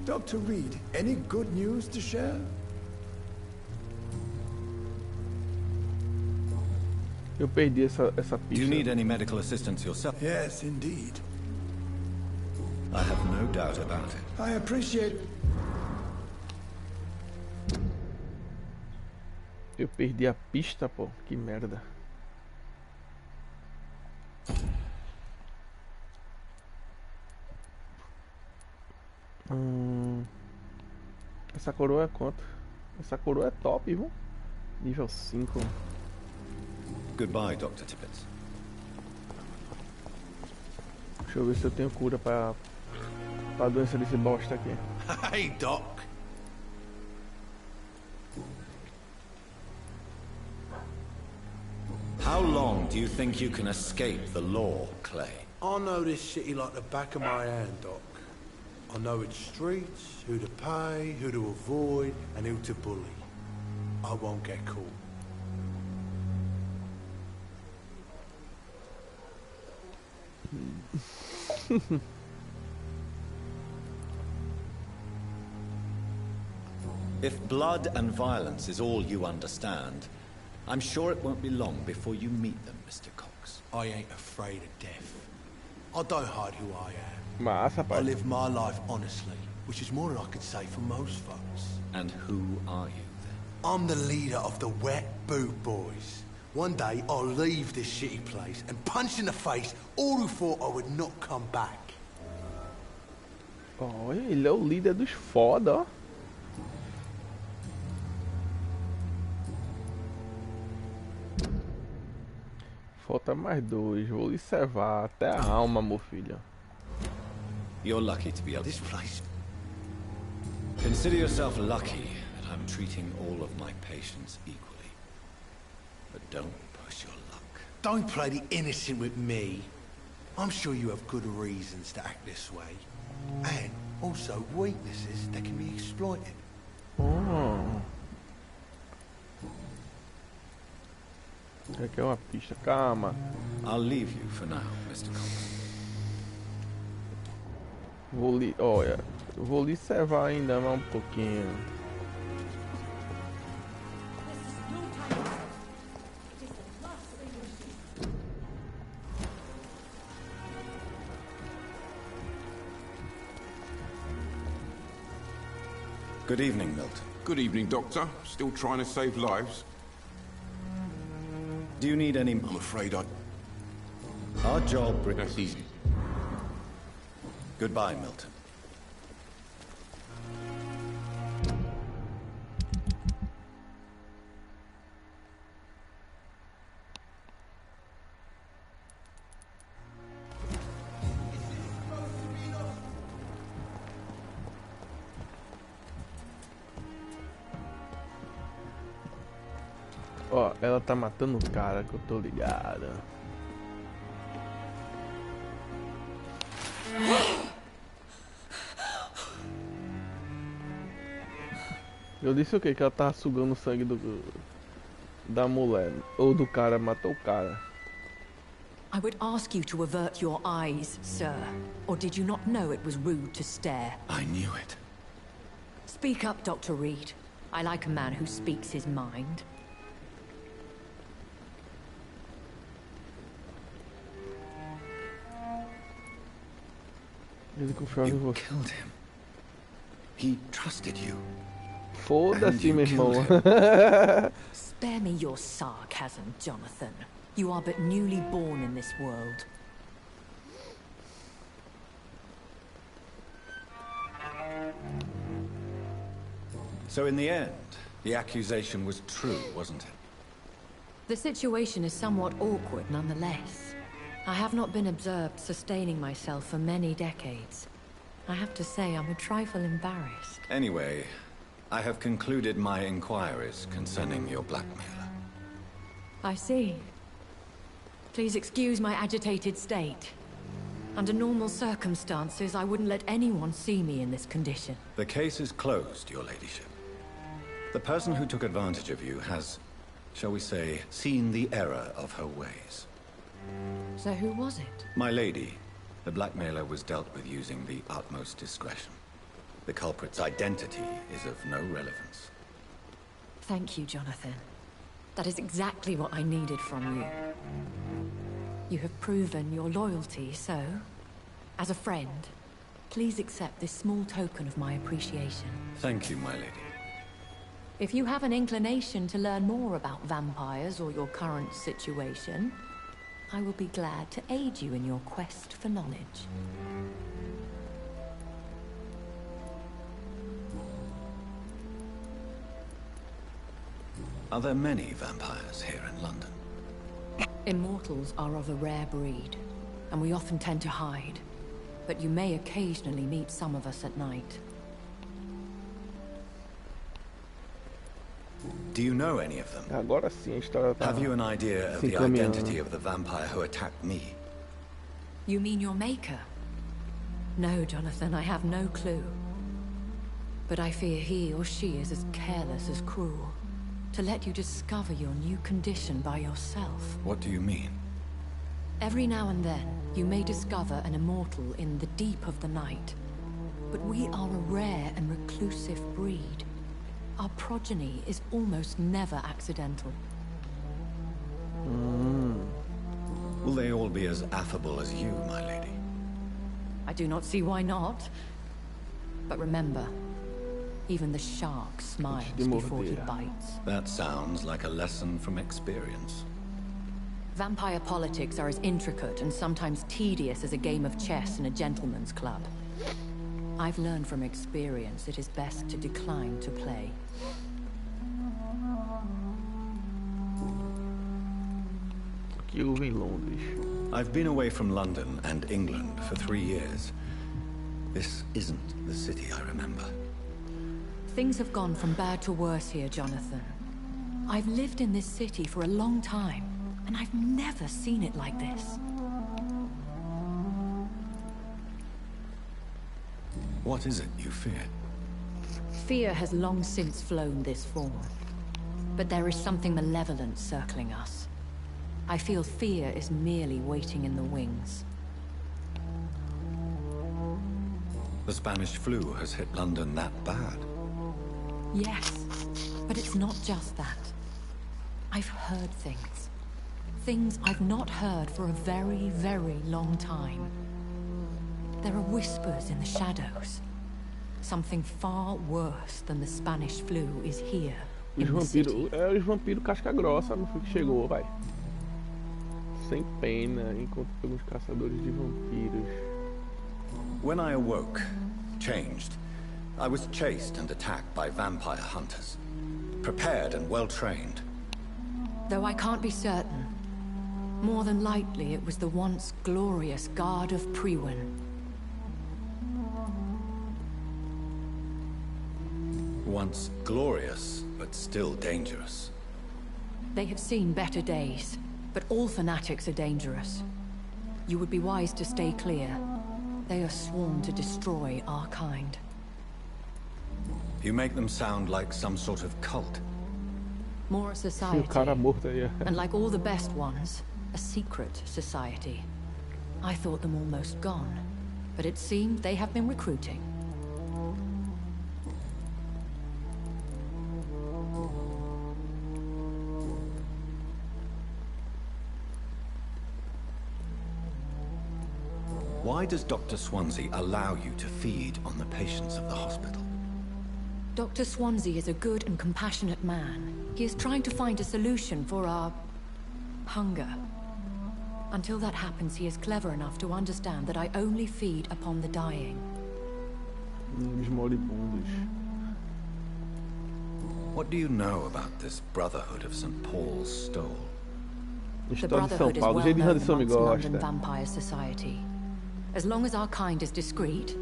Dr. Reed, any good news to share? Eu perdi essa pista. Do you need any medical assistance yourself? Yes, indeed. I have no doubt about it. I appreciate... Eu perdi a pista, pô. Que merda. Essa coroa é quanto? Essa coroa é top, viu? Nível 5. Goodbye, Dr. Tippett. Deixa eu ver se eu tenho cura pra doença desse bosta aqui. Hey, Doc. How long do you think you can escape the law, Clay? I know this city like the back of my hand, Doc. I know its streets, who to pay, who to avoid, and who to bully. I won't get caught. If blood and violence is all you understand, I'm sure it won't be long before you meet them, Mr. Cox. I ain't afraid of death. I don't hide who I am. Massa, I pai. live my life honestly, which is more than I could say for most folks. And who are you, then? I'm the leader of the Wet Boot Boys. One day, I'll leave this shitty place and punch in the face all who thought I would not come back. Olha, ele é o líder dos foda, ó. Falta mais 2. Vou lhe servar até a alma, meu filho. You're lucky to be able this place. Consider yourself lucky that I'm treating all of my patients equally. But don't push your luck. Don't play the innocent with me. I'm sure you have good reasons to act this way. And also weaknesses that can be exploited. Oh. Aqui é uma pista, calma. I'll leave you for now, Mr. Cox. Olha, vou lhe servar ainda mais um pouquinho. Good evening, Milton. Good evening, Doctor. Still trying to save lives? Do you need any... I'm afraid I... Our job... That's easy. Goodbye, Milton. Ó, ela tá matando o cara que eu tô ligado. Eu disse o quê? Que ela tava sugando o sangue da mulher. Ou do cara, matou o cara. I would ask you to avert your eyes, sir. Or did you not know it was rude to stare? I knew it. Speak up, Dr. Reed. I like a man who speaks his mind. Ele confiava em você. Killed him. He trusted you. Foda-se, meu irmão. Spare me your sarcasm, Jonathan. You are but newly born in this world. So in the end, the accusation was true, wasn't it? The situation is somewhat awkward nonetheless. I have not been observed sustaining myself for many decades. I have to say I'm a trifle embarrassed. Anyway, I have concluded my inquiries concerning your blackmailer. I see. Please excuse my agitated state. Under normal circumstances, I wouldn't let anyone see me in this condition. The case is closed, your ladyship. The person who took advantage of you has, shall we say, seen the error of her ways. So who was it? My lady, the blackmailer was dealt with using the utmost discretion. The culprit's identity is of no relevance. Thank you, Jonathan. That is exactly what I needed from you. You have proven your loyalty, so, as a friend, please accept this small token of my appreciation. Thank you, my lady. If you have an inclination to learn more about vampires or your current situation, I will be glad to aid you in your quest for knowledge. Are there many vampires here in London? Immortals are of a rare breed, and we often tend to hide. But you may occasionally meet some of us at night. Do you know any of them? Agora sim, a história tá Have you an idea of se the encaminhando. identity of the vampire who attacked me? You mean your maker? No, Jonathan, I have no clue. But I fear he or she is as careless as cruel. To let you discover your new condition by yourself. What do you mean? Every now and then, you may discover an immortal in the deep of the night. But we are a rare and reclusive breed. Our progeny is almost never accidental. Will they all be as affable as you, my lady? I do not see why not. But remember, even the shark smiles before he bites. That sounds like a lesson from experience. Vampire politics are as intricate and sometimes tedious as a game of chess in a gentleman's club. I've learned from experience it is best to decline to play. Que houve em Londres? I've been away from London and England for 3 years. This isn't the city I remember. Things have gone from bad to worse here, Jonathan. I've lived in this city for a long time, and I've never seen it like this. What is it you fear? Fear has long since flown this form. But there is something malevolent circling us. I feel fear is merely waiting in the wings. The Spanish flu has hit London that bad. Yes, but it's not just that. I've heard things. Things I've not heard for a very, very long time. There are whispers in the shadows. Something far worse than the Spanish flu is here in the city. Os vampiros casca grossa, não foi que chegou, vai. Sem pena, enquanto pelos caçadores de vampiros. When I awoke, changed, I was chased and attacked by vampire hunters. Prepared and well-trained. Though I can't be certain, more than likely it was the once glorious Guard of Priwen. Once glorious, but still dangerous. They have seen better days, but all fanatics are dangerous. You would be wise to stay clear. They are sworn to destroy our kind. You make them sound like some sort of cult. More a society, and like all the best ones, a secret society. I thought them almost gone, but it seemed they have been recruiting. Why does Dr. Swansea allow you to feed on the patients of the hospital? Dr. Swansea is a good and compassionate man. He is trying to find a solution for our hunger. Until that happens, he is clever enough to understand that I only feed upon the dying. Os moribundos. What do you know about this Brotherhood of St. Paul's Stole? The Brotherhood is well known amongst London Vampire Society. As long as our kind is discreet,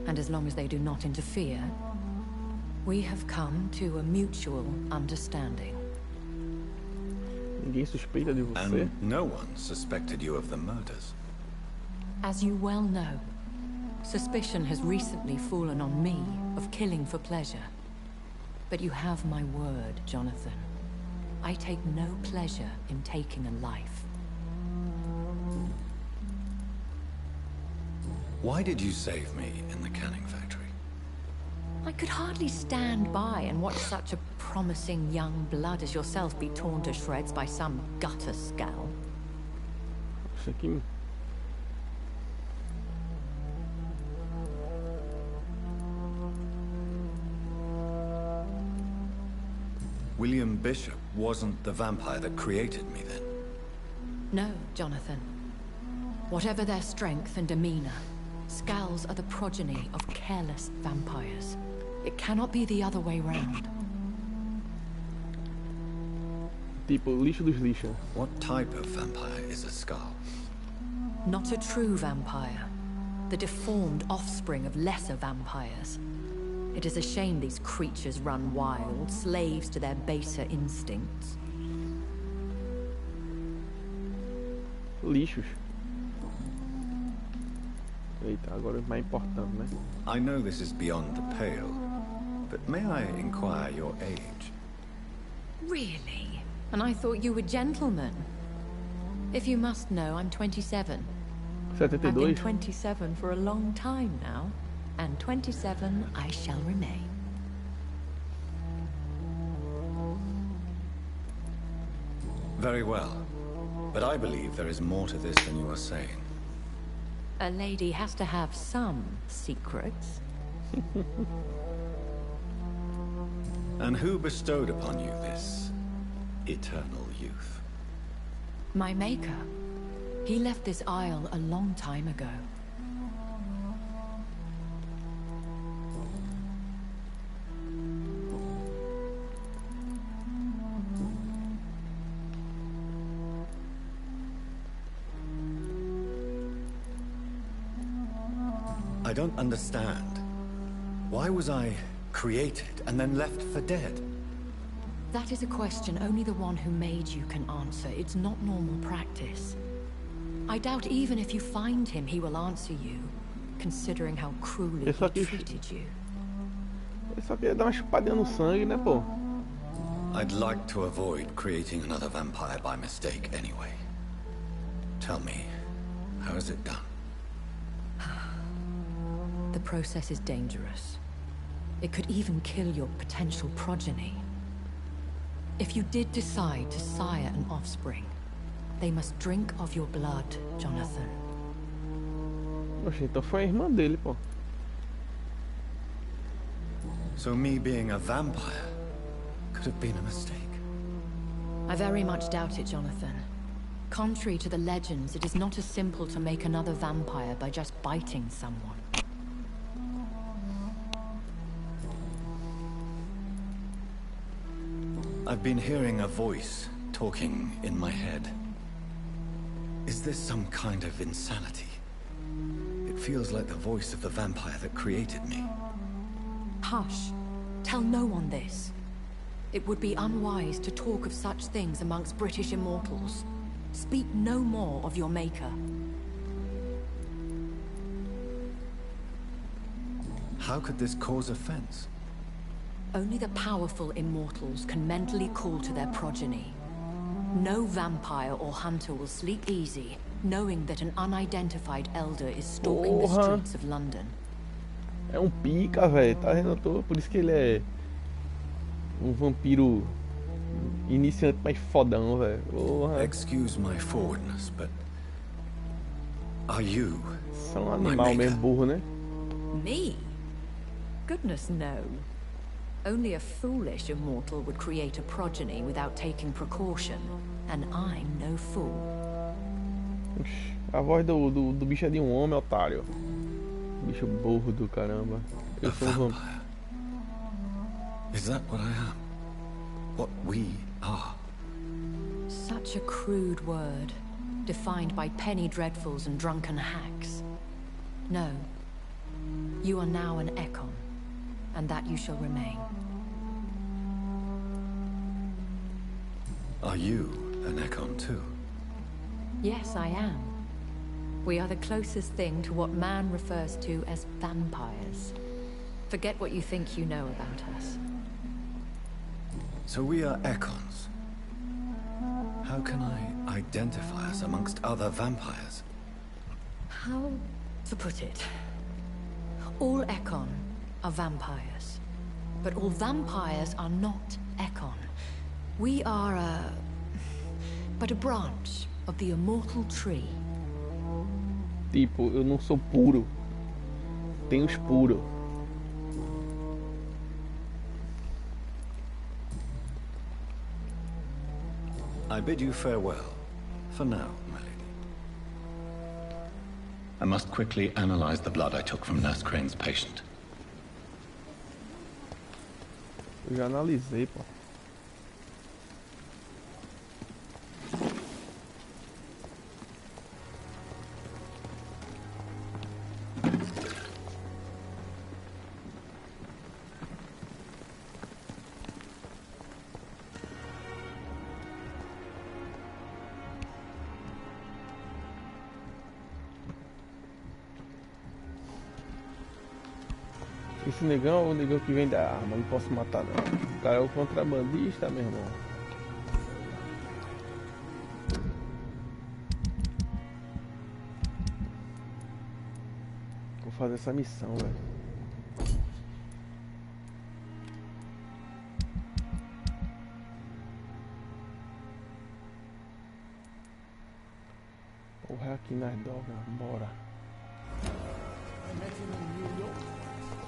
and as long as they do not interfere, We have come to a mutual understanding. Ninguém suspeita de você? And no one suspected you of the murders. As you well know, suspicion has recently fallen on me of killing for pleasure. But you have my word, Jonathan. I take no pleasure in taking a life. Why did you save me in the canning factory? I could hardly stand by and watch such a promising young blood as yourself be torn to shreds by some gutter scowl. Isso aqui... William Bishop wasn't the vampire that created me then? No, Jonathan. Whatever their strength and demeanor, Scowls are the progeny of careless vampires. It cannot be the other way round. Tipo, lixo dos lixos. What type of vampire is a Scowl? Not a true vampire. The deformed offspring of lesser vampires. It is a shame these creatures run wild, slaves to their baser instincts. Lixos. Eita, agora é mais importante, né? I know this is beyond the pale, but may I inquire your age? Really? And I thought you were gentlemen. If you must know, I'm 27. 72. I've been 27 for a long time now. And 27 I shall remain. Very well. But I believe there is more to this than you are saying. A lady has to have some secrets. And who bestowed upon you this eternal youth? My maker. He left this isle a long time ago. I don't understand. Why was I created and then left for dead? That is a question only the one who made you can answer. It's not normal practice. I doubt even if you find him, he will answer you, considering how cruelly he treated you. Ele só queria dar uma chupadinha no sangue, né, pô? I'd like to avoid creating another vampire by mistake anyway. Tell me, how is it done? The process is dangerous. It could even kill your potential progeny. If you did decide to sire an offspring, they must drink of your blood, Jonathan. Oxe, então foi a irmã dele, pô. So me being a vampire could have been a mistake. I very much doubt it, Jonathan. Contrary to the legends, it is not as simple to make another vampire by just biting someone. I've been hearing a voice talking in my head. Is this some kind of insanity? It feels like the voice of the vampire that created me. Hush. Tell no one this. It would be unwise to talk of such things amongst British immortals. Speak no more of your maker. How could this cause offense? Only the powerful immortals can mentally call to their progeny. No vampire or hunter will sleep easy, knowing that an unidentified elder is stalking the streets of London. É um pica, velho. Tá vendo? Por isso que ele é um vampiro iniciante mais fodão, velho. Excuse my forwardness, but are you? São animal mesmo, burro, né? Me? Goodness, no. Only a foolish immortal would create a progeny without taking precaution, and I'm no fool. A voz do bicho é de um homem, otário. Bicho burro do caramba. Eu sou um vampiro. Is that what I am? What we are? Such a crude word, defined by penny dreadfuls and drunken hacks. No. You are now an Ekon, and that you shall remain. Are you an Ekon too? Yes, I am. We are the closest thing to what man refers to as vampires. Forget what you think you know about us. So we are Ekons. How can I identify us amongst other vampires? How to put it? All Ekon are vampires. But all vampires are not Ekon. We are but a branch of the immortal tree. Tipo, eu não sou puro. Tem os puros. I bid you farewell. For now, my lady. I must quickly analyze the blood I took from Nurse Crane's patient. Eu já analisei, pô. Esse negão é o negão que vende a arma, não posso matar não. O cara é o contrabandista, meu irmão. Vou fazer essa missão, velho. Porra, aqui nas drogas, bora.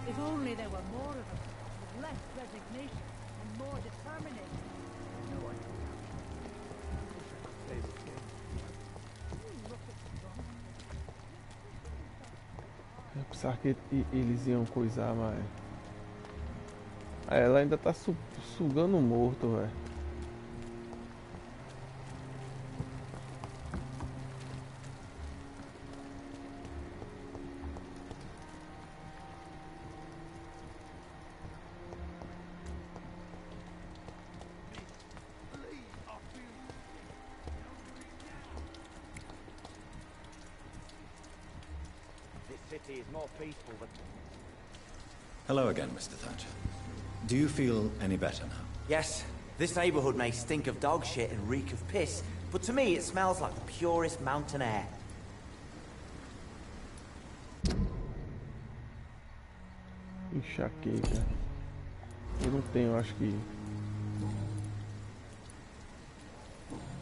If only there were more of them, with less resignation and more determination. No one Eu pensava que eles iam coisar, mas... Ah, ela ainda tá sugando o morto, velho. Hello again, Mr. Thatcher. Do you feel any better now? Yes. This neighborhood may stink of dog shit and reek of piss, but to me it smells like the purest mountain air. Enxaqueca. Eu não tenho, acho que...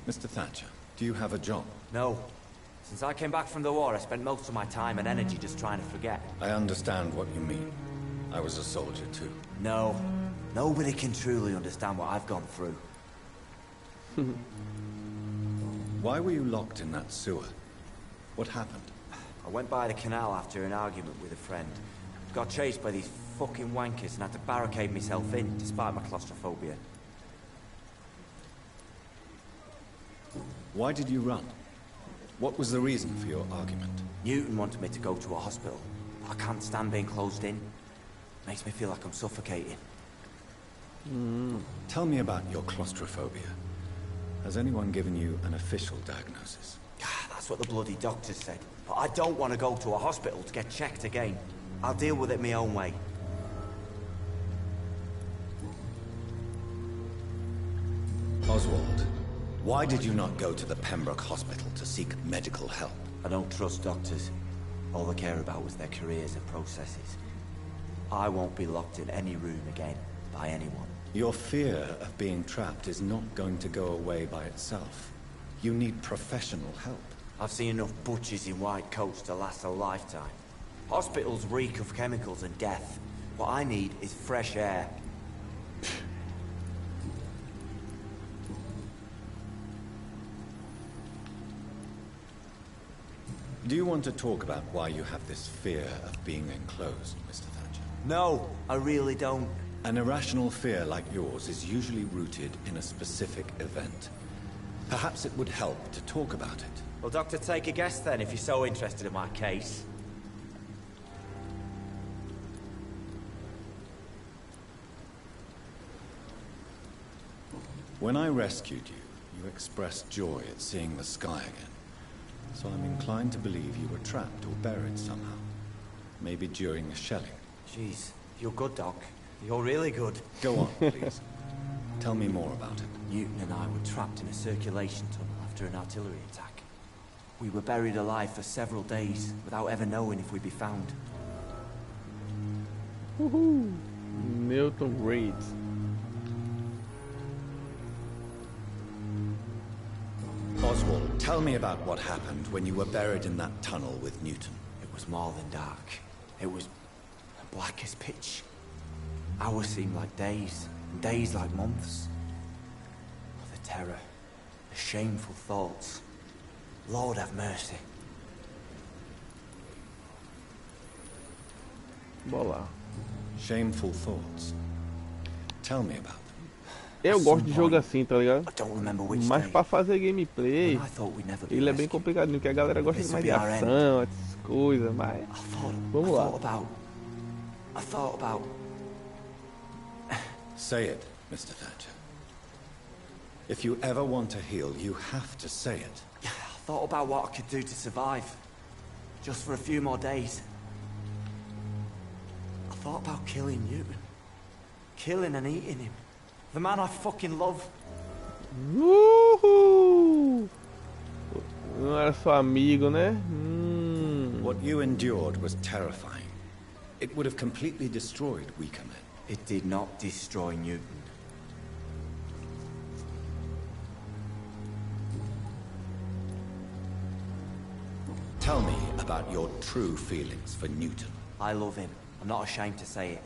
Mr. Thatcher, do you have a job? No. Since I came back from the war, I spent most of my time and energy just trying to forget. I understand what you mean. I was a soldier too. No. Nobody can truly understand what I've gone through. Why were you locked in that sewer? What happened? I went by the canal after an argument with a friend. Got chased by these fucking wankers and had to barricade myself in, despite my claustrophobia. Why did you run? What was the reason for your argument? Newton wanted me to go to a hospital. I can't stand being closed in. Makes me feel like I'm suffocating. Tell me about your claustrophobia. Has anyone given you an official diagnosis? That's what the bloody doctor said. But I don't want to go to a hospital to get checked again. I'll deal with it my own way. Oswald, why did you not go to the Pembroke Hospital to seek medical help? I don't trust doctors. All they care about was their careers and processes. I won't be locked in any room again, by anyone. Your fear of being trapped is not going to go away by itself. You need professional help. I've seen enough butchers in white coats to last a lifetime. Hospitals reek of chemicals and death. What I need is fresh air. Do you want to talk about why you have this fear of being enclosed, Mr. Thatcher? No, I really don't. An irrational fear like yours is usually rooted in a specific event. Perhaps it would help to talk about it. Well, Doctor, take a guess then, if you're so interested in my case. When I rescued you, You expressed joy at seeing the sky again. So I'm inclined to believe you were trapped or buried somehow. Maybe during the shelling. Jeez, you're good, Doc. You're really good. Go on, please. Tell me more about it. Newton and I were trapped in a circulation tunnel after an artillery attack. We were buried alive for several days without ever knowing if we'd be found. Woohoo! Newton reads. Oswald, tell me about what happened when you were buried in that tunnel with Newton. It was more than dark. It was black as pitch. Hours seemed like days, and days like months. The terror, the shameful thoughts. Lord have mercy. Bola. Shameful thoughts. Tell me about them. Eu gosto de jogo assim, tá ligado? Mas pra fazer gameplay, ele é bem complicadinho, porque a galera gosta mais de ação, essas coisas, mas... Vamos lá. I thought about... Say it, Mr. Thatcher. If you ever want to heal, you have to say it. I thought about what I could do to survive. Just for a few more days. I thought about killing Newton. Killing and eating him. The man I fucking love. Uhul! Não era só amigo, né? What you endured was terrifying. It would have completely destroyed weaker men. It did not destroy Newton. Tell me about your true feelings for Newton. I love him. I'm not ashamed to say it.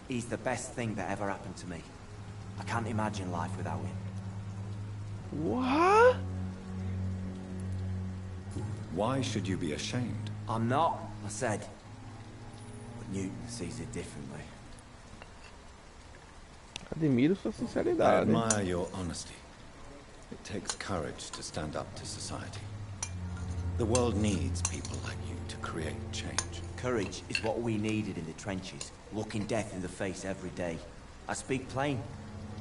He's the best thing that ever happened to me. I can't imagine life without him. What? Why should you be ashamed? I'm not, I said. But Newton sees it differently. Admiro sua I sinceridade. admire your honesty. It takes courage to stand up to society. The world needs people like you to create change. Courage is what we needed in the trenches, looking death in the face every day. I speak plain.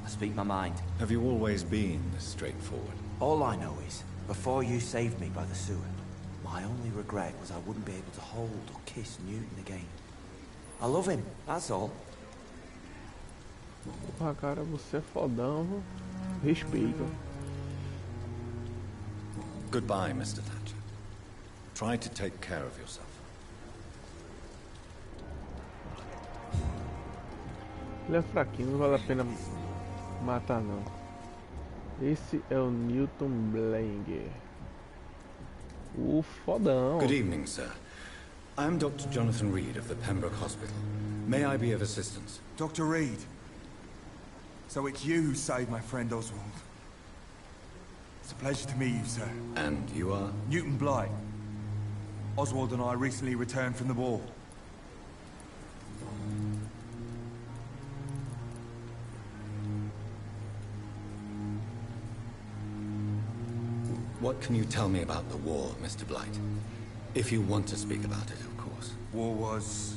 I speak my mind. Have you always been this straightforward? All I know is, before you saved me by the sewer, my only regret was I wouldn't be able to hold or kiss Newton again. I love him, that's all. Porra, cara, você é fodão. Respeito. Goodbye, Mr. Thatcher. Try to take care of yourself. Ele é fraquinho, não vale a pena matar não. Esse é o Newton Blanger. O fodão. Good evening, sir. I'm Dr. Jonathan Reed of the Pembroke Hospital. May I be of assistance? Dr. Reed. So it's you who saved my friend Oswald. It's a pleasure to meet you, sir. And you are? Newton Blight. Oswald and I recently returned from the war. What can you tell me about the war, Mr. Blight? If you want to speak about it, of course. War was...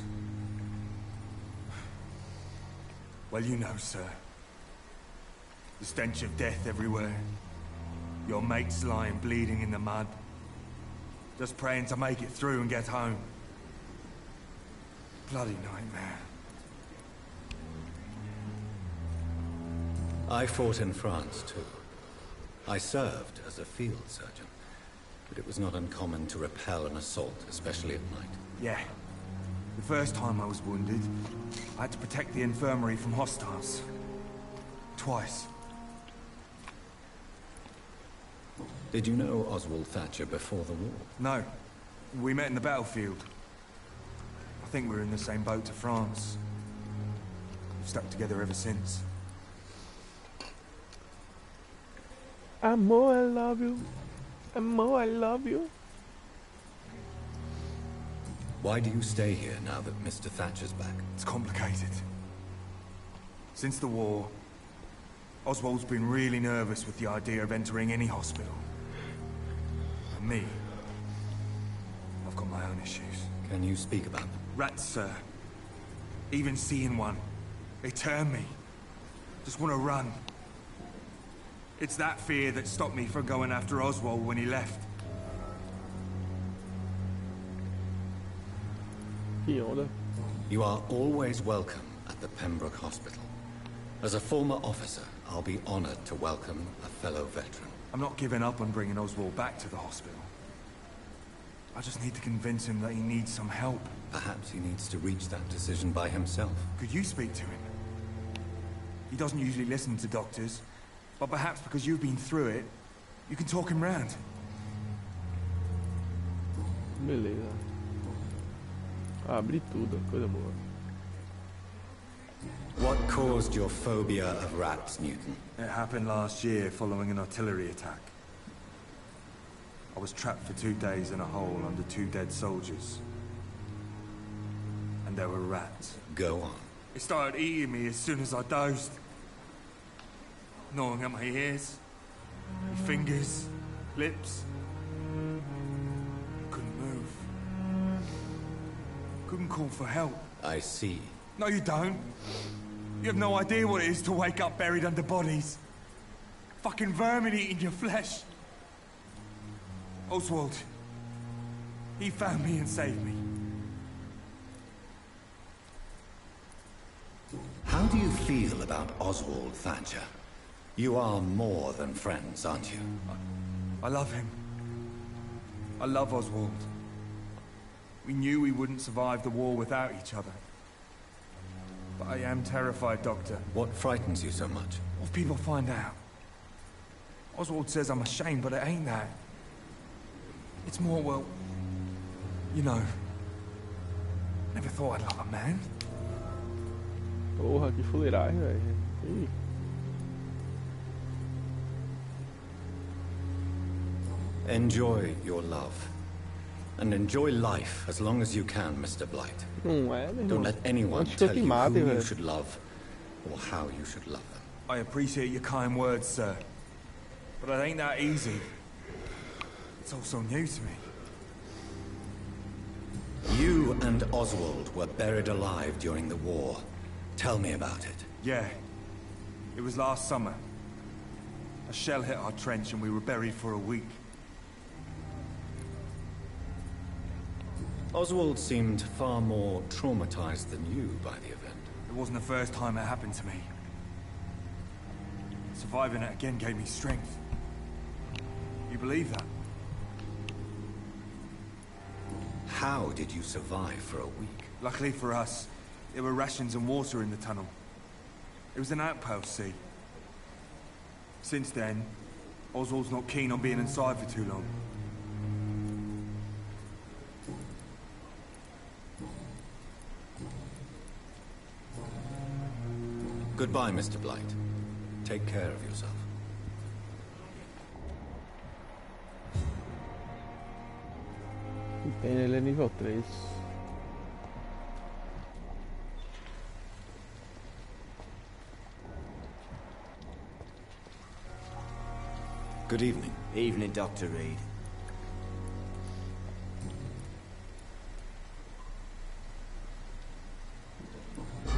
Well, you know, sir. The stench of death everywhere. Your mates lying bleeding in the mud. Just praying to make it through and get home. Bloody nightmare. I fought in France, too. I served as a field surgeon, but it was not uncommon to repel an assault, especially at night. Yeah. The first time I was wounded, I had to protect the infirmary from hostiles. Twice. Did you know Oswald Thatcher before the war? No. We met in the battlefield. I think we were in the same boat to France. We've stuck together ever since. Amor, I love you. Amor, I love you. Why do you stay here now that Mr. Thatcher's back? It's complicated. Since the war, Oswald's been really nervous with the idea of entering any hospital. And me, I've got my own issues. Can you speak about them? Rats, sir. Even seeing one, they turn me. Just want to run. It's that fear that stopped me from going after Oswald when he left. You are always welcome at the Pembroke Hospital. As a former officer, I'll be honored to welcome a fellow veteran. I'm not giving up on bringing Oswald back to the hospital. I just need to convince him that he needs some help. Perhaps he needs to reach that decision by himself. Could you speak to him? He doesn't usually listen to doctors, but perhaps because you've been through it, you can talk him round. Beleza. Abri tudo, coisa boa. What caused your phobia of rats, Newton? It happened last year following an artillery attack. I was trapped for 2 days in a hole under 2 dead soldiers. And there were rats. Go on. It started eating me as soon as I dozed. Gnawing at my ears, my fingers, lips. Couldn't move. Couldn't call for help. I see. No, you don't. You have no idea what it is to wake up buried under bodies. Fucking vermin eating your flesh. Oswald. He found me and saved me. How do you feel about Oswald Thatcher? You are more than friends, aren't you? I love him. I love Oswald. We knew we wouldn't survive the war without each other. But I am terrified, Doctor. What frightens you so much? What if people find out? Oswald says I'm ashamed, but it ain't that. It's more, well, you know, never thought I'd love a man. Porra, que fuleiragem, velho. Ih. Enjoy your love. And enjoy life as long as you can, Mr. Blight. Não é, meu irmão. Don't let anyone Antes que eu tell te you mate, who you velho. should love or how you should love them. I appreciate your kind words, sir. But it ain't that easy. It's all so new to me. You and Oswald were buried alive during the war. Tell me about it. Yeah. It was last summer. A shell hit our trench and we were buried for a week. Oswald seemed far more traumatized than you by the event. It wasn't the first time it happened to me. Surviving it again gave me strength. You believe that? How did you survive for a week? Luckily for us, there were rations and water in the tunnel. It was an outpost, see? Since then, Oswald's not keen on being inside for too long. Goodbye, Mr. Blight. Take care of yourself. O Penny, ele é nível 3. Good evening. Evening, Dr. Reed.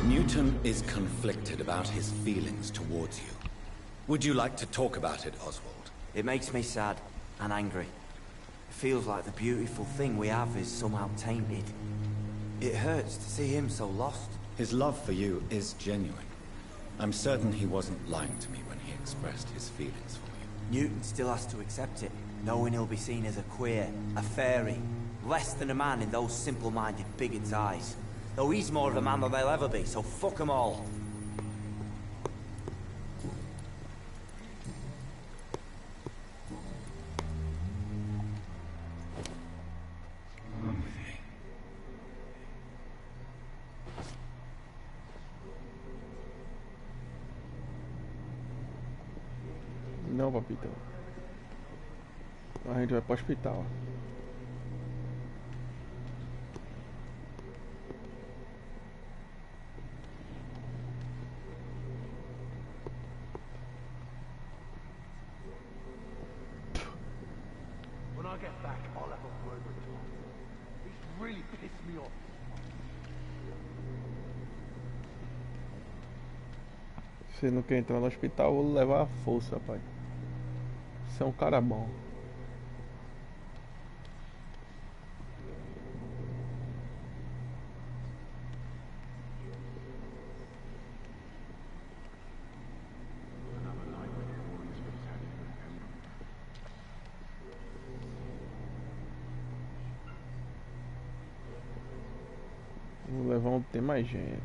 Newton is conflicted about his feelings towards you. Would you like to talk about it, Oswald? It makes me sad and angry. It feels like the beautiful thing we have is somehow tainted. It hurts to see him so lost. His love for you is genuine. I'm certain he wasn't lying to me when he expressed his feelings for you. Newton still has to accept it, knowing he'll be seen as a queer, a fairy, less than a man in those simple-minded bigots' eyes. Though he's more of a man than they'll ever be, so fuck them all. Não, papitão. A gente vai pro hospital. When I get back, I'll have a word with Tom. He's really pissed me off. Se não quer entrar no hospital, eu vou levar a força, pai. Você é um cara bom. Vou levar um tem mais gente.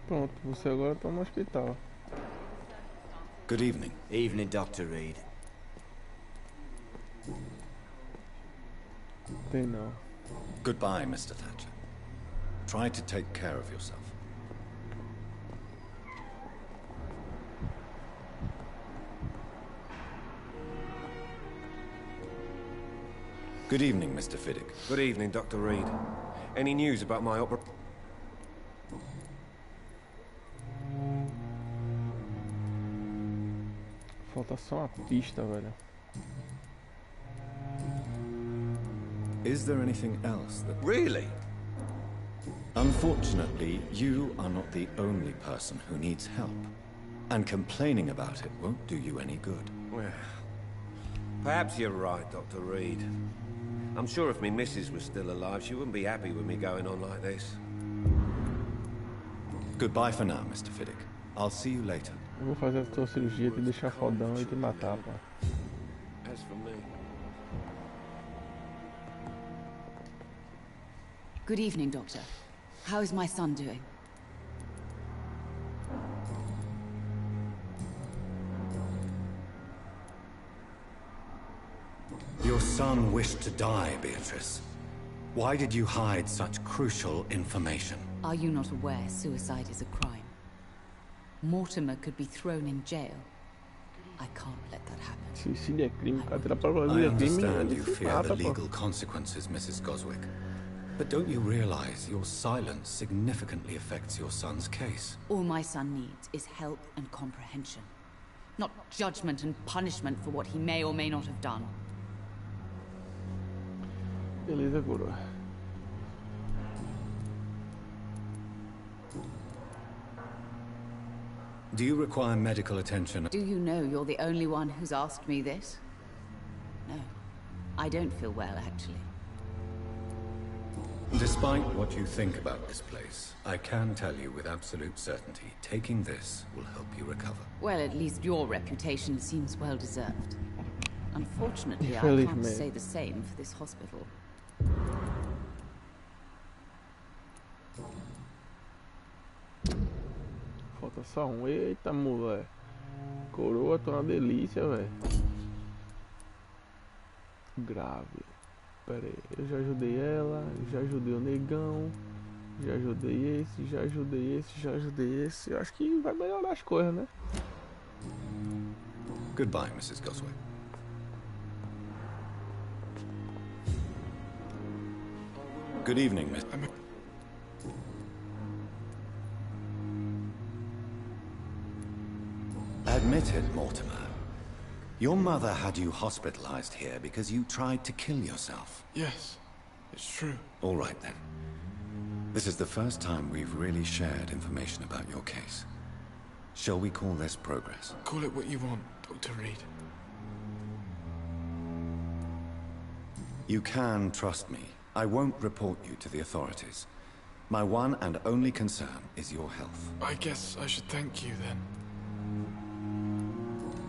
Pronto, você agora tá no hospital. Good evening. Evening, Dr. Reed. Tem não. Goodbye, Mr. Thatcher. Try to take care of yourself. Good evening, Mr. Fiddick. Good evening, Dr. Reed. Any news about my opera? Falta só uma pista, velho. Is there anything else that... Really? Unfortunately, you are not the only person who needs help. And complaining about it won't do you any good. Well, perhaps you're right, Dr. Reed. I'm sure if me missus was still alive, she wouldn't be happy with me going on like this. Goodbye for now, Mr. Fiddick. I'll see you later. Eu vou fazer a tua cirurgia, te deixar fodão e te matar, pô. As for me... Good evening, Doctor. How is my son doing? Your son wished to die, Beatrice. Why did you hide such crucial information? Are you not aware suicide is a crime? Mortimer could be thrown in jail. I can't let that happen. Suicídio é crime, cara. Tirar pra fazer I crime. understand you Ele se fear mata, the pô. legal consequences, Mrs. Goswick. But don't you realize your silence significantly affects your son's case? All my son needs is help and comprehension. Not judgment and punishment for what he may or may not have done. Beleza, coroa. Do you require medical attention? Do you know you're the only one who's asked me this? No, I don't feel well, actually. Despite what you think about this place, I can tell you with absolute certainty, taking this will help you recover. Well, at least your reputation seems well deserved. Unfortunately, I can't say the same for this hospital. Falta só um. Eita, mulher. Coroa, tô uma delícia, velho. Grave. Pera aí, eu já ajudei ela, já ajudei o negão, já ajudei esse, já ajudei esse, já ajudei esse. Eu acho que vai melhorar as coisas, né? Goodbye, Mrs. Goswick. Good evening, Miss. Admit it, Mortimer. Your mother had you hospitalized here because you tried to kill yourself. Yes, it's true. All right, then. This is the first time we've really shared information about your case. Shall we call this progress? Call it what you want, Dr. Reed. You can trust me. I won't report you to the authorities. My one and only concern is your health. I guess I should thank you, then.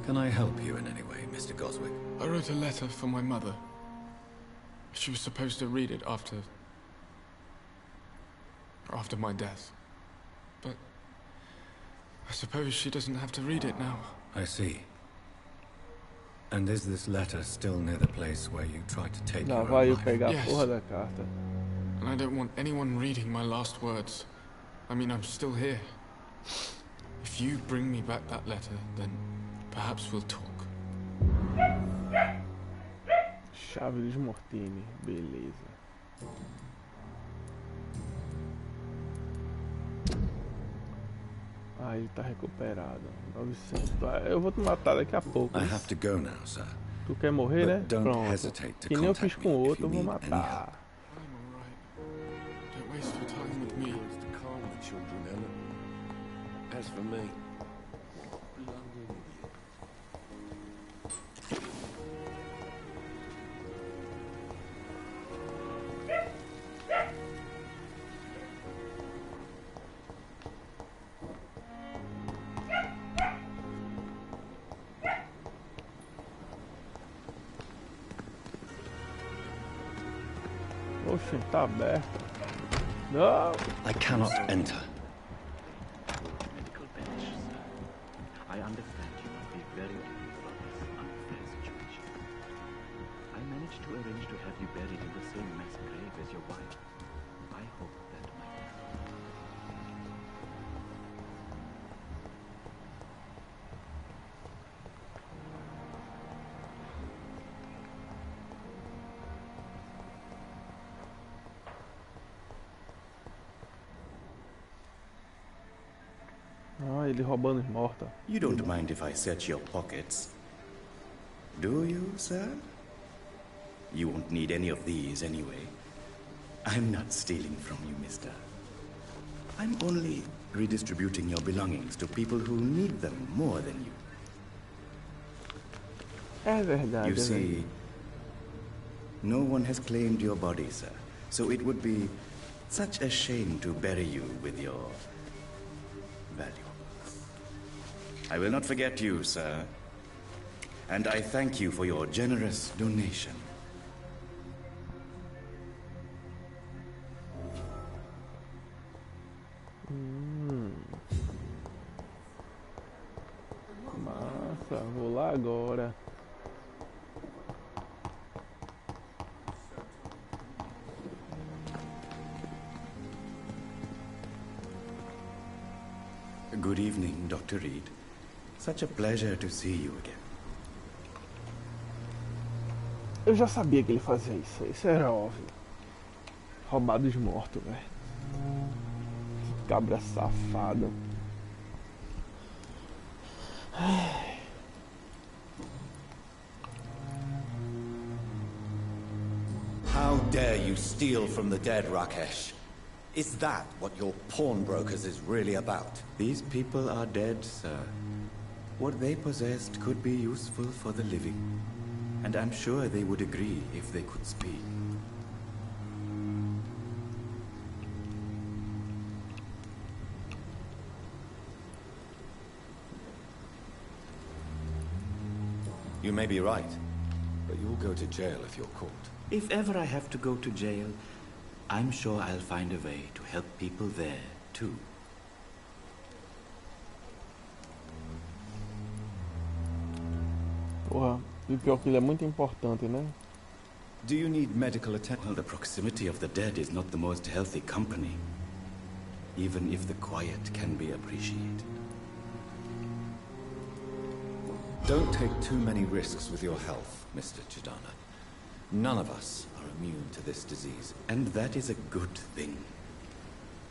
Can I help you in any way, Mr. Goswick? I wrote a letter for my mother. She was supposed to read it after my death. But I suppose she doesn't have to read it now. I see. And is this letter still near the place where you tried to take your own life? Yes. And I don't want anyone reading my last words. I mean, I'm still here. If you bring me back that letter, then perhaps we'll talk. Chave de Mortini, beleza. Ah, ele tá recuperado. 900. Eu vou te matar daqui a pouco. I have to go now, sir. Tu quer morrer, né? Don't Pronto. hesitate to Que nem eu fiz contact com o me if outro, eu you vou need any matar. Don't waste your time with me. To calm the children, Ellen. As for me, Oxe, tá aberto. Não. I cannot enter. I understand you might be very confused about this unfair situation. I managed to arrange to have you buried in the same mass grave as your wife. I hope that might help. Ah, ele roubando os mortos. You don't mind if I search your pockets, do you, sir? You won't need any of these anyway. I'm not stealing from you, mister. I'm only redistributing your belongings to people who need them more than you. É verdade. You see, no one has claimed your body, sir. So it would be such a shame to bury you with your valuables. I will not forget you, sir. And I thank you for your generous donation. Massa, vou lá agora. Good evening, Dr. Reed. Such a pleasure to see you again. Eu já sabia que ele fazia isso. Isso era óbvio. Roubar dos mortos, velho. Que cabra safado. How dare you steal from the dead, Rakesh? Is that what your pawnbrokers is really about? These people are dead, sir. What they possessed could be useful for the living. And I'm sure they would agree if they could speak. You may be right, but you'll go to jail if you're caught. If ever I have to go to jail, I'm sure I'll find a way to help people there, too. Porra, e pior que ele é muito importante, né? Do you need medical attention? Well, the proximity of the dead is not the most healthy company, even if the quiet can be appreciated. Don't take too many risks with your health, Mr. Chidana. None of us are immune to this disease. And that is a good thing.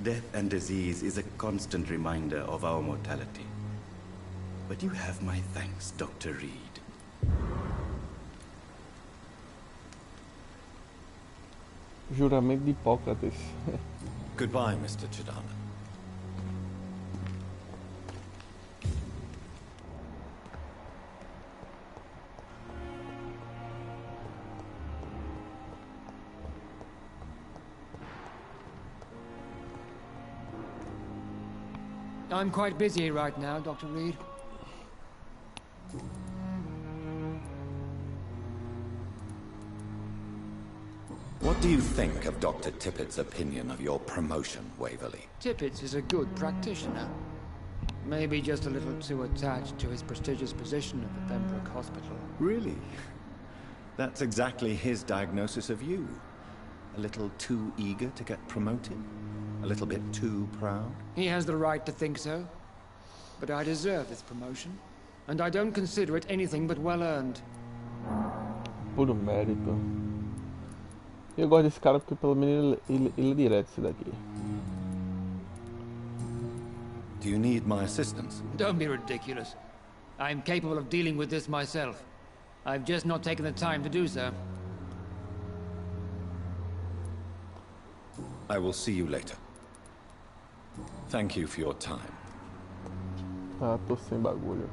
Death and disease is a constant reminder of our mortality. But you have my thanks, Dr. Reed. Juramento de Hipócrates. Goodbye, Mr. Chidana. I'm quite busy right now, Dr. Reed. What do you think of Dr. Tippett's opinion of your promotion, Waverley? Tippett is a good practitioner. Maybe just a little too attached to his prestigious position at the Pembroke Hospital. Really? That's exactly his diagnosis of you. A little too eager to get promoted? A little bit too proud? He has the right to think so. But I deserve this promotion. And I don't consider it anything but well-earned. Puro mérito. Eu gosto desse cara porque pelo menos ele é direto esse daqui. Do you need my assistance? Don't be ridiculous. I'm capable of dealing with this myself. I've just not taken the time to do so. I will see you later. Thank you for your time. Ah, tô sem bagulho.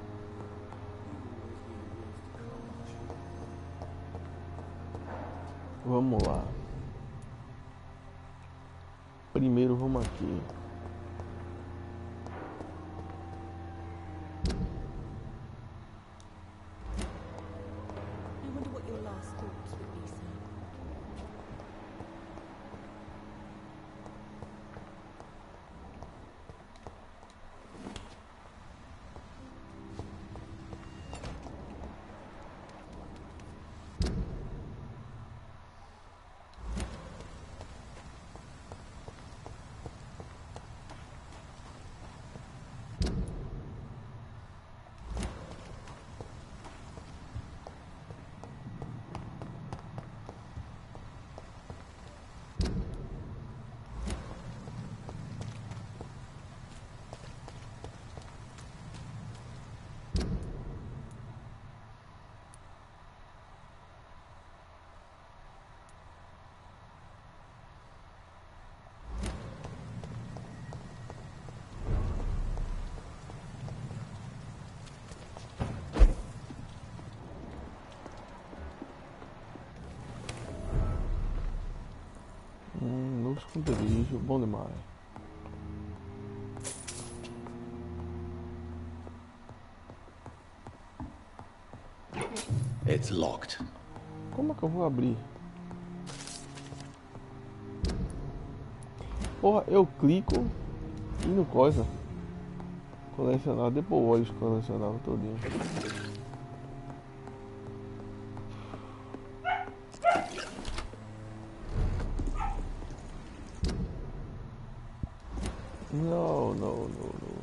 Vamos lá. Primeiro vamos aqui. I wonder what your last thoughts would be, sir. Novo esconderijo, bom demais. It's locked. Como é que eu vou abrir? Porra, eu clico e no coisa. Colecionar, depois olhos colecionável todinho. No, no, no, no.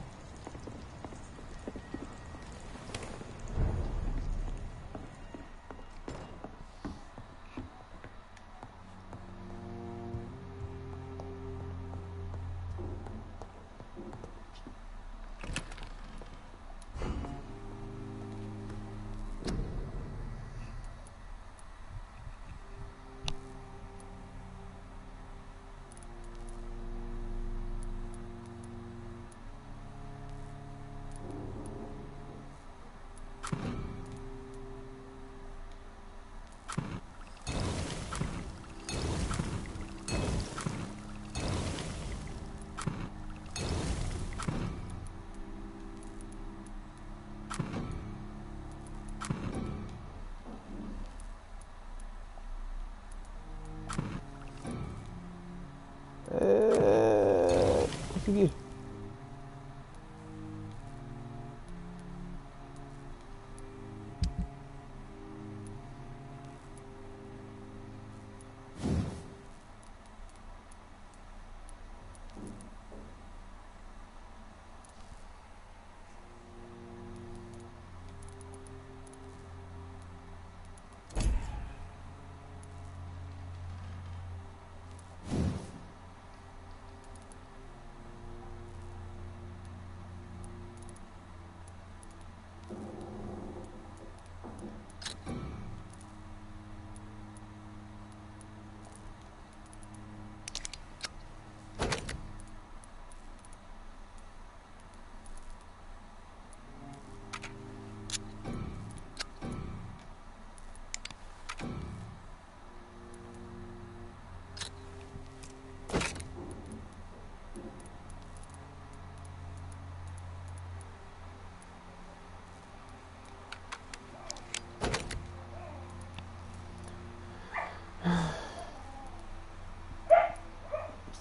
Consegui.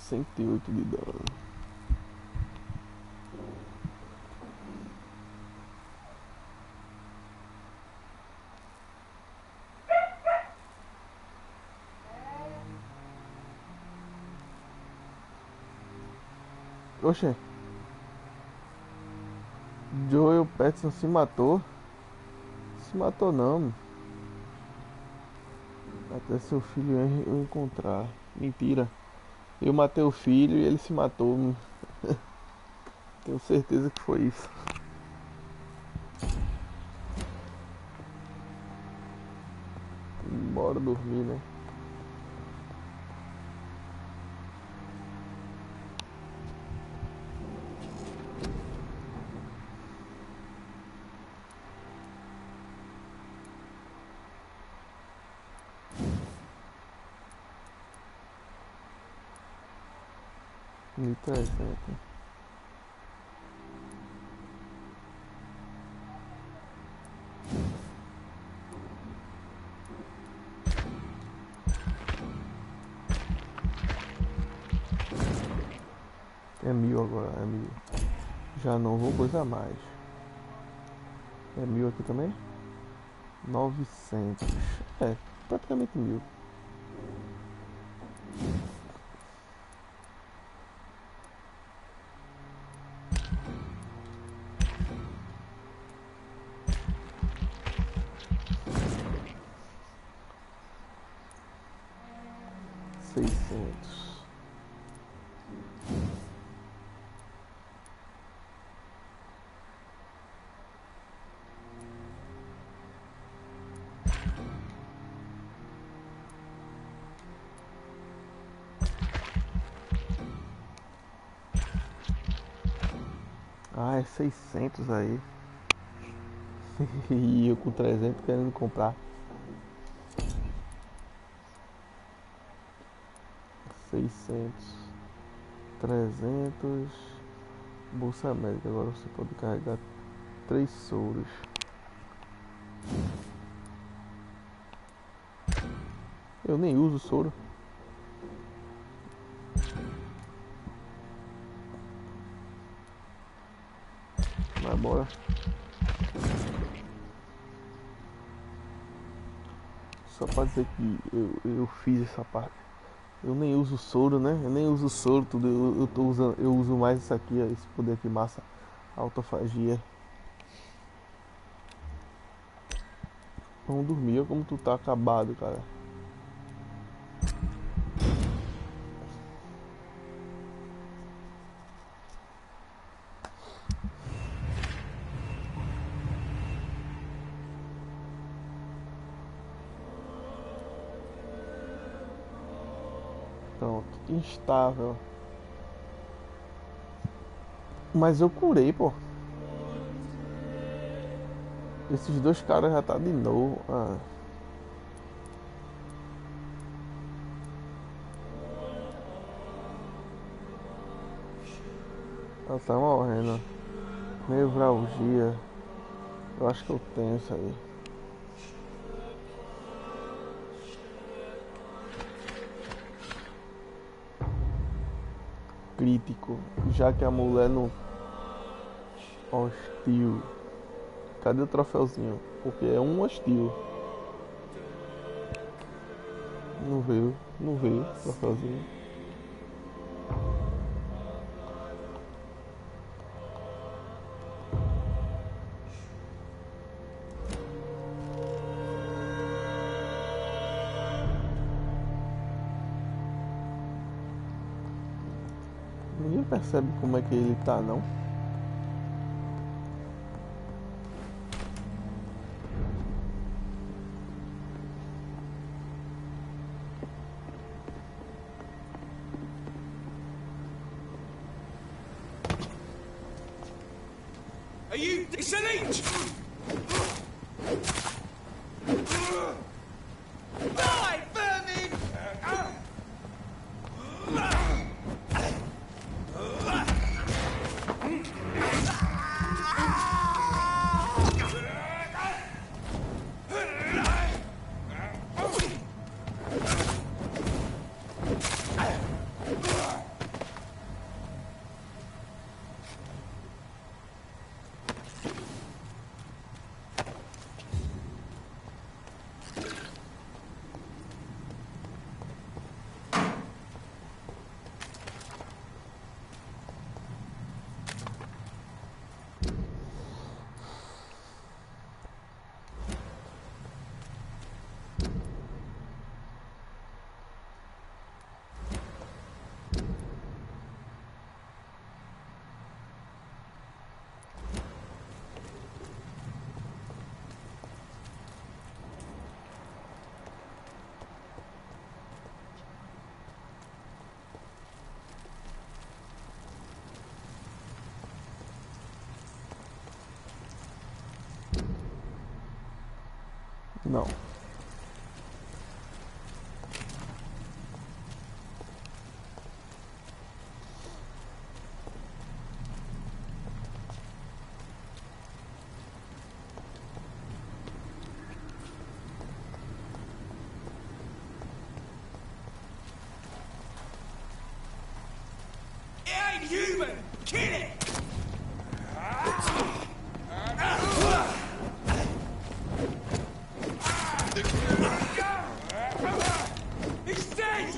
Cento e 108 de dano. Oxê. Joel Pattinson se matou. Se matou não. Até seu filho eu encontrar. Mentira. Eu matei o filho e ele se matou. Tenho certeza que foi isso. Bora dormir, né? Interessante. É 1000 agora, é 1000. Já não vou coisar mais. É 1000 aqui também? 900. É, praticamente 1000. Ah, é 600 aí. E eu com 300 querendo comprar. 600, 300. Bolsa médica. Agora você pode carregar 3 soros. Eu nem uso soro. Mas bora. Só pra dizer que eu fiz essa parte. Eu nem uso soro, né? Eu nem uso soro, tudo. Eu uso mais isso aqui, ó, esse poder aqui, massa, autofagia. Vamos dormir, olha como tu tá acabado, cara. Pronto, instável. Mas eu curei, pô. Esses dois caras já tá de novo. Ela tá morrendo. Nevralgia. Eu acho que eu tenho isso aí. Crítico, já que a mulher não hostil. Cadê o troféuzinho? Porque é um hostil. Não veio o troféuzinho. Ninguém percebe como é que ele tá, não. Excelente! Não. Human! Kill it! He's dead!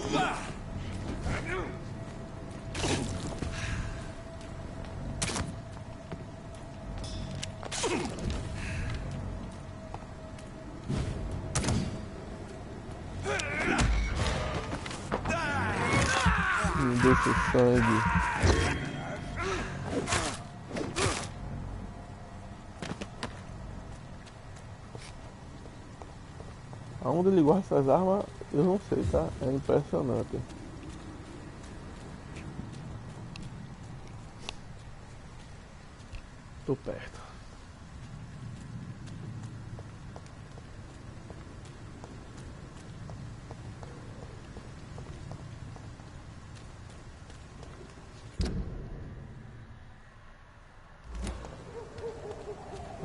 Me deixa sangue. Aonde ele guarda essas armas, eu não sei, tá? É impressionante. Tô perto.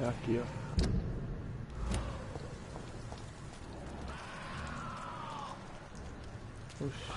É aqui, ó. Oxi.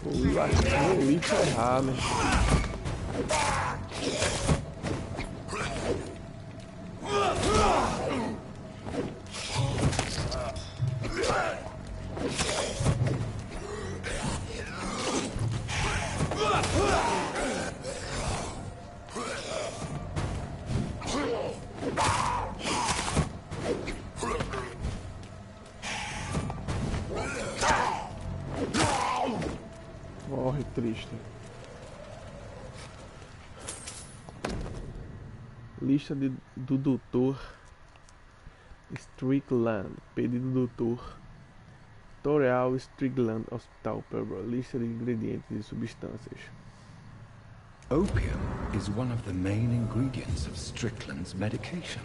O It é errado, né? Morre triste. Lista do Dr. Strickland. Pedido do Dr. Toreal Strickland Hospital Pebble. Lista de ingredientes e substâncias. Opium is one of the main ingredients of Strickland's medication.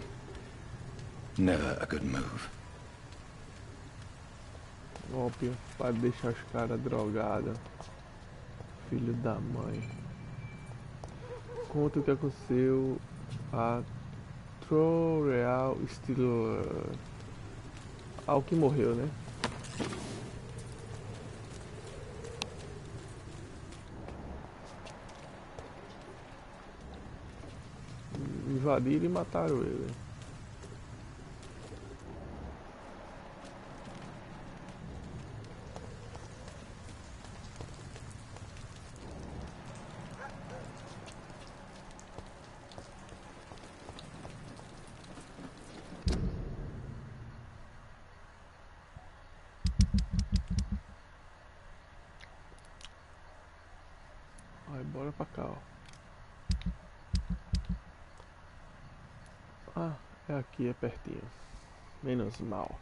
Never a good move. Ópio para deixar os caras drogados. Filho da mãe. Conta o que aconteceu a Toreal Strickland. Ao que morreu, né? Invadiram e mataram ele. Bora pra cá, ó. Ah, é aqui, é pertinho. Menos mal.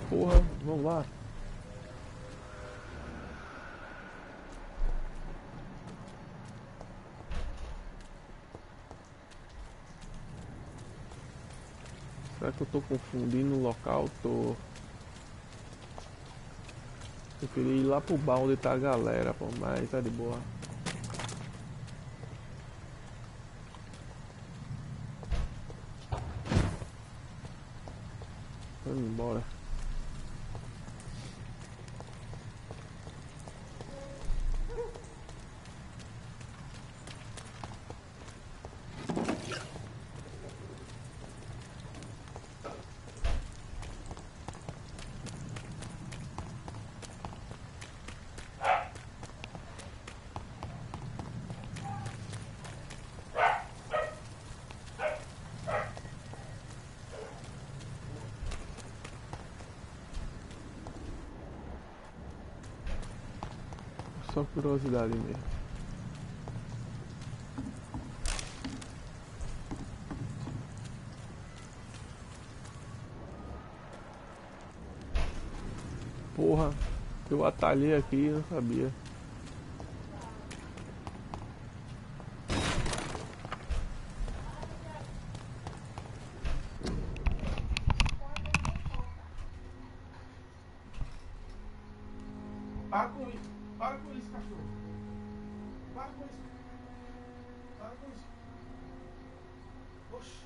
Porra, vamos lá. Será que eu tô confundindo o local? Tô. Eu queria ir lá pro bar onde tá a galera, pô, mas tá de boa. Vamos embora. Só curiosidade mesmo. Porra, eu atalhei aqui e não sabia. Para com isso, cachorro. Para com isso. Para com isso. Oxi.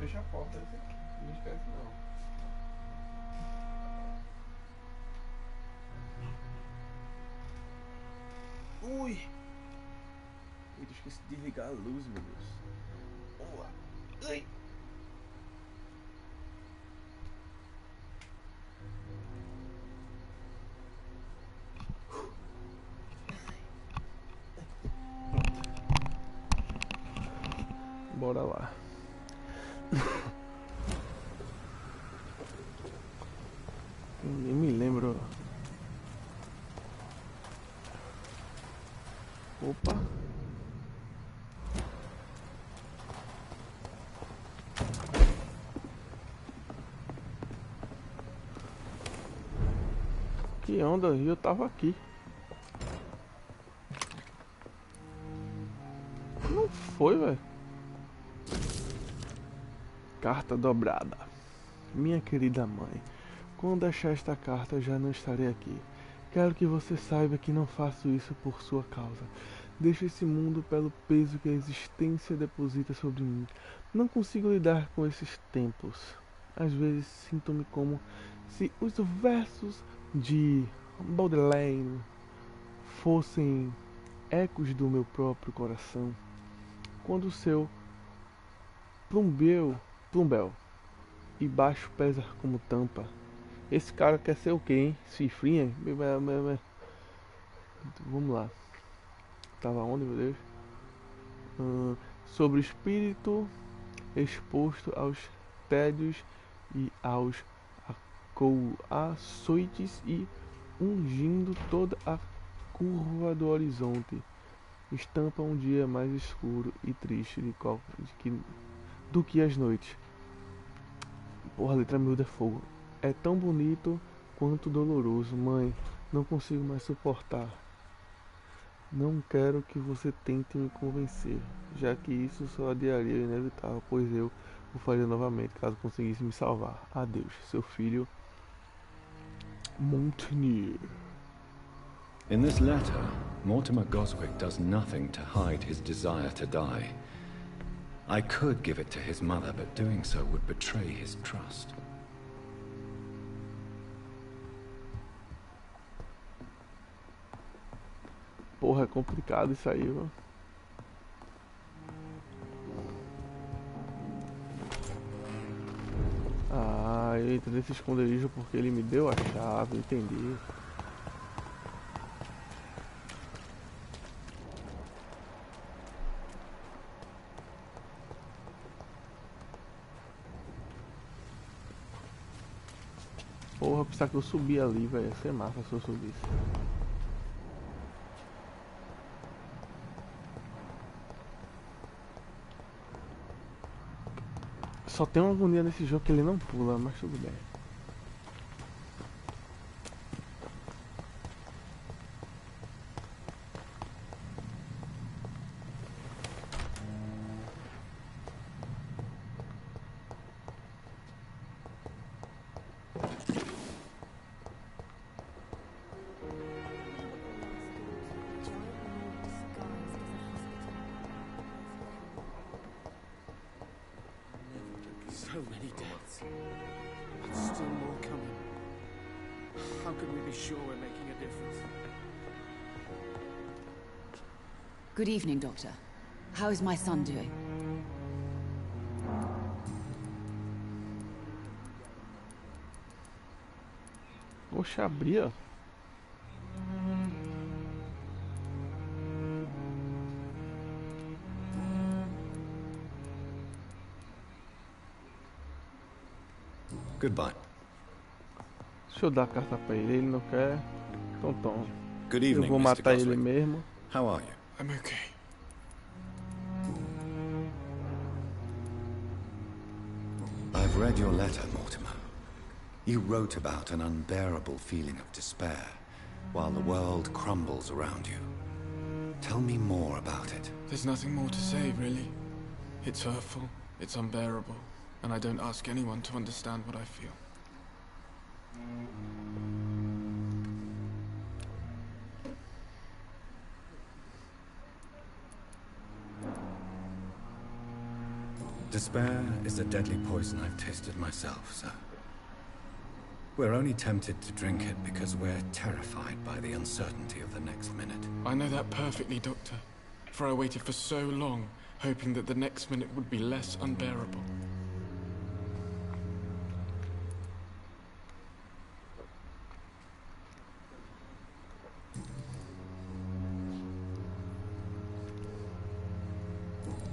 Fecha a porta, não esquece não. Ui! Eita, esqueci de desligar a luz, meu Deus. Boa! Ai! Bora lá. Eu nem me lembro. Opa. Que onda, eu tava aqui. Não foi, velho. Carta dobrada. Minha querida mãe, quando achar esta carta já não estarei aqui. Quero que você saiba que não faço isso por sua causa. Deixo esse mundo pelo peso que a existência deposita sobre mim. Não consigo lidar com esses tempos. Às vezes sinto-me como se os versos de Baudelaire fossem ecos do meu próprio coração. Quando o seu plumbel e baixo pesa como tampa, Esse cara quer ser o quê, hein? Cifrinha? Vamos lá. Tava onde, meu Deus? Sobre o espírito exposto aos tédios e aos açoites e ungindo toda a curva do horizonte. Estampa um dia mais escuro e triste do que as noites. Porra, a letra miúda é fogo. É tão bonito quanto doloroso. Mãe, não consigo mais suportar. Não quero que você tente me convencer, já que isso só adiaria o inevitável, pois eu o faria novamente caso conseguisse me salvar. Adeus, seu filho Muito. In this letter, Mortimer Goswick does nothing to hide his desire to die. I could give it to his mother, but doing so would betray his trust. Porra, é complicado isso aí, viu? Ah, eu entrei nesse esconderijo porque ele me deu a chave, entendi. Porra, pensar que eu subi ali, velho. Ia ser massa se eu subisse. Só tem uma agonia nesse jogo que ele não pula, mas tudo bem. So many deaths, but still more coming. How can we be sure we're making a difference? Good evening, Doctor. How is my son doing? Poxa, abria. Goodbye. Deixa eu dar a carta pra ele, ele não quer. Então toma. Good evening, eu vou Mr. matar ele Goswick. mesmo. How are you? I'm okay. I've read your letter, Mortimer. You wrote about an unbearable feeling of despair, while the world crumbles around you. Tell me more about it. There's nothing more to say, really. It's hurtful, it's unbearable, and I don't ask anyone to understand what I feel. Despair is a deadly poison I've tasted myself, sir. We're only tempted to drink it because we're terrified by the uncertainty of the next minute. I know that perfectly, Doctor. For I waited for so long, hoping that the next minute would be less unbearable.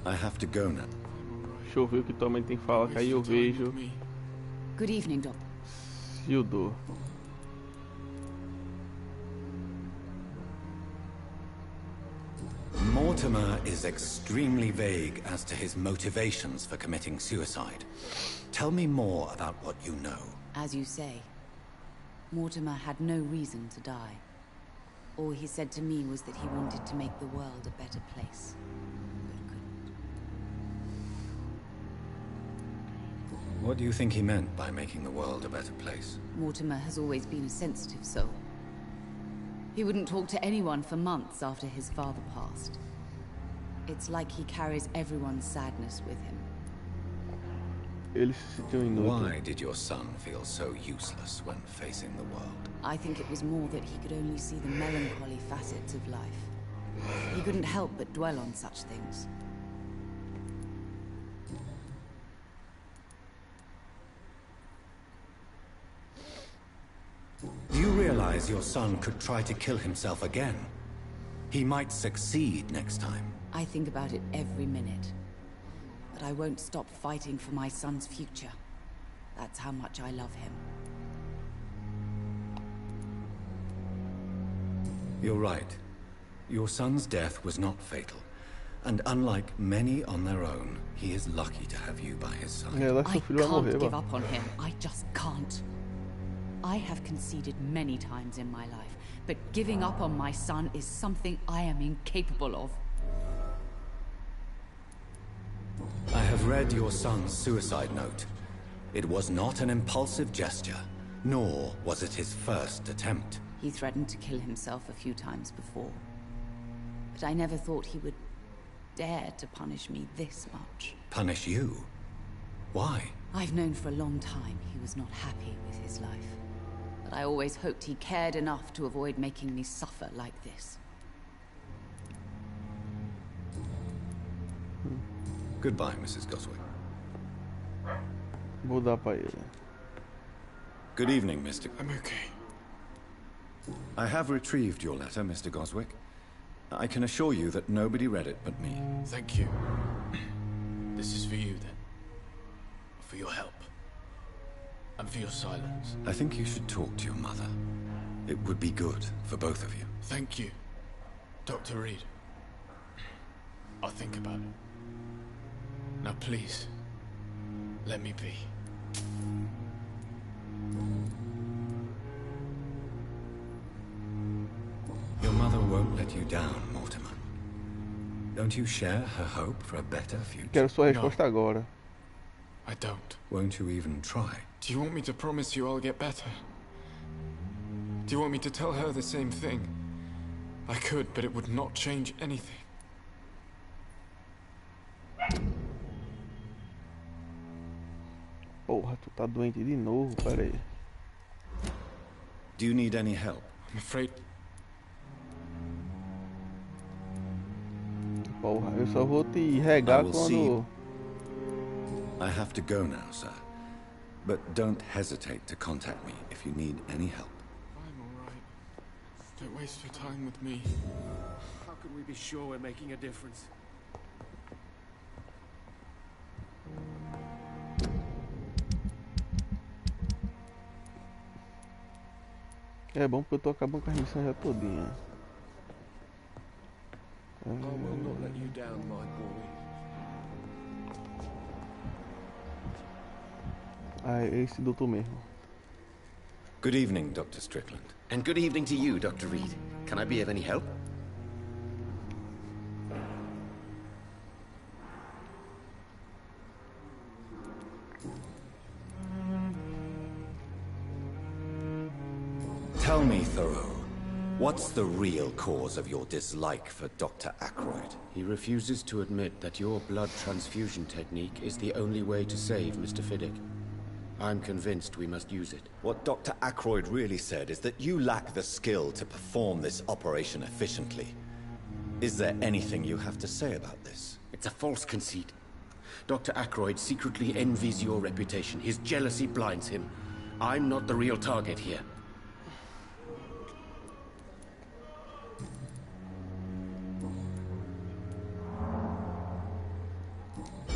I have to go now. Deixa eu ver o que tua mãe tem que falar, que aí eu vejo Good evening, Doctor. se eu dou. Mortimer is extremely vague as to his motivations for committing suicide. Tell me more about what you know. As you say, Mortimer had no reason to die. All he said to me was that he wanted to make the world a better place. What do you think he meant by making the world a better place? Mortimer has always been a sensitive soul. He wouldn't talk to anyone for months after his father passed. It's like he carries everyone's sadness with him. Ele se sentiu inútil. Why did your son feel so useless when facing the world? I think it was more that he could only see the melancholy facets of life. He couldn't help but dwell on such things. realize your son could try to kill himself again? He might succeed next time. I think about it every minute. But I won't stop fighting for my son's future. That's how much I love him. You're right. Your son's death was not fatal. And unlike many on their own, he is lucky to have you by his side. I can't give up on him. I just can't. I have conceded many times in my life, but giving up on my son is something I am incapable of. I have read your son's suicide note. It was not an impulsive gesture, nor was it his first attempt. He threatened to kill himself a few times before. But I never thought he would dare to punish me this much. Punish you? Why? I've known for a long time he was not happy with his life. But I always hoped he cared enough to avoid making me suffer like this. Goodbye, Mrs. Goswick. Vou dar pra ele. Good evening, Mr. I'm okay. I have retrieved your letter, Mr. Goswick. I can assure you that nobody read it but me. Thank you. This is for you, then. For your help. And for your silence. I think you should talk to your mother. It would be good for both of you. Thank you, Dr. Reed. I'll think about it. Now please, let me be. Your mother won't let you down, Mortimer. Don't you share her hope for a better future? Quero sua resposta agora. I don't. Won't you even try? Do you want me to promise you I'll get better? Do you want me to tell her the same thing? I could, but it would not change anything. Porra, tu tá doente de novo, pera aí. Do you need any help? I'm afraid... Porra, eu só vou te regar quando... I have to go now, sir. But don't hesitate to contact me if you need any help. I'm alright. Don't waste your time with me. How can we be sure we're making a difference? É bom porque eu tô acabando com as missões já todinha. I will not let you down, my boy. Ah, é esse doutor mesmo. Good evening, Dr. Strickland. And good evening to you, Dr. Reed. Can I be of any help? Tell me, Thoreau, what's the real cause of your dislike for Dr. Ackroyd? He refuses to admit that your blood transfusion technique is the only way to save Mr. Fiddick. I'm convinced we must use it. What Dr. Ackroyd really said is that you lack the skill to perform this operation efficiently. Is there anything you have to say about this? It's a false conceit. Dr. Ackroyd secretly envies your reputation. His jealousy blinds him. I'm not the real target here.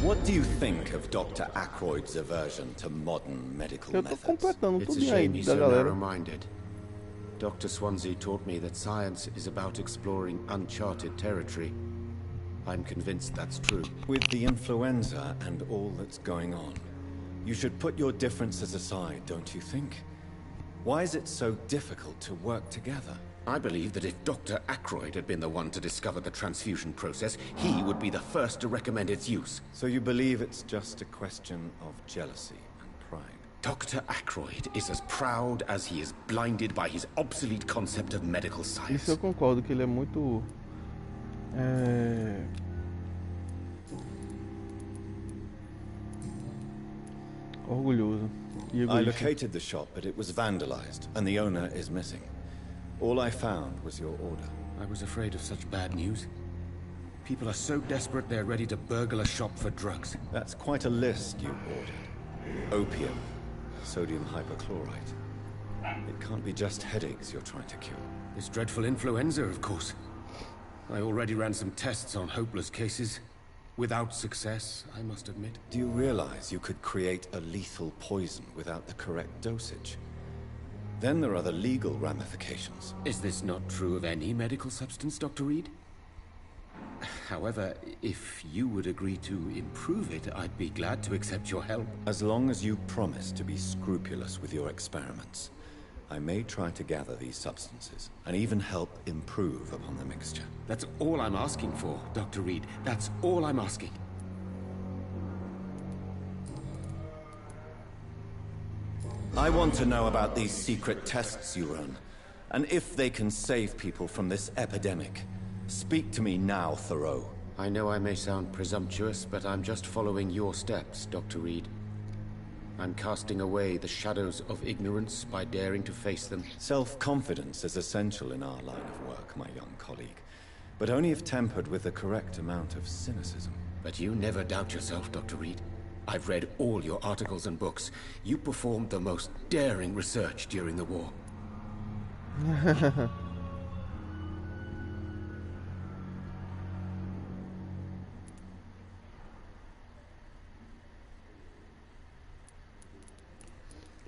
What do you think of Dr. Ackroyd's aversion to modern medical Eu tô methods? completando It's a tudo aí shame he's da so galera. narrow-minded. Dr. Swansea taught me that science is about exploring uncharted territory. I'm convinced that's true. With the influenza and all that's going on, you should put your differences aside, don't you think? Why is it so difficult to work together? I believe that if Dr. Ackroyd had been the one to discover the transfusion process, he would be the first to recommend its use. So you believe it's just a question of jealousy and pride? Dr. Ackroyd is as proud as he is blinded by his obsolete concept of medical science. Isso eu concordo que ele é muito... orgulhoso. E I egoísta. located the shop, but it was vandalized, and the owner is missing. All I found was your order. I was afraid of such bad news. People are so desperate they're ready to burgle a shop for drugs. That's quite a list you ordered. Opium, sodium hypochlorite. It can't be just headaches you're trying to cure. This dreadful influenza, of course. I already ran some tests on hopeless cases. Without success, I must admit. Do you realize you could create a lethal poison without the correct dosage? Then there are the legal ramifications. Is this not true of any medical substance, Dr. Reed? However, if you would agree to improve it, I'd be glad to accept your help. As long as you promise to be scrupulous with your experiments, I may try to gather these substances, and even help improve upon the mixture. That's all I'm asking for, Dr. Reed. That's all I'm asking. I want to know about these secret tests you run, and if they can save people from this epidemic. Speak to me now, Thoreau. I know I may sound presumptuous, but I'm just following your steps, Dr. Reed. I'm casting away the shadows of ignorance by daring to face them. Self-confidence is essential in our line of work, my young colleague, but only if tempered with the correct amount of cynicism. But you never doubt yourself, Dr. Reed. I've read all your articles and books. You performed the most daring research during the war.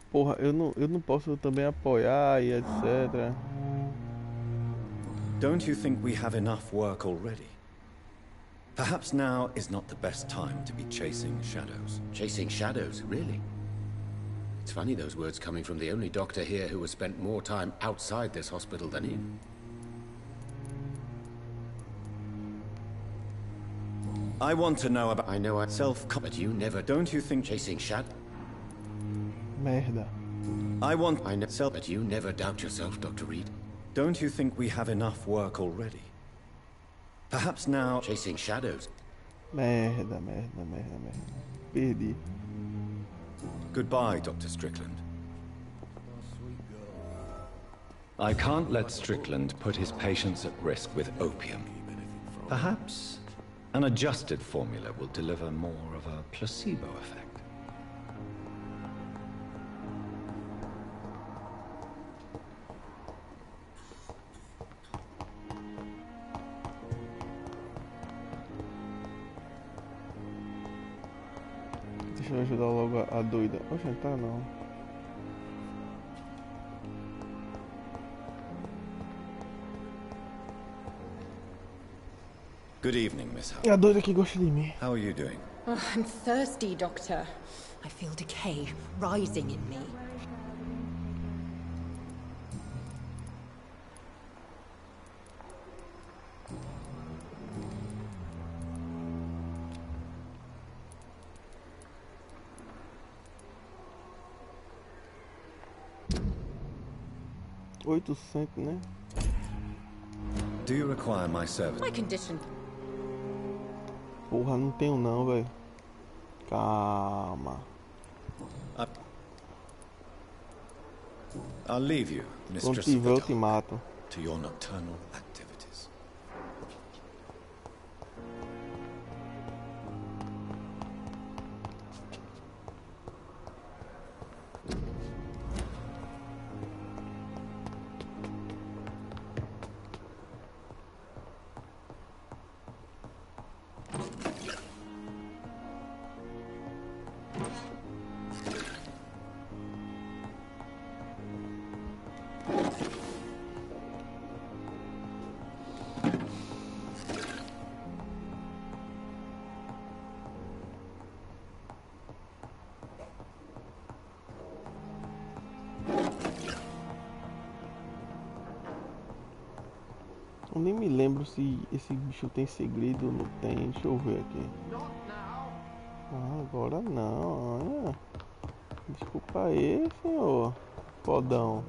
Porra, eu não posso também apoiar e etc. Don't you think we have enough work already? Perhaps now is not the best time to be chasing shadows. Chasing shadows, really? It's funny those words coming from the only doctor here who has spent more time outside this hospital than in. I want to know about... I know I... But you never... Don't you think... Chasing shadows? Merda. I want... But you never doubt yourself, Dr. Reed. Don't you think we have enough work already? Perhaps now... Chasing shadows. Merda. Perdi. Goodbye, Dr. Strickland. I can't let Strickland put his patients at risk with opium. Perhaps an adjusted formula will deliver more of a placebo effect. Deixa eu ajudar logo a doida. Oxe, tá não. Good evening, Miss Howard. É a doida que gosta de mim. How are you doing? Oh, I'm thirsty, Doctor. I feel decay rising in me. $800, né? Do you require my service? My condition. Porra, não tenho não, velho. Calma. I'll leave you, Quando Mistress tiver eu of the te mato. to your nocturnal activities. Eu nem me lembro se esse bicho tem segredo ou não tem. Deixa eu ver aqui. Ah, agora não. Olha. Desculpa aí, senhor. Fodão.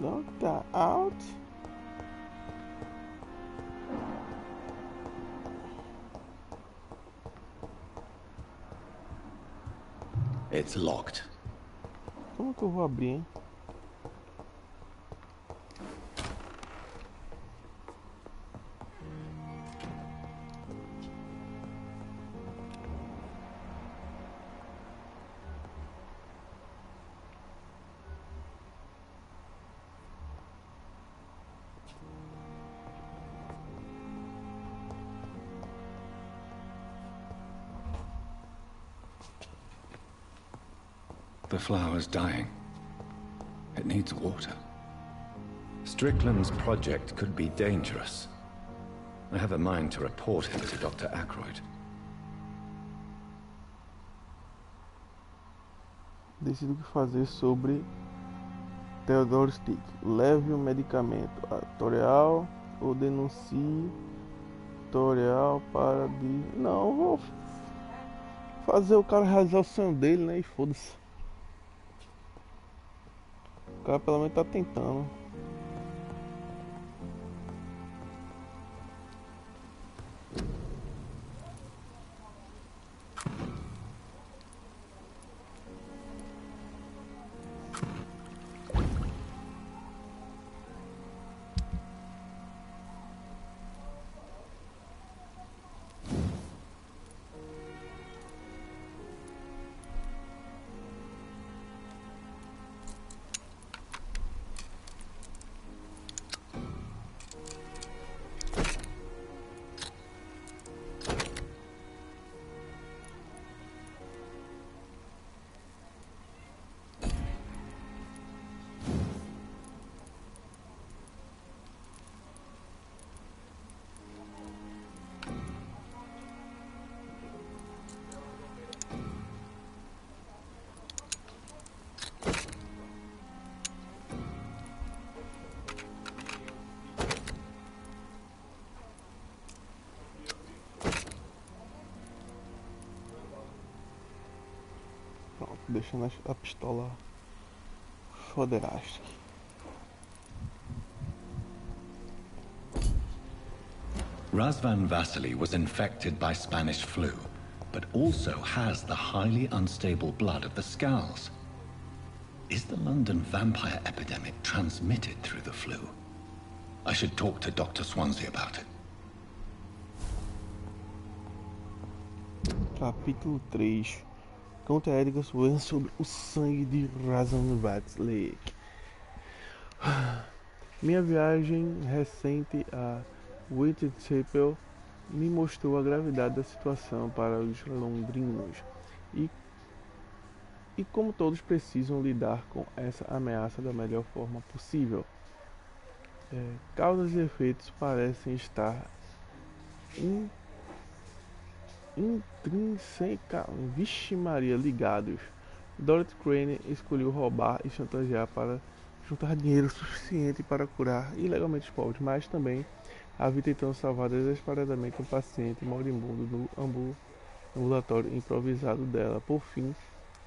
Doctor out. It's locked. Como que eu vou abrir, hein? The flower's dying. It needs water. Strickland's project could be dangerous. I have a mind to report him to Dr. Ackroyd. Decido o que fazer sobre Theodore Stick. Leve o medicamento a Toreal ou denuncie Toreal para de... Não, vou fazer o cara realizar o sonho dele, né? E foda-se. O cara pelo menos tá tentando. Deixando a pistola foderástica. Razvan Vasily was infected by Spanish flu, but also has the highly unstable blood of the Scowls. Is the London vampire epidemic transmitted through the flu? I should talk to Dr. Swansea about it. Capítulo 3. Conta Edgar sobre o sangue de Razvan Vasily. Minha viagem recente a Whitechapel me mostrou a gravidade da situação para os londrinos e como todos precisam lidar com essa ameaça da melhor forma possível. Causas e efeitos parecem estar intrinsecamente, vixe Maria, ligados. Dorothy Crane escolheu roubar e chantagear para juntar dinheiro suficiente para curar ilegalmente os pobres, mas também havia tentando salvar desesperadamente um paciente moribundo no ambulatório improvisado dela. Por fim,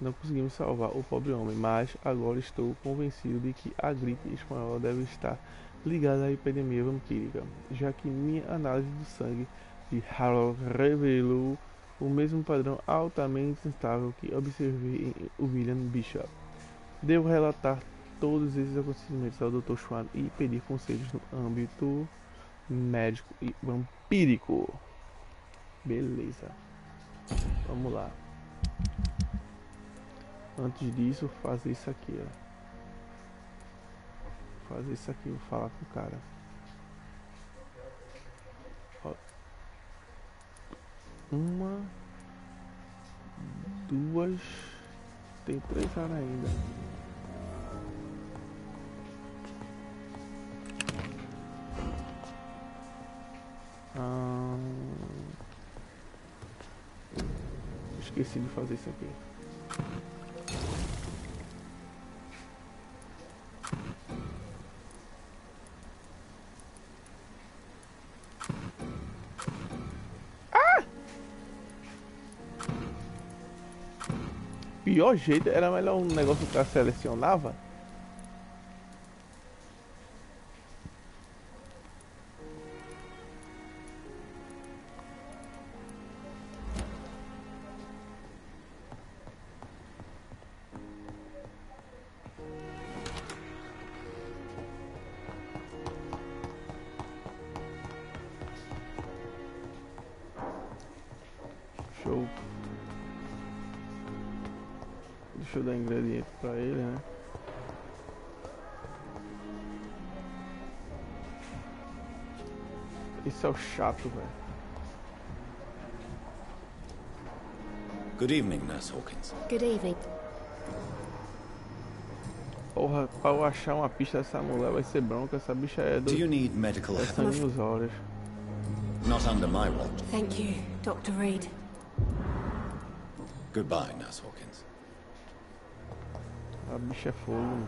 não conseguimos salvar o pobre homem, mas agora estou convencido de que a gripe espanhola deve estar ligada à epidemia vampírica, já que minha análise do sangue de Harold revelou o mesmo padrão altamente instável que observei em William Bishop. Devo relatar todos esses acontecimentos ao Dr. Swan e pedir conselhos no âmbito médico e vampírico. Beleza. Vamos lá. Antes disso, fazer isso aqui, ó. Fazer isso aqui, vou falar com o cara. Ó. 1, 2, tem 3 horas ainda. Esqueci de fazer isso aqui. Pior jeito, era melhor um negócio que o cara selecionava. Show. Deixa eu dar ingrediente pra ele, né? Esse é o chato, velho. Good evening, Nurse Hawkins. Good evening. Porra, pra eu achar uma pista dessa mulher vai ser bronca. Essa bicha é do... Do you need medical é sangue nos olhos. Not under my watch. Thank you, Dr. Reed. Goodbye, Nurse Hawkins. A bicha é fogo.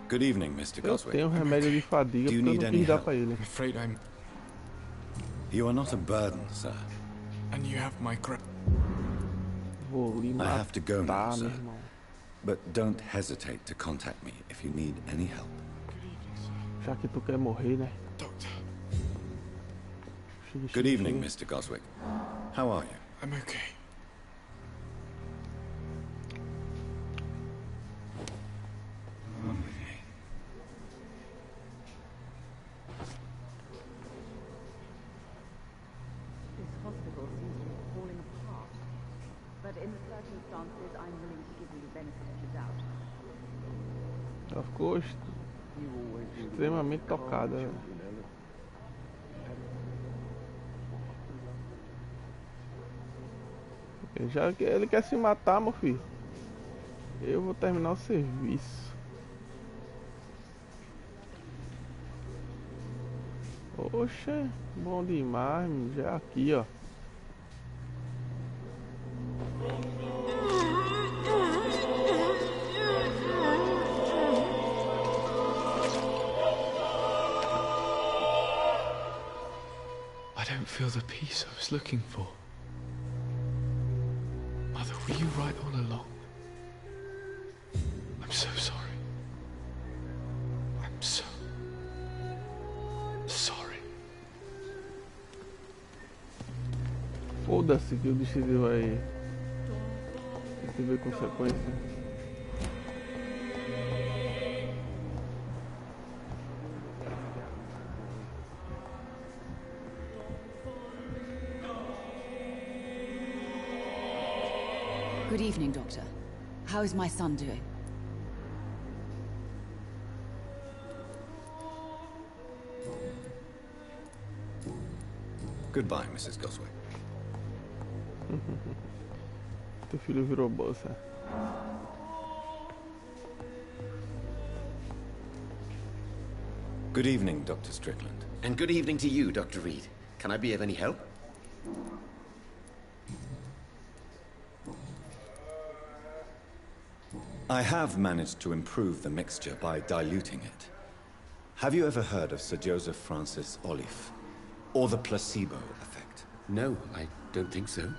Good evening, Mr. Eu Goswick. tenho remédio de fadiga porque eu não quis dar pra ele. I'm afraid I'm... You are not a burden, sir. And you have my Vou lhe I have to go now, matar, sir. meu irmão. But don't hesitate to contact me if you need any help. Já que tu quer morrer, né? Good evening, Mr. Goswick. How are you? I'm okay. This hospital seems to be falling apart. But in the circumstances, I'm willing to give you the benefit of the doubt. Ela ficou extremamente tocada. Velho. Ele quer se matar, meu filho. Eu vou terminar o serviço. Oxe, bom demais, já é aqui, ó. I don't feel the peace I was looking for. Mother, were you right all along? I'm so sorry. I'm so sorry. Foda-se que o destino vai ter consequência. Good evening, Doctor. How is my son doing? Goodbye, Mrs. Goswick. Teu filho virou bolsa. Good evening, Dr. Strickland. And good evening to you, Dr. Reed. Can I be of any help? I have managed to improve the mixture by diluting it. Have you ever heard of Sir Joseph Francis Olive? Or the placebo effect? No, I don't think so.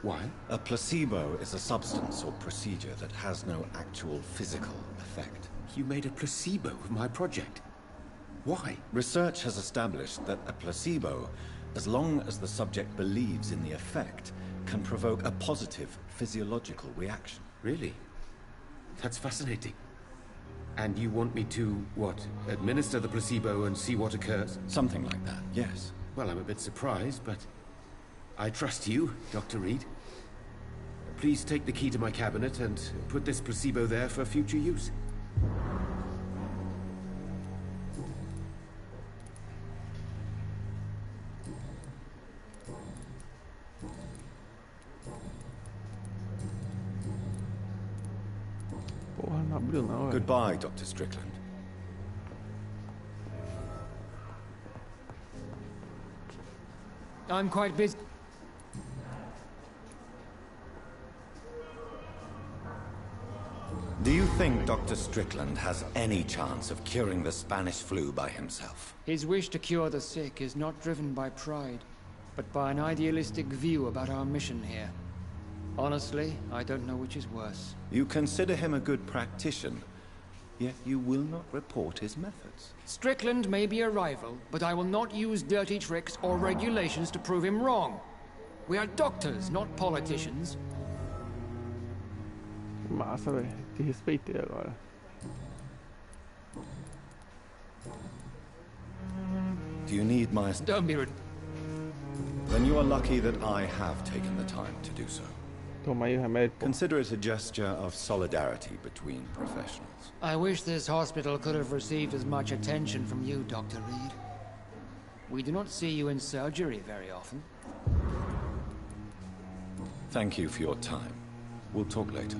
Why? A placebo is a substance or procedure that has no actual physical effect. You made a placebo of my project. Why? Research has established that a placebo, as long as the subject believes in the effect, can provoke a positive physiological reaction. Really? That's fascinating. And you want me to, what, administer the placebo and see what occurs? Something like that, yes. Well, I'm a bit surprised, but I trust you, Dr. Reed. Please take the key to my cabinet and put this placebo there for future use. Porra, não abriu não, velho. Goodbye, Dr. Strickland. I'm quite busy. Do you think Dr. Strickland has any chance of curing the Spanish flu by himself? His wish to cure the sick is not driven by pride, but by an idealistic view about our mission here. Honestly, I don't know which is worse. You consider him a good practitioner, yet you will not report his methods. Strickland may be a rival, but I will not use dirty tricks or regulations to prove him wrong. We are doctors, not politicians. Massa, velho. Te respeitei agora. Do you need my... Don't be rude. Then you are lucky that I have taken the time to do so. Toma aí o remédio, pô. Consider it a gesture of solidarity between professionals. I wish this hospital could have received as much attention from you, Dr. Reed. We do not see you in surgery very often. Thank you for your time. We'll talk later.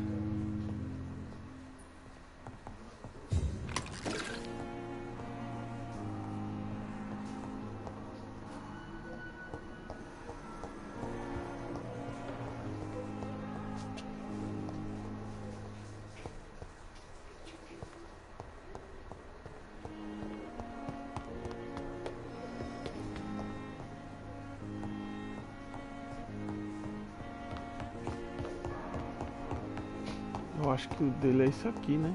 Eu acho que o dele é isso aqui, né?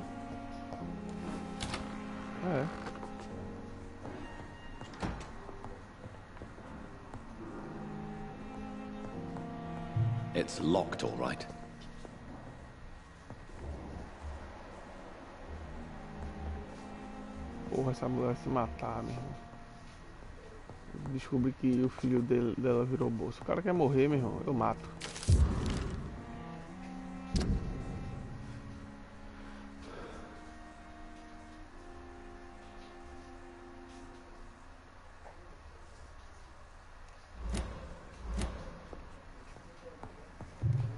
É. It's locked, all right. Porra, essa mulher vai se matar, meu irmão. Descobri que o filho dela virou bolso. O cara quer morrer, meu irmão. Eu mato.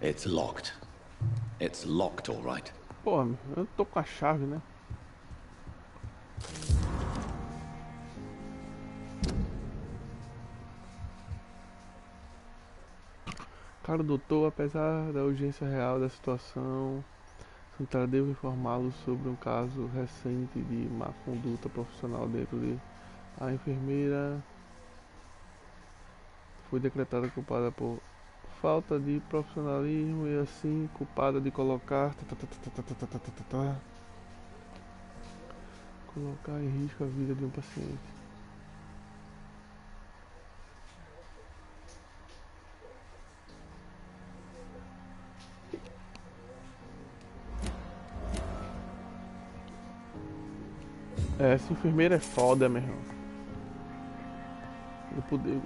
It's locked. It's locked, all right. Pô, eu tô com a chave, né? Caro doutor, apesar da urgência real da situação, devo informá-lo sobre um caso recente de má conduta profissional dentro de... A enfermeira foi decretada culpada por falta de profissionalismo e assim culpada de colocar em risco a vida de um paciente. Essa enfermeira é foda, meu irmão.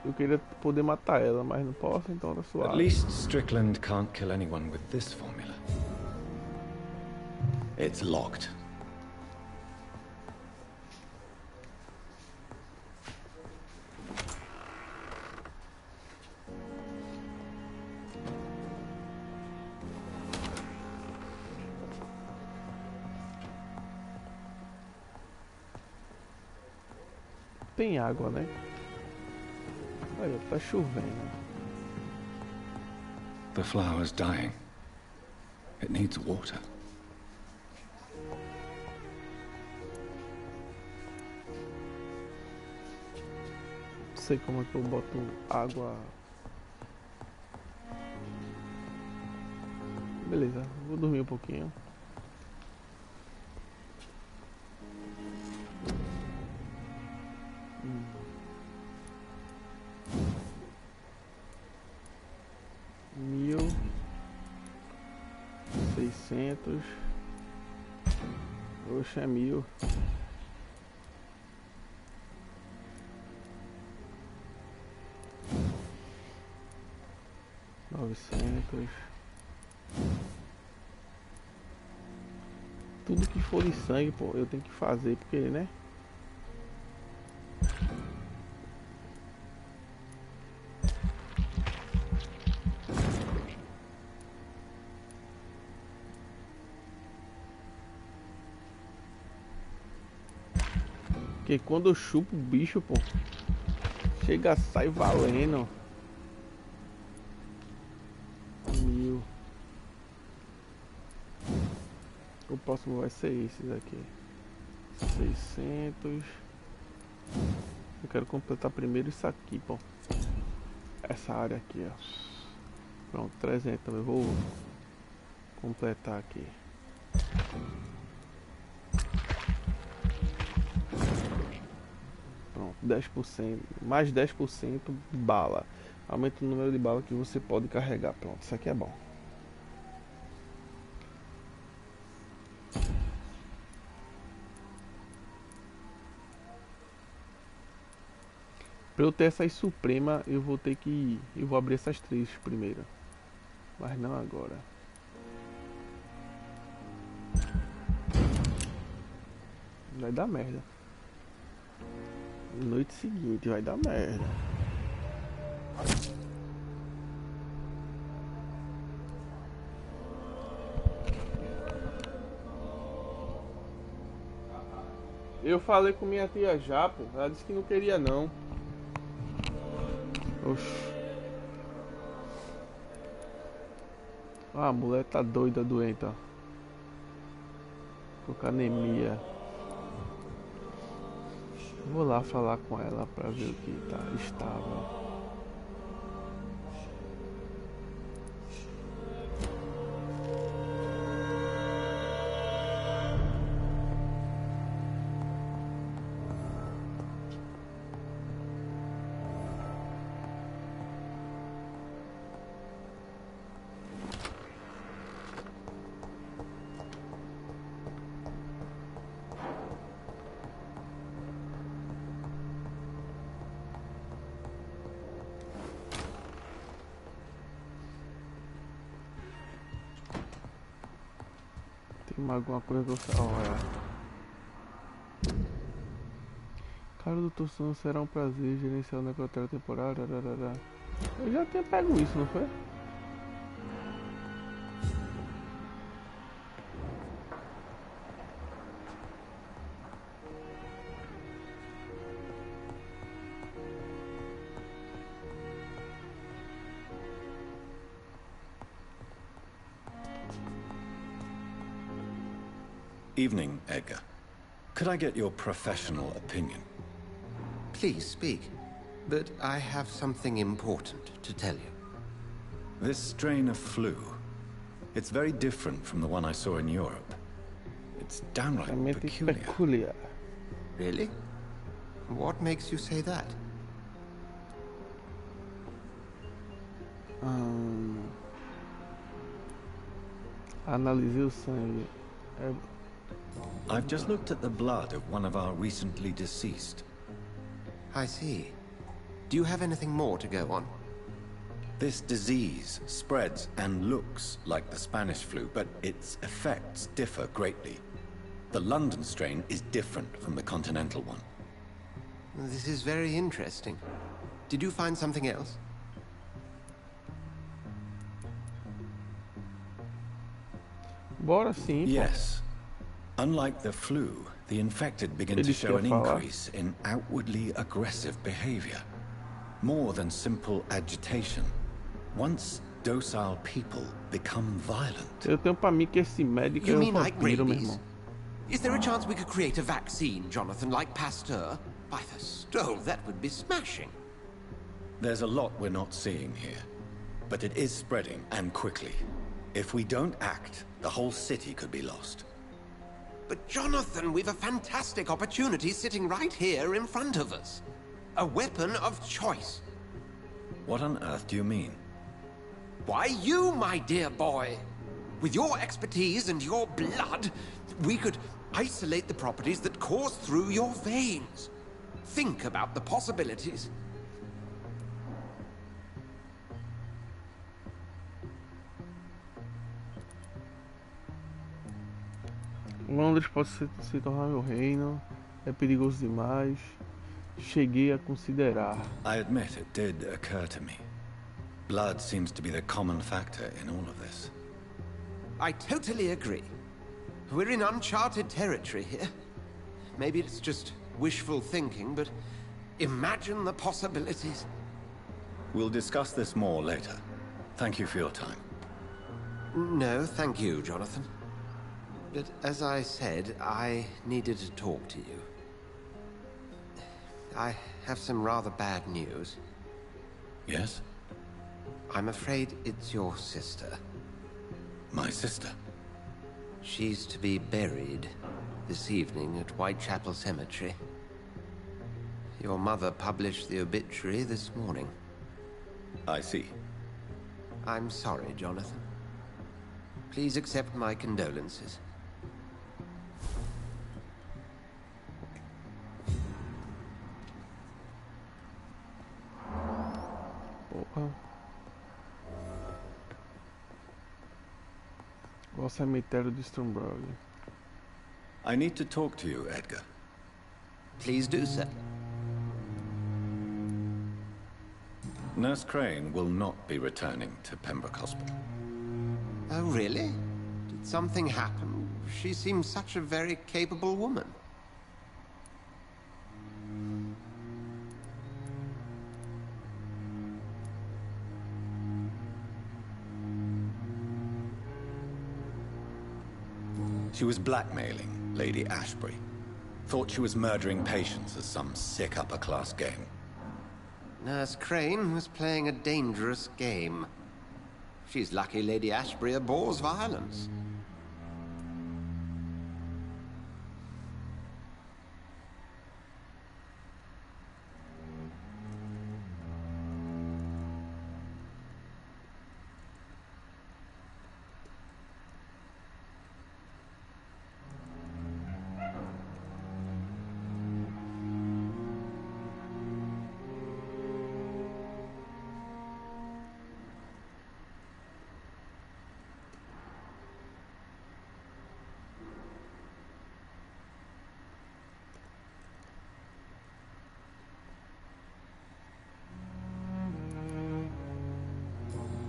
Eu queria poder matar ela, mas não posso, então tá suave. At least Strickland can't kill anyone with this formula. It's locked. Tem água, né? Olha, tá chovendo. The flower's dying. It needs water. Não sei como é que eu boto água. Beleza, vou dormir um pouquinho. Oxe, é 1000. Tudo que for de sangue, pô, eu tenho que fazer, porque, né? Porque quando eu chupo o bicho, pô, chega, sai valendo. 1000. O próximo vai ser esses aqui. 600. Eu quero completar primeiro isso aqui, pô. Essa área aqui, ó. Pronto, 300 também. Vou completar aqui. Pronto, 10%. Mais 10% bala. Aumenta o número de bala que você pode carregar. Pronto, isso aqui é bom. Para eu ter essas suprema, eu vou ter que... Eu vou abrir essas 3 primeiro. Mas não agora. Vai dar merda. Noite seguinte vai dar merda. Eu falei com minha tia já, pô. Ela disse que não queria não. Oxi. Ah, a mulher tá doida, doente, ó. Tô com anemia. Vou lá falar com ela pra ver o que tá estável. Alguma coisa que eu sei. Cara do Tossão, será um prazer gerenciar o necrotério temporário. Eu já tinha pego isso, não foi? Evening, Edgar. Could I get your professional opinion? Please speak, but I have something important to tell you. This strain of flu, it's very different from the one I saw in Europe. It's downright peculiar. Really? What makes you say that? Analisei o sangue. I've just looked at the blood of one of our recently deceased. I see. Do you have anything more to go on? This disease spreads and looks like the Spanish flu, but its effects differ greatly. The London strain is different from the continental one. This is very interesting. Did you find something else? Bora sim. Yes. Unlike the flu, the infected begin to show an increase in outwardly aggressive behavior. More than simple agitation. Once docile people become violent. Eu tenho pra mim que esse médico é um vampiro, meu irmão. Is there a chance we could create a vaccine, Jonathan, like Pasteur? By the stole, that would be smashing. There's a lot we're not seeing here. But it is spreading, and quickly. If we don't act, the whole city could be lost. But Jonathan, we've a fantastic opportunity sitting right here in front of us. A weapon of choice. What on earth do you mean? Why, you, my dear boy. With your expertise and your blood, we could isolate the properties that course through your veins. Think about the possibilities. Londres pode se tornar meu reino. É perigoso demais. Cheguei a considerar. I admit it did occur to me. Blood seems to be the common factor in all of this. I totally agree. We're in uncharted territory here. Maybe it's just wishful thinking, but imagine the possibilities. We'll discuss this more later. Thank you for your time. No, thank you, Jonathan. But as I said, I needed to talk to you. I have some rather bad news. Yes? I'm afraid it's your sister. My sister? She's to be buried this evening at Whitechapel Cemetery. Your mother published the obituary this morning. I see. I'm sorry, Jonathan. Please accept my condolences. Vou ao cemitério de Stonebrook. I need to talk to you, Edgar. Please do so. Nurse Crane will not be returning to Pembroke Hospital. Oh, really? Did something happen? She seems such a very capable woman. She was blackmailing Lady Ashbury. Thought she was murdering patients as some sick upper-class game. Nurse Crane was playing a dangerous game. She's lucky Lady Ashbury abhors violence.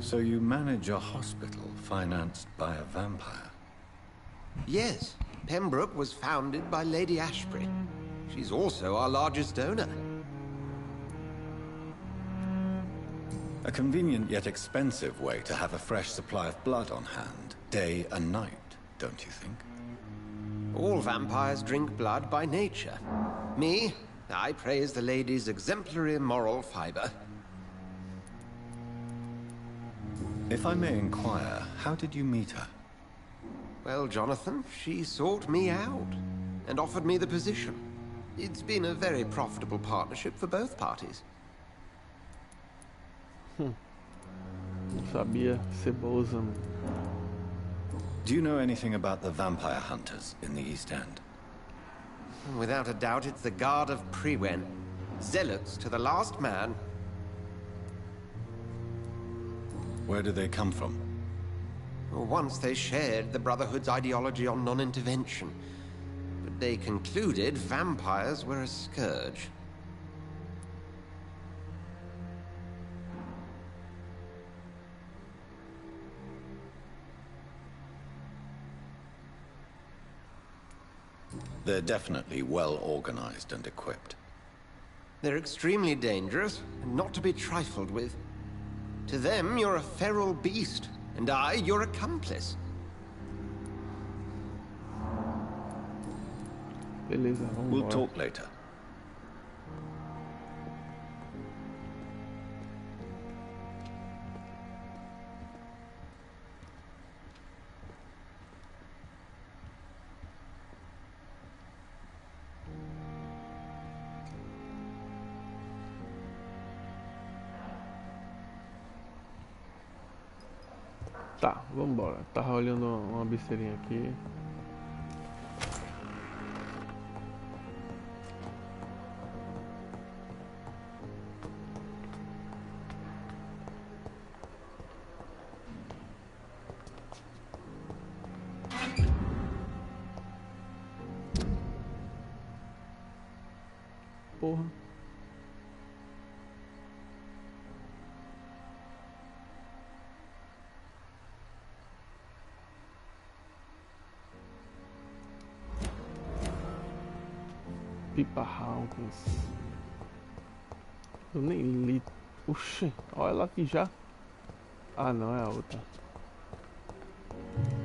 So you manage a hospital financed by a vampire? Yes, Pembroke was founded by Lady Ashbury. She's also our largest donor. A convenient yet expensive way to have a fresh supply of blood on hand, day and night, don't you think? All vampires drink blood by nature. Me, I praise the lady's exemplary moral fiber. If I may inquire, how did you meet her? Well, Jonathan, she sought me out and offered me the position. It's been a very profitable partnership for both parties. Não sabia, cebosa. Do you know anything about the vampire hunters in the East End? Without a doubt, it's the Guard of Prewen. Zealots to the last man. Where do they come from? Once they shared the Brotherhood's ideology on non-intervention, but they concluded vampires were a scourge. They're definitely well organized and equipped. They're extremely dangerous and not to be trifled with. To them, you're a feral beast, and I, your accomplice. Beleza, vamos We'll embora. talk later. Tá, vamos embora. Tava olhando uma besteirinha aqui. Porra. Pipa Hawkins. Eu nem li. Oxi, olha ela aqui já. Ah, não, é a outra.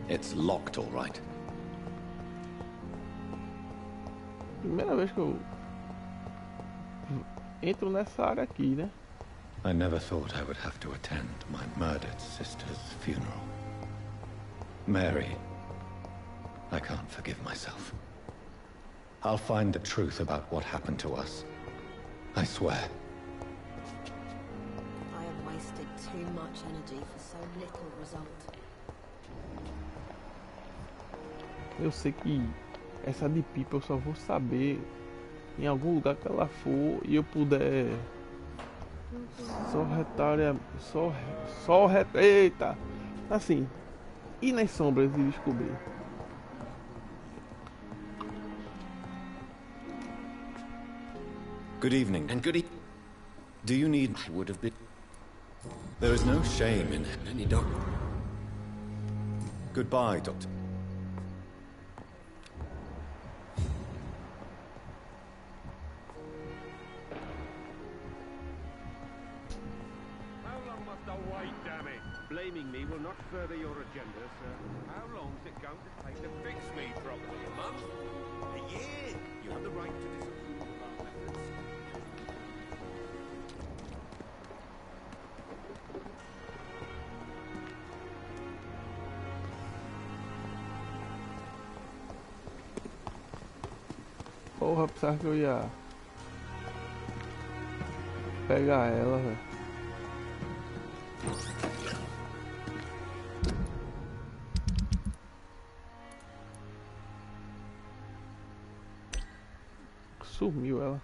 It's locked, all right. Primeira vez que eu entro nessa área aqui, né? I never thought I would have to attend my murdered sister's funeral. Mary, I can't forgive myself. I'll find the truth about what happened to us. I swear. I have wasted too much energy for so little result. Eu sei que essa de pipa eu só vou saber em algum lugar que ela for e eu puder eita, assim, ir nas sombras e descobrir. Good evening. And good evening. Do you need... Would have been... There is no shame in any doctor. Goodbye, Doctor. How long must I wait, damn it? Blaming me will not further your agenda, sir. How long's it going to take to fix me properly? A month? A year? You have the right to disapprove of our methods. Porra, pensava que eu ia pegar ela, velho. Sumiu ela.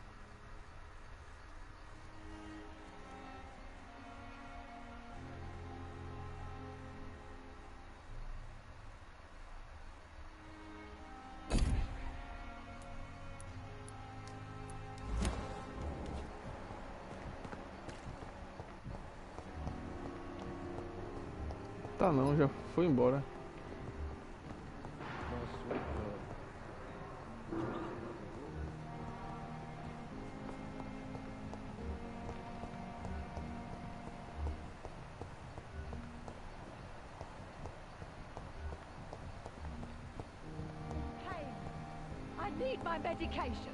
Tá não, já foi embora. I need my medication.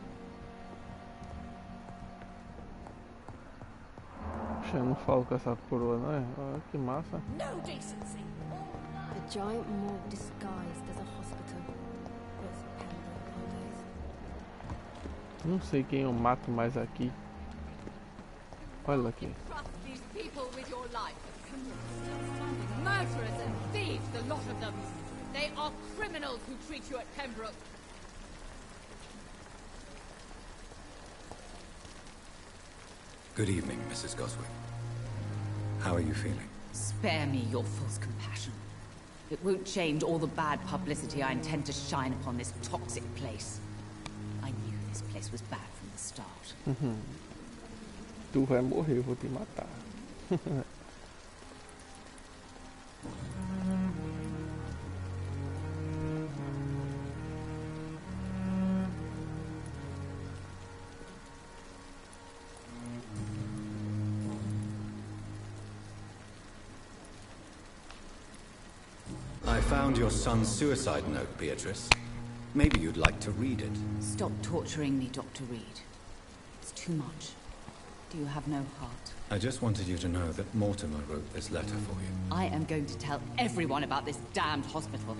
Puxa, eu não falo com essa coroa, não é? Olha que massa. No decency. A giant morgue disguised as a hospital. Was Pembroke nowadays. Não sei quem eu mato mais aqui. Olha aqui. Trust these people with your life. Murderers and thieves, the lot of them. They are criminals who treat you at Pembroke. Good evening, Mrs. Goswick. How are you feeling? Spare me your false compassion. It won't change all the bad publicity I intend to shine upon this toxic place. I knew this place was bad from the start. Tu vai morrer, eu vou te matar. I found your son's suicide note, Beatrice. Maybe you'd like to read it. Stop torturing me, Dr. Reed. It's too much. Do you have no heart? I just wanted you to know that Mortimer wrote this letter for you. I am going to tell everyone about this damned hospital.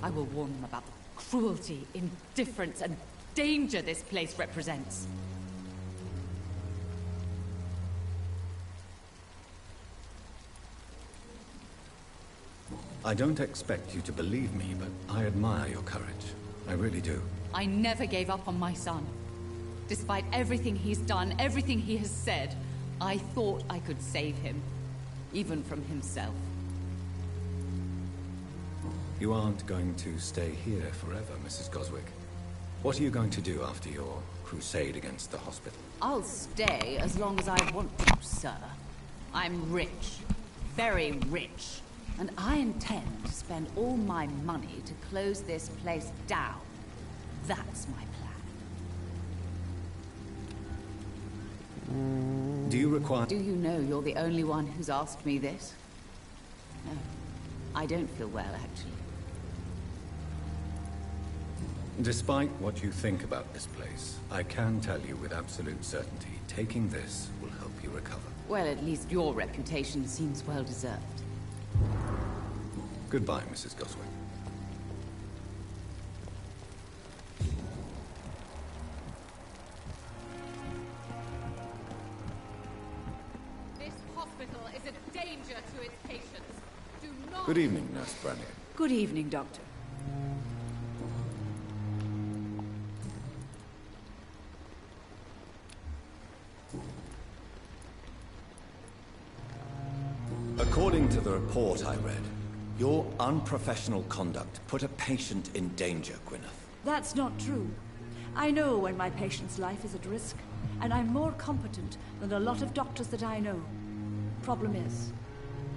I will warn them about the cruelty, indifference, and danger this place represents. I don't expect you to believe me, but I admire your courage. I really do. I never gave up on my son. Despite everything he's done, everything he has said, I thought I could save him, even from himself. You aren't going to stay here forever, Mrs. Goswick. What are you going to do after your crusade against the hospital? I'll stay as long as I want to, sir. I'm rich. Very rich. And I intend to spend all my money to close this place down. That's my plan. Do you require... Do you know you're the only one who's asked me this? No. I don't feel well, actually. Despite what you think about this place, I can tell you with absolute certainty, taking this will help you recover. Well, at least your reputation seems well deserved. Goodbye, Mrs. Goswick. This hospital is a danger to its patients. Do not... Good evening, Nurse Brannigan. Good evening, Doctor. According to the report I read, Your unprofessional conduct put a patient in danger, Gwyneth. That's not true. I know when my patient's life is at risk, and I'm more competent than a lot of doctors that I know. Problem is,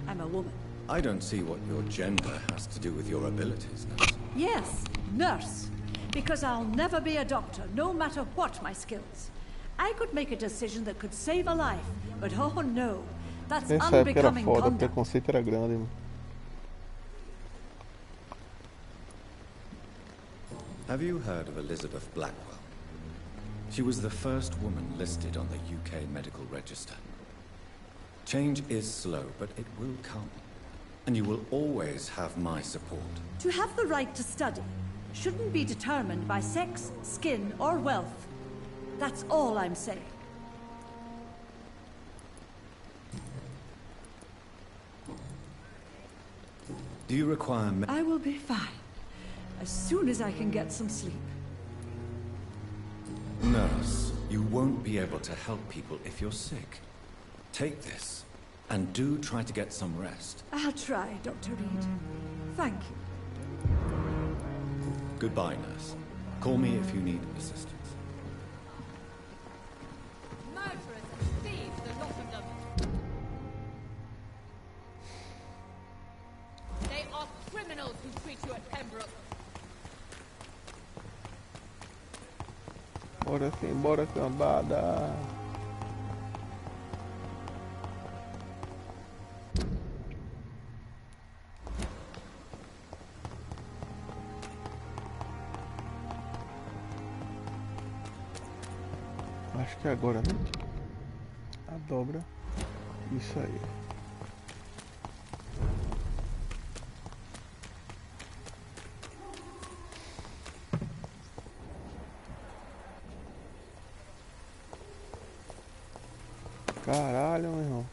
I'm a woman. I don't see what your gender has to do with your abilities, nurse. Yes, nurse. Because I'll never be a doctor, no matter what my skills. I could make a decision that could save a life, but oh no, that's Essa época era unbecoming foda, o conduct. preconceito era grande, mano. Have you heard of Elizabeth Blackwell? She was the first woman listed on the UK Medical Register. Change is slow, but it will come. And you will always have my support. To have the right to study shouldn't be determined by sex, skin, or wealth. That's all I'm saying. Do you require I will be fine. As soon as I can get some sleep. Nurse, you won't be able to help people if you're sick. Take this, and do try to get some rest. I'll try, Dr. Reed. Thank you. Goodbye, nurse. Call me if you need assistance. Murderers and thieves, the lot of them. They are criminals who treat you at Pembroke. Bora cambada. Acho que é agora, né? A dobra. Isso aí. Caralho, meu irmão.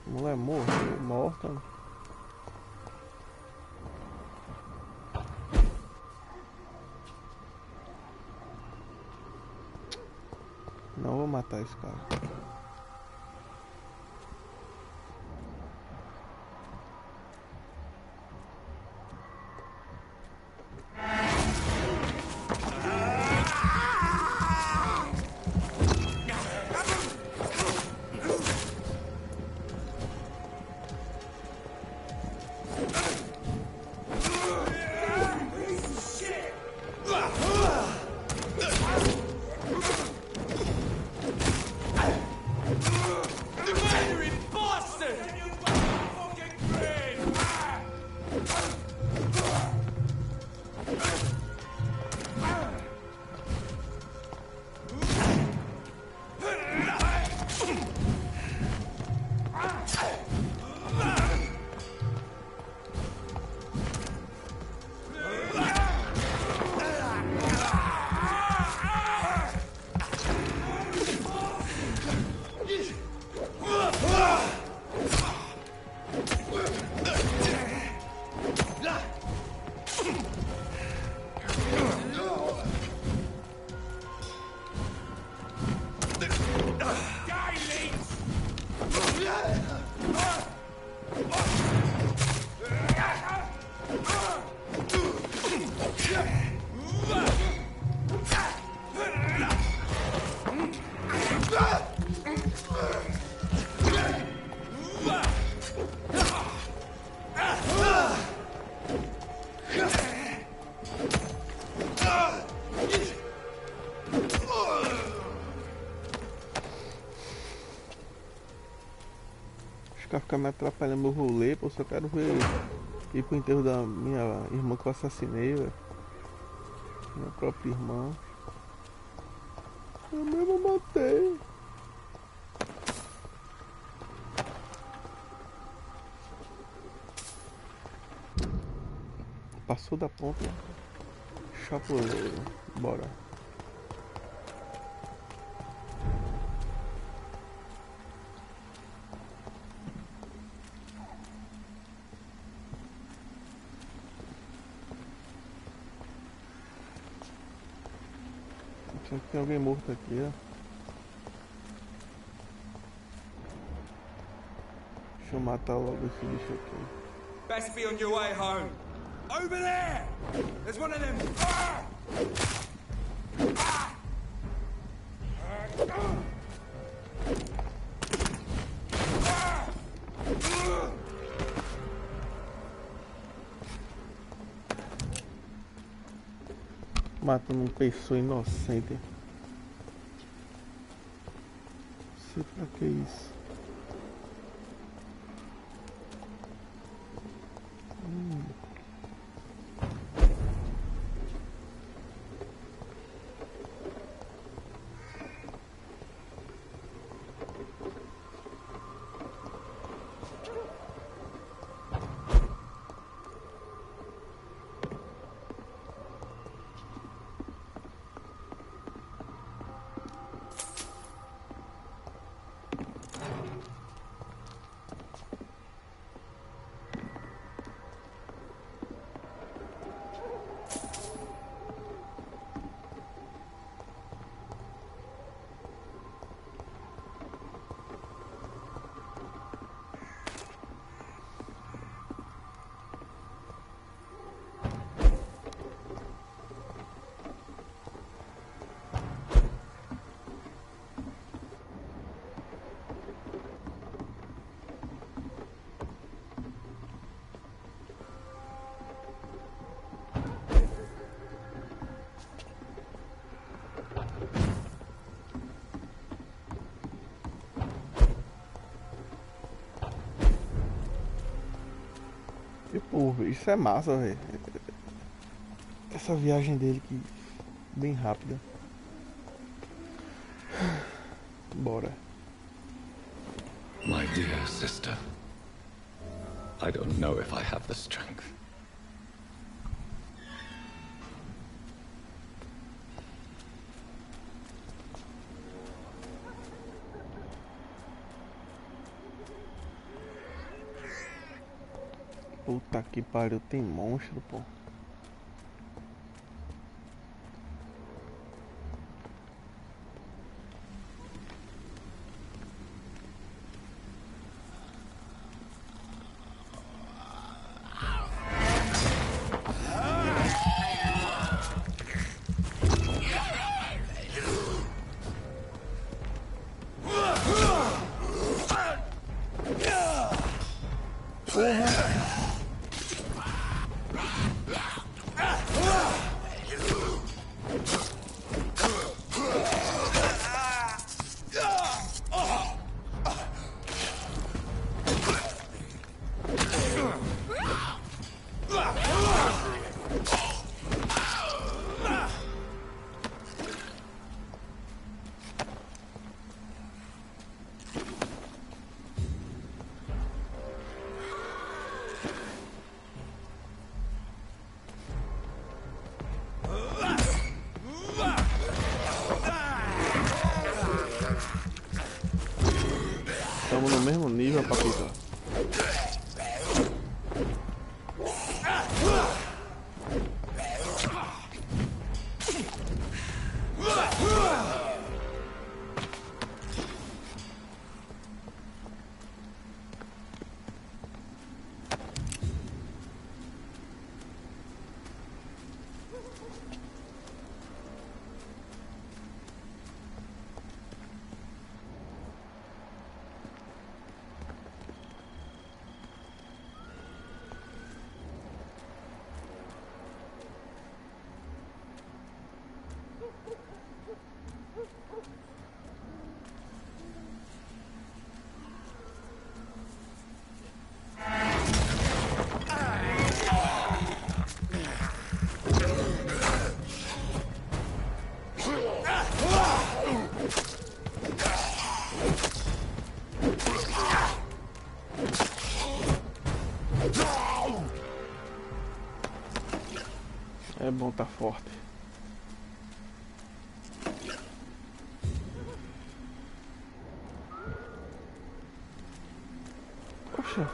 A mulher morta. Não vou matar esse cara. Ficar me atrapalhando meu rolê, pô, só quero ver ir pro enterro da minha irmã que eu assassinei, velho. Minha própria irmã. Eu mesmo matei. Passou da ponta. Chapoleiro. Bora. Tem alguém morto aqui, ó. Deixa eu matar logo esse bicho aqui. Best be on your way home. Over there! There's one of them. Matando uma pessoa inocente. Não sei pra que isso. Pô, isso é massa, velho. Essa viagem dele que bem rápida. Bora. My dear sister, I don't know if I have the strength. Puta que pariu, tem monstro, pô. Estamos no mesmo nível, papito. É bom tá forte. Poxa.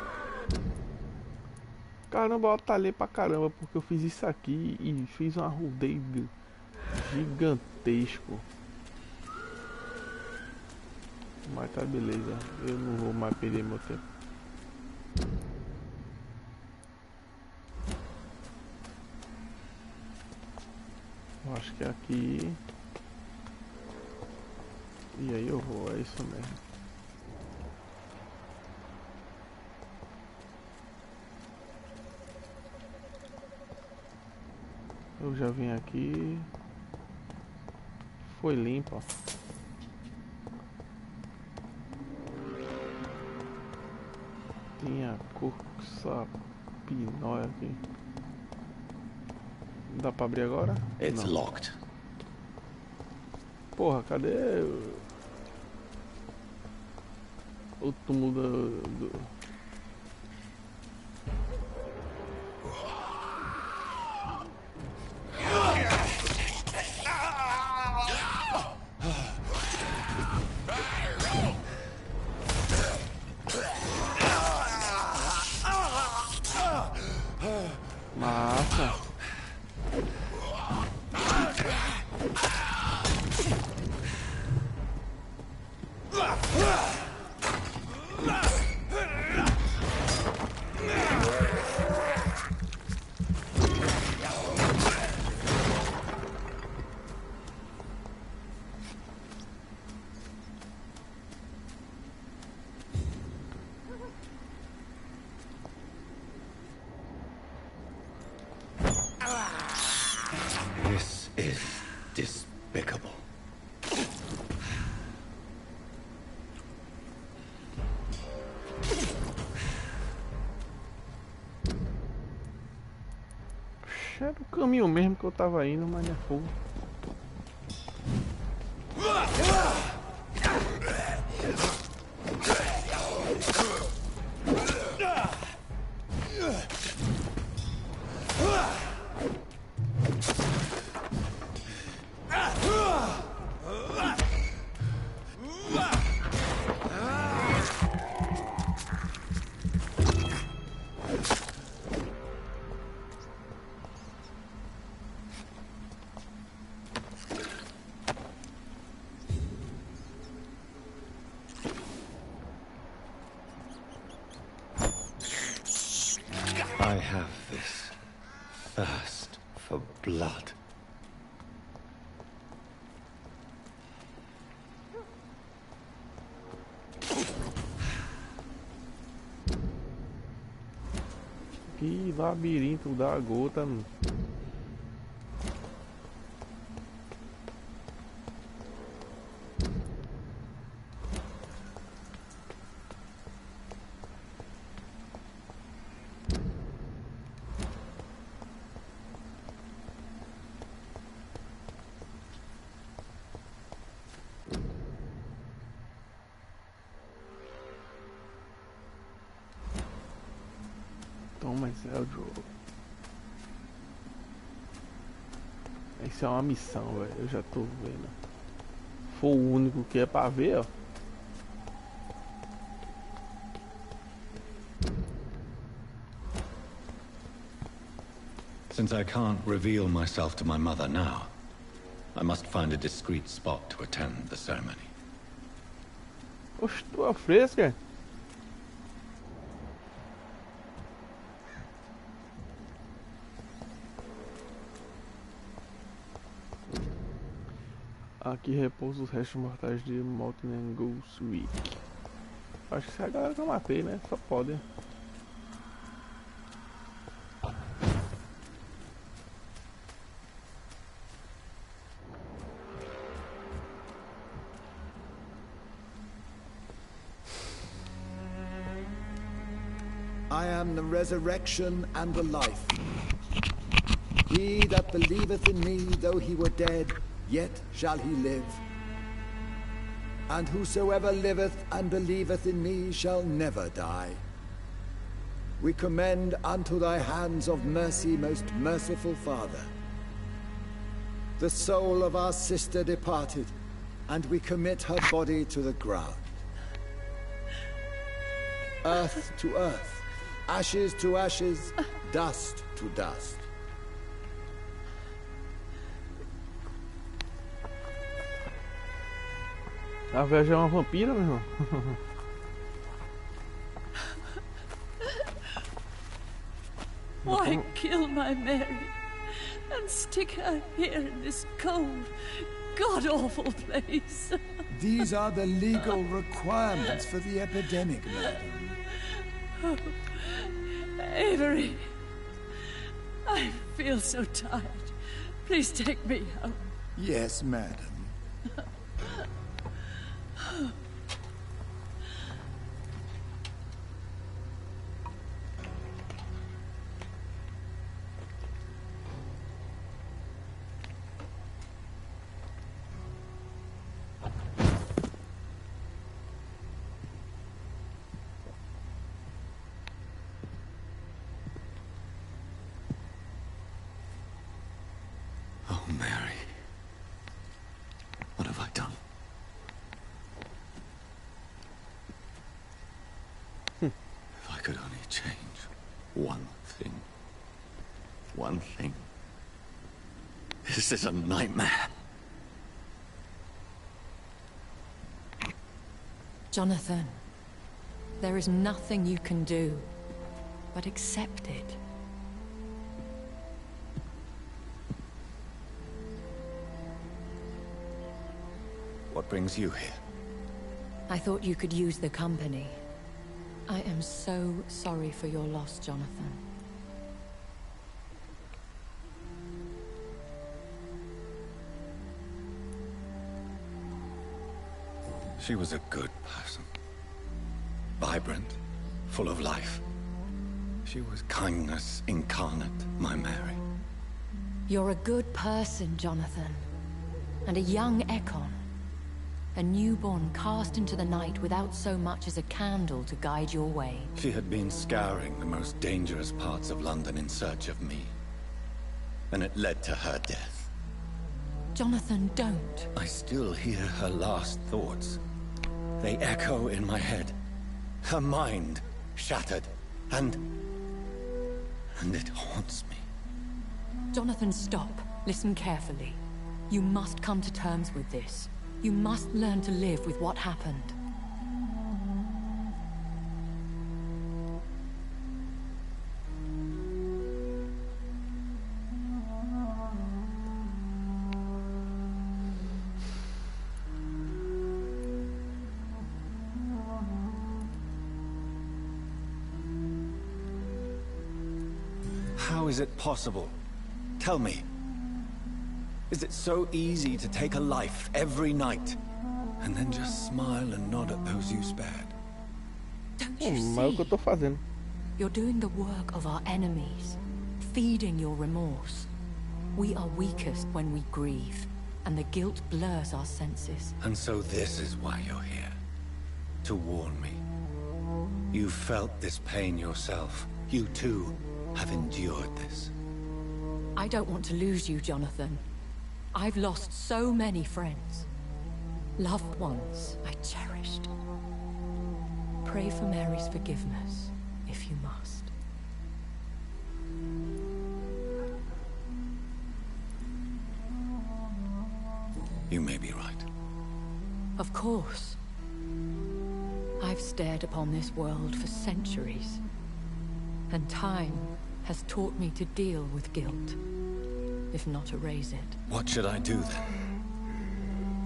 Caramba, eu atalhei pra caramba porque eu fiz isso aqui e fiz um arrudeio gigantesco. Mas tá beleza, eu não vou mais perder meu tempo. Acho que é aqui. E aí eu vou, é isso mesmo. Eu já vim aqui. Foi limpo, ó. Tinha pinóia aqui. Dá pra abrir agora? It's não. Locked. Porra, cadê o túmulo do... Massa. This is despicable. Era o caminho mesmo que eu tava indo, mas é fogo. I have this thirst for blood. Que labirinto da gota, mano. Mas é o jogo. Isso é uma missão, velho. Eu já tô vendo. Foi o único que é pra ver, ó. Since I can't reveal myself to my mother now, I must find a discreet spot to attend the ceremony. Oxe, tua fresca. Aqui repousa os restos mortais de Mountain Ghost Week. Acho que essa é a galera que eu matei, né? Só pode. I am the resurrection and the life. He that believeth in me, though he were dead, yet shall he live. And whosoever liveth and believeth in me shall never die. We commend unto thy hands of mercy, most merciful Father, the soul of our sister departed, and we commit her body to the ground. Earth to earth, ashes to ashes, dust to dust. A velha já é uma vampira, meu irmão. Why kill my Mary and stick her here in this cold, god-awful place. These are the legal requirements for the epidemic, madam. Oh, Avery, I feel so tired. Please take me out. Yes, madam. Oh, Mary. What have I done? If I could only change one thing. One thing. This is a nightmare. Jonathan, there is nothing you can do but accept it. What brings you here? I thought you could use the company. I am so sorry for your loss, Jonathan. She was a good person. Vibrant, full of life. She was kindness incarnate, my Mary. You're a good person, Jonathan. And a young Ekon. A newborn cast into the night without so much as a candle to guide your way. She had been scouring the most dangerous parts of London in search of me. And it led to her death. Jonathan, don't. I still hear her last thoughts. They echo in my head. Her mind shattered, and it haunts me. Jonathan, stop. Listen carefully. You must come to terms with this. You must learn to live with what happened. How is it possible? Tell me. Is it so easy to take a life every night, and then just smile and nod at those you spared? Don't you Mas é o que eu tô fazendo. You're doing the work of our enemies, feeding your remorse. We are weakest when we grieve, and the guilt blurs our senses. And so this is why you're here. To warn me. You felt this pain yourself. You too have endured this. I don't want to lose you, Jonathan. I've lost so many friends. Loved ones I cherished. Pray for Mary's forgiveness, if you must. You may be right. Of course. I've stared upon this world for centuries, and time has taught me to deal with guilt, if not erase it. What should I do then?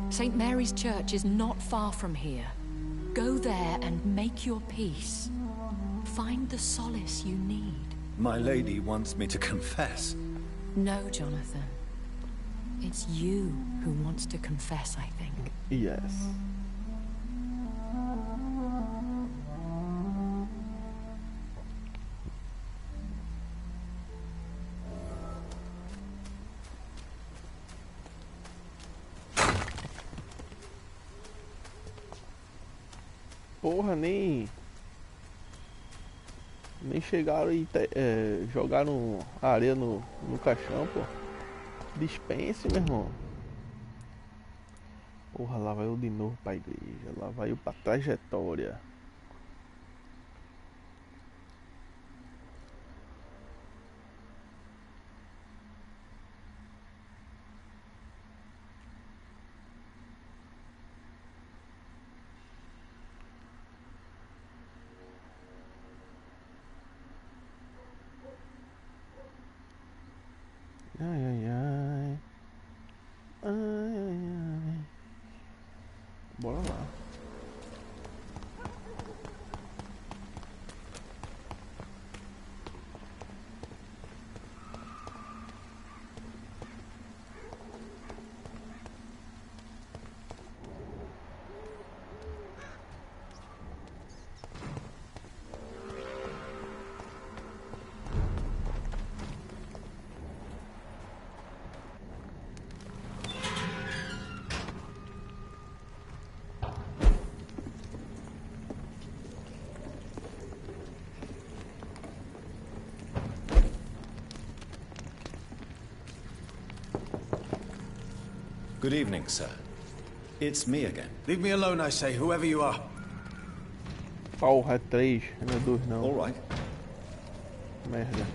St. Mary's Church is not far from here. Go there and make your peace. Find the solace you need. My lady wants me to confess. No, Jonathan. It's you who wants to confess, I think. Yes. Porra, nem chegaram e jogaram areia no caixão, pô. Dispense, meu irmão. Porra, lá vai eu de novo pra igreja. Lá vai eu pra trajetória. Ai, ai, Good evening, sir. It's me again. Leave me alone, I say, whoever you are. Porra, é 3, não é 2 não. All right. Merda.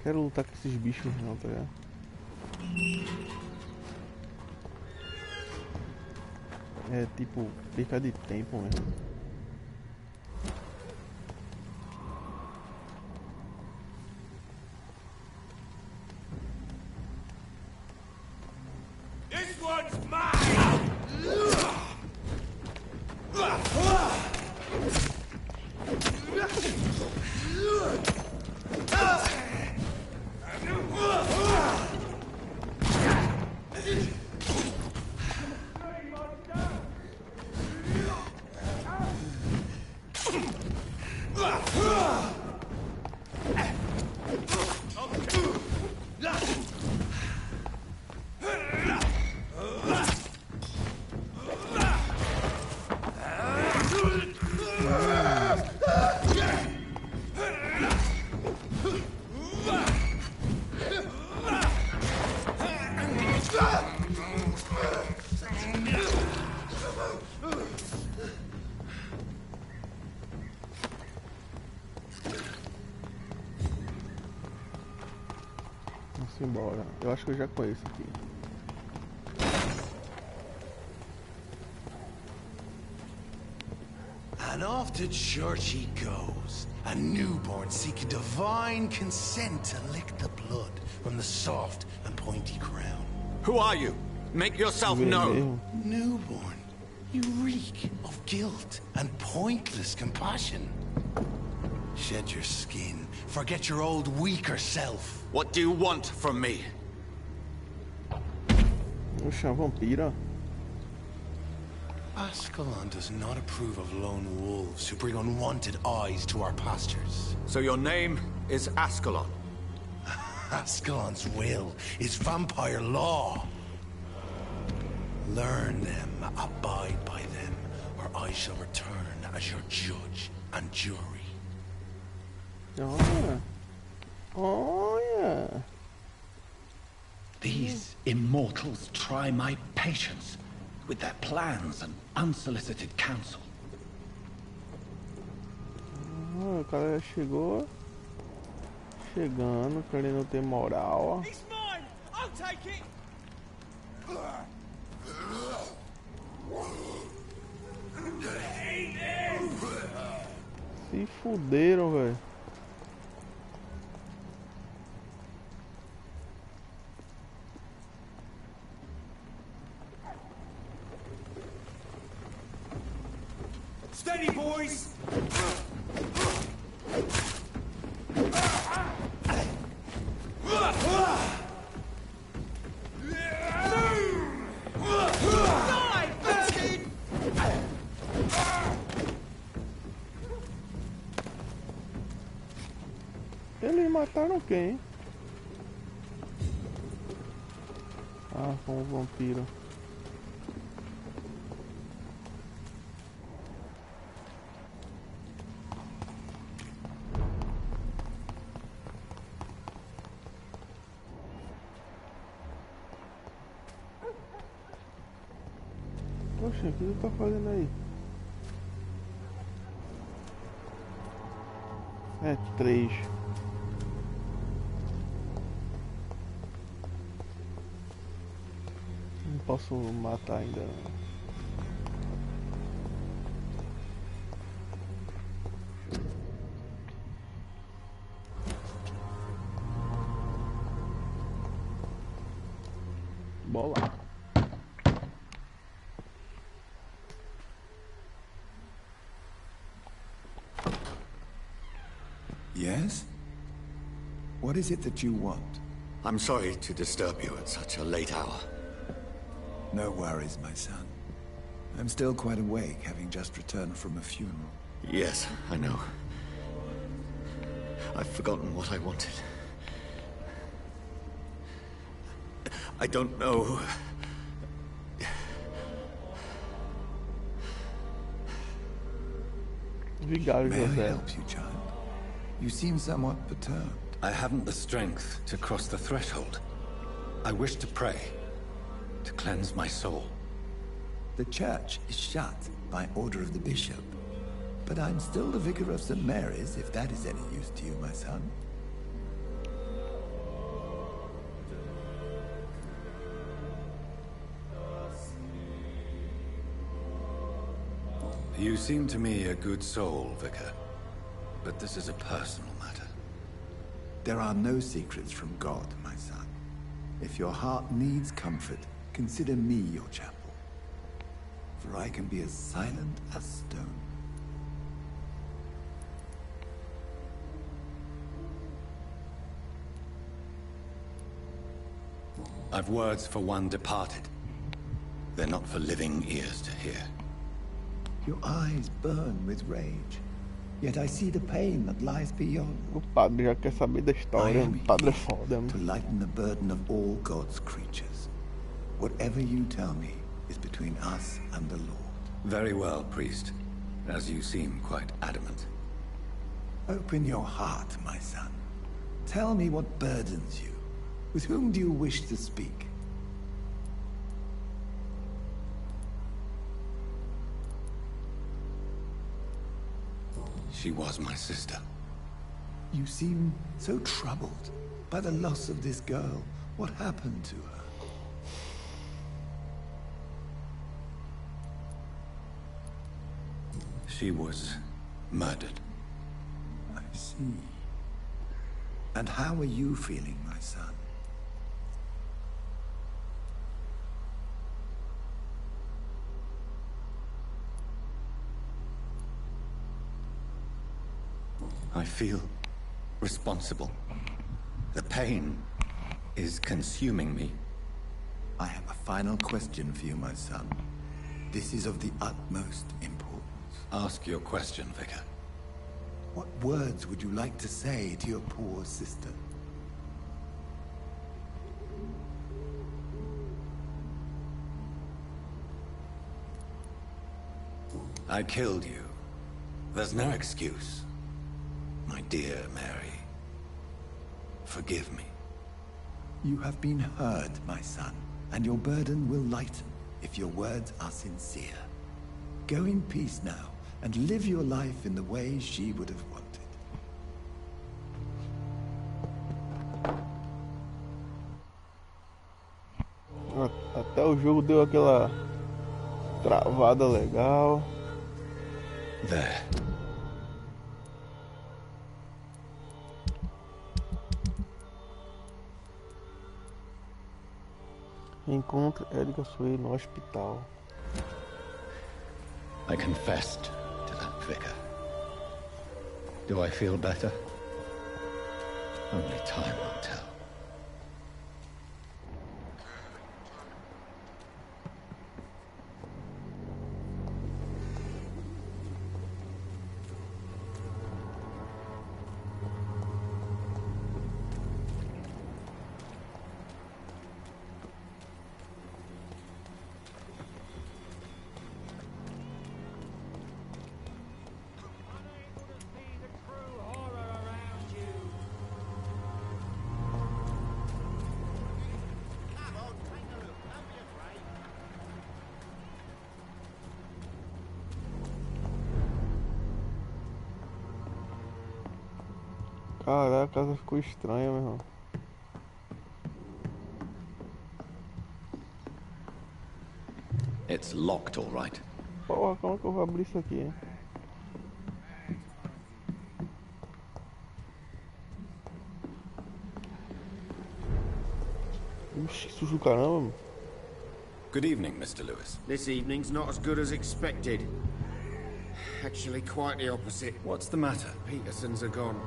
Quero lutar com esses bichos não, tá ligado? É tipo, perca de tempo mesmo. This one's mine! Vamos embora. Eu acho que eu já conheço aqui. And off to church he goes, a newborn seeking divine consent to lick the blood from the soft and pointy crown. Who are you? Make yourself known. Newborn, you reek of guilt and pointless compassion. Shed your skin, forget your old weaker self. What do you want from me? Oxe, a vampira. Ascalon does not approve of lone wolves who bring unwanted eyes to our pastures. So your name is Ascalon? Ascalon's will is vampire law. Learn them, abide by them, or I shall return as your judge and jury. Oh yeah. These immortals try my patience with their plans and unsolicited counsel. O cara chegou chegando, querendo ter moral. It's mine. I'll take it. Se fuderam, velho. Steady, boys! Eles mataram quem? Ah, foi um vampiro. Poxa, o que ele tá fazendo aí? É 3. Não posso matar ainda não. Bola. Yes? What is it that you want? I'm sorry to disturb you at such a late hour. No worries, my son. I'm still quite awake, having just returned from a funeral. Yes, I know. I've forgotten what I wanted. I don't know Obrigado, May I José. help you, child? You seem somewhat perturbed. I haven't the strength to cross the threshold. I wish to pray, to cleanse my soul. The church is shut by order of the bishop. But I'm still the vicar of St. Mary's, if that is any use to you, my son. You seem to me a good soul, Vicar. But this is a personal matter. There are no secrets from God, my son. If your heart needs comfort, consider me your chapel. For I can be as silent as stone. I've words for one departed. They're not for living ears to hear. Your eyes burn with rage. Yet I see the pain that lies beyond. O padre já quer saber da história. O padre é foda, to lighten the burden of all God's creatures. Whatever you tell me is between us and the Lord. Very well, priest. As you seem quite adamant. Open your heart, my son. Tell me what burdens you. With whom do you wish to speak? She was my sister. You seem so troubled by the loss of this girl. What happened to her? She was murdered. I see. And how are you feeling, my son? I feel responsible. The pain is consuming me. I have a final question for you, my son. This is of the utmost importance. Ask your question, Vicar. What words would you like to say to your poor sister? I killed you. There's no excuse. My dear Mary, forgive me. You have been heard, my son, and your burden will lighten if your words are sincere. Go in peace now, and live your life in the way she would have wanted. Até o jogo deu aquela travada legal. There. Encontre Erika Sui no hospital. I confessed to that vicar. Do I feel better? Only time will tell. Caraca, a casa ficou estranha, meu irmão. It's locked, all right. Porra, como é que eu vou abrir isso aqui, hein? Ixi, que sujo do caramba, mano. Good evening, Mr. Lewis. This evening's not as good as expected. Actually, quite the opposite. What's the matter? Petersons are gone.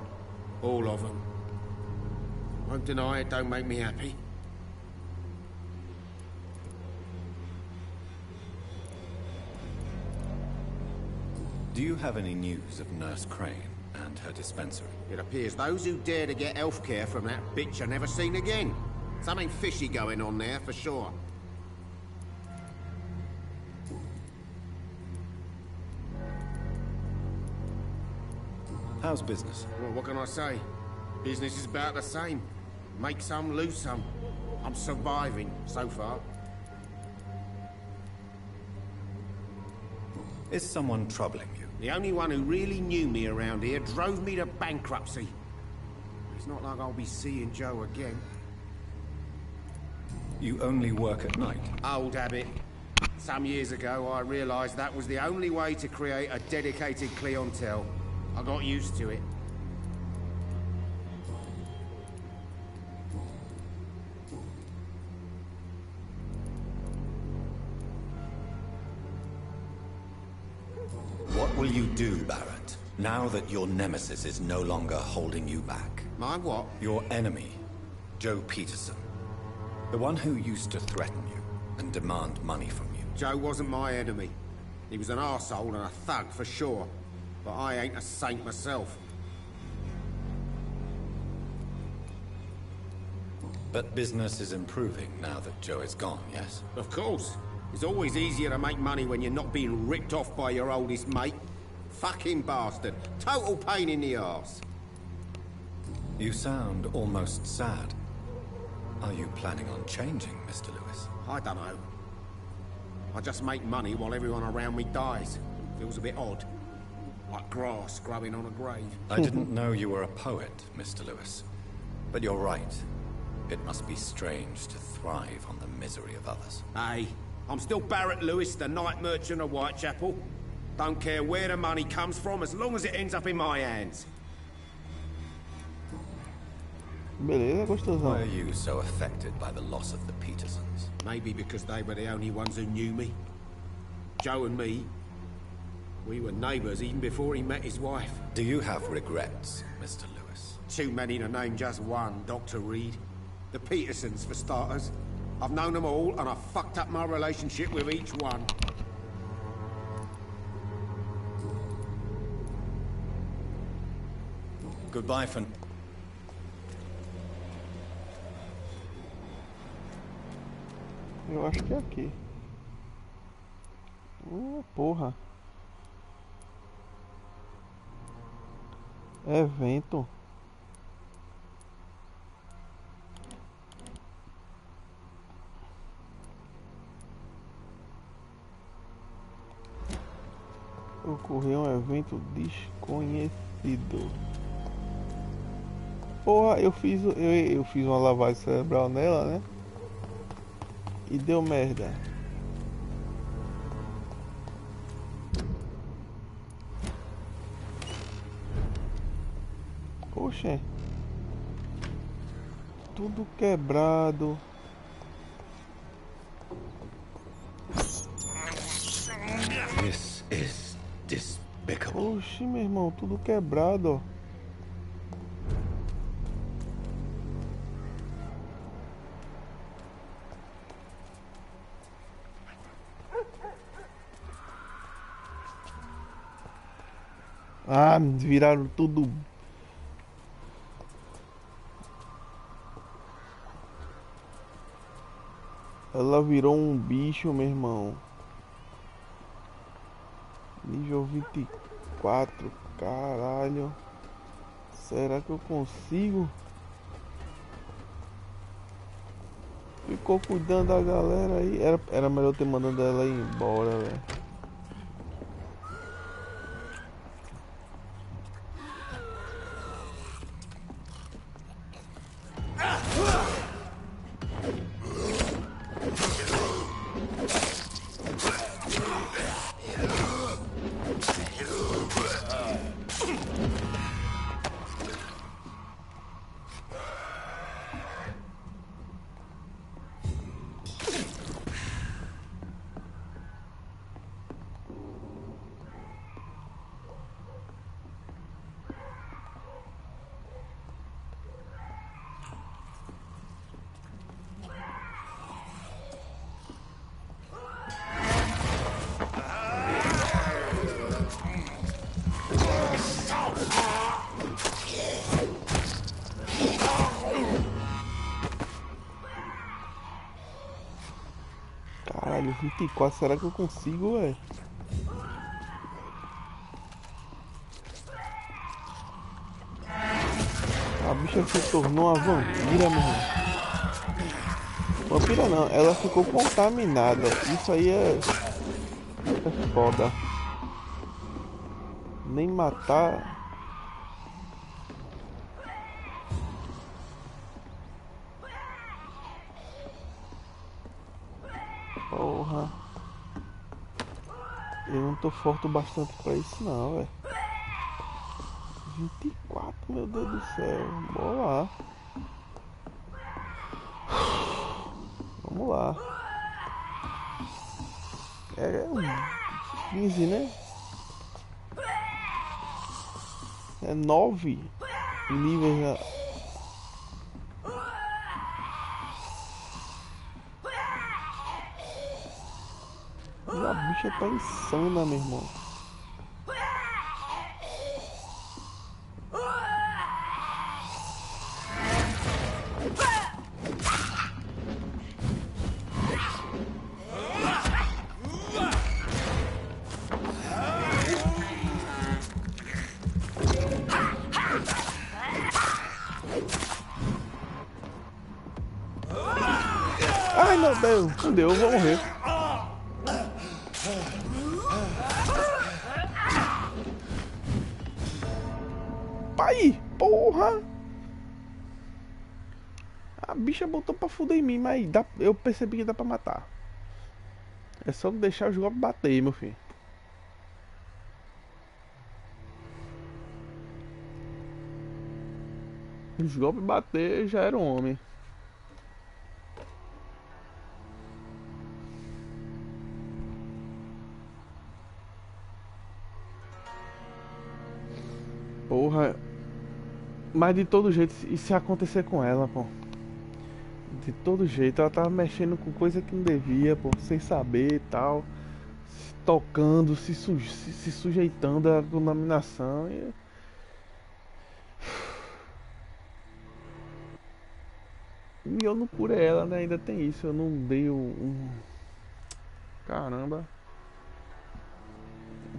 All of them. Won't deny it don't make me happy. Do you have any news of Nurse Crane and her dispensary? It appears those who dare to get health care from that bitch are never seen again. Something fishy going on there, for sure. How's business? Well, what can I say? Business is about the same. Make some, lose some. I'm surviving, so far. Is someone troubling you? The only one who really knew me around here drove me to bankruptcy. It's not like I'll be seeing Joe again. You only work at night? Old habit. Some years ago, I realized that was the only way to create a dedicated clientele. I got used to it. What will you do, Barrett, now that your nemesis is no longer holding you back? My what? Your enemy, Joe Peterson. The one who used to threaten you and demand money from you. Joe wasn't my enemy. He was an arsehole and a thug for sure. But I ain't a saint myself. But business is improving now that Joe is gone, yes? Of course. It's always easier to make money when you're not being ripped off by your oldest mate. Fucking bastard. Total pain in the arse. You sound almost sad. Are you planning on changing, Mr. Lewis? I don't know. I just make money while everyone around me dies. Feels a bit odd. Like grass growing on a grave. I didn't know you were a poet, Mr. Lewis. But you're right. It must be strange to thrive on the misery of others. Hey, I'm still Barrett Lewis, the night merchant of Whitechapel. Don't care where the money comes from, as long as it ends up in my hands. Beleza, gostosão. Why are you so affected by the loss of the Petersons? Maybe because they were the only ones who knew me. Joe and me, we were neighbours even before he met his wife. Do you have regrets, Mr. Lewis? Too many to name just one, Dr. Reed. The Petersons, for starters. I've known them all, and I've fucked up my relationship with each one. Goodbye for... Eu acho que é aqui. Porra. Evento. Ocorreu um evento desconhecido. Porra, eu fiz uma lavagem cerebral nela, né? E deu merda. Poxa. Tudo quebrado. This is despicable. Oxi, meu irmão, tudo quebrado, ó. Ah, viraram tudo. Ela virou um bicho, meu irmão. Nível 24, caralho. Será que eu consigo? Ficou cuidando da galera aí. Era melhor ter mandado ela ir embora, velho. Caralho, 24, será que eu consigo, velho? bicha se tornou uma vampira, meu irmão. Vampira não, ela ficou contaminada. Isso aí é foda. Nem matar. Porra. Eu não tô forte o bastante pra isso não, velho. 24, meu Deus do céu. Bora lá. Vamos lá. É um 15, né? É 9 níveis já. A bicha tá insana, meu irmão. Ai, meu Deus, não deu, eu vou morrer. Pai, porra! A bicha botou pra fuder em mim, mas eu percebi que dá pra matar. É só deixar os golpes bater, meu filho. Os golpes bater já era um homem. Porra. Mas de todo jeito, isso ia acontecer com ela, pô. De todo jeito, ela tava mexendo com coisa que não devia, pô. Sem saber e tal. Se tocando, se sujeitando à contaminação. E eu não curei ela, né? Ainda tem isso. Eu não dei Caramba.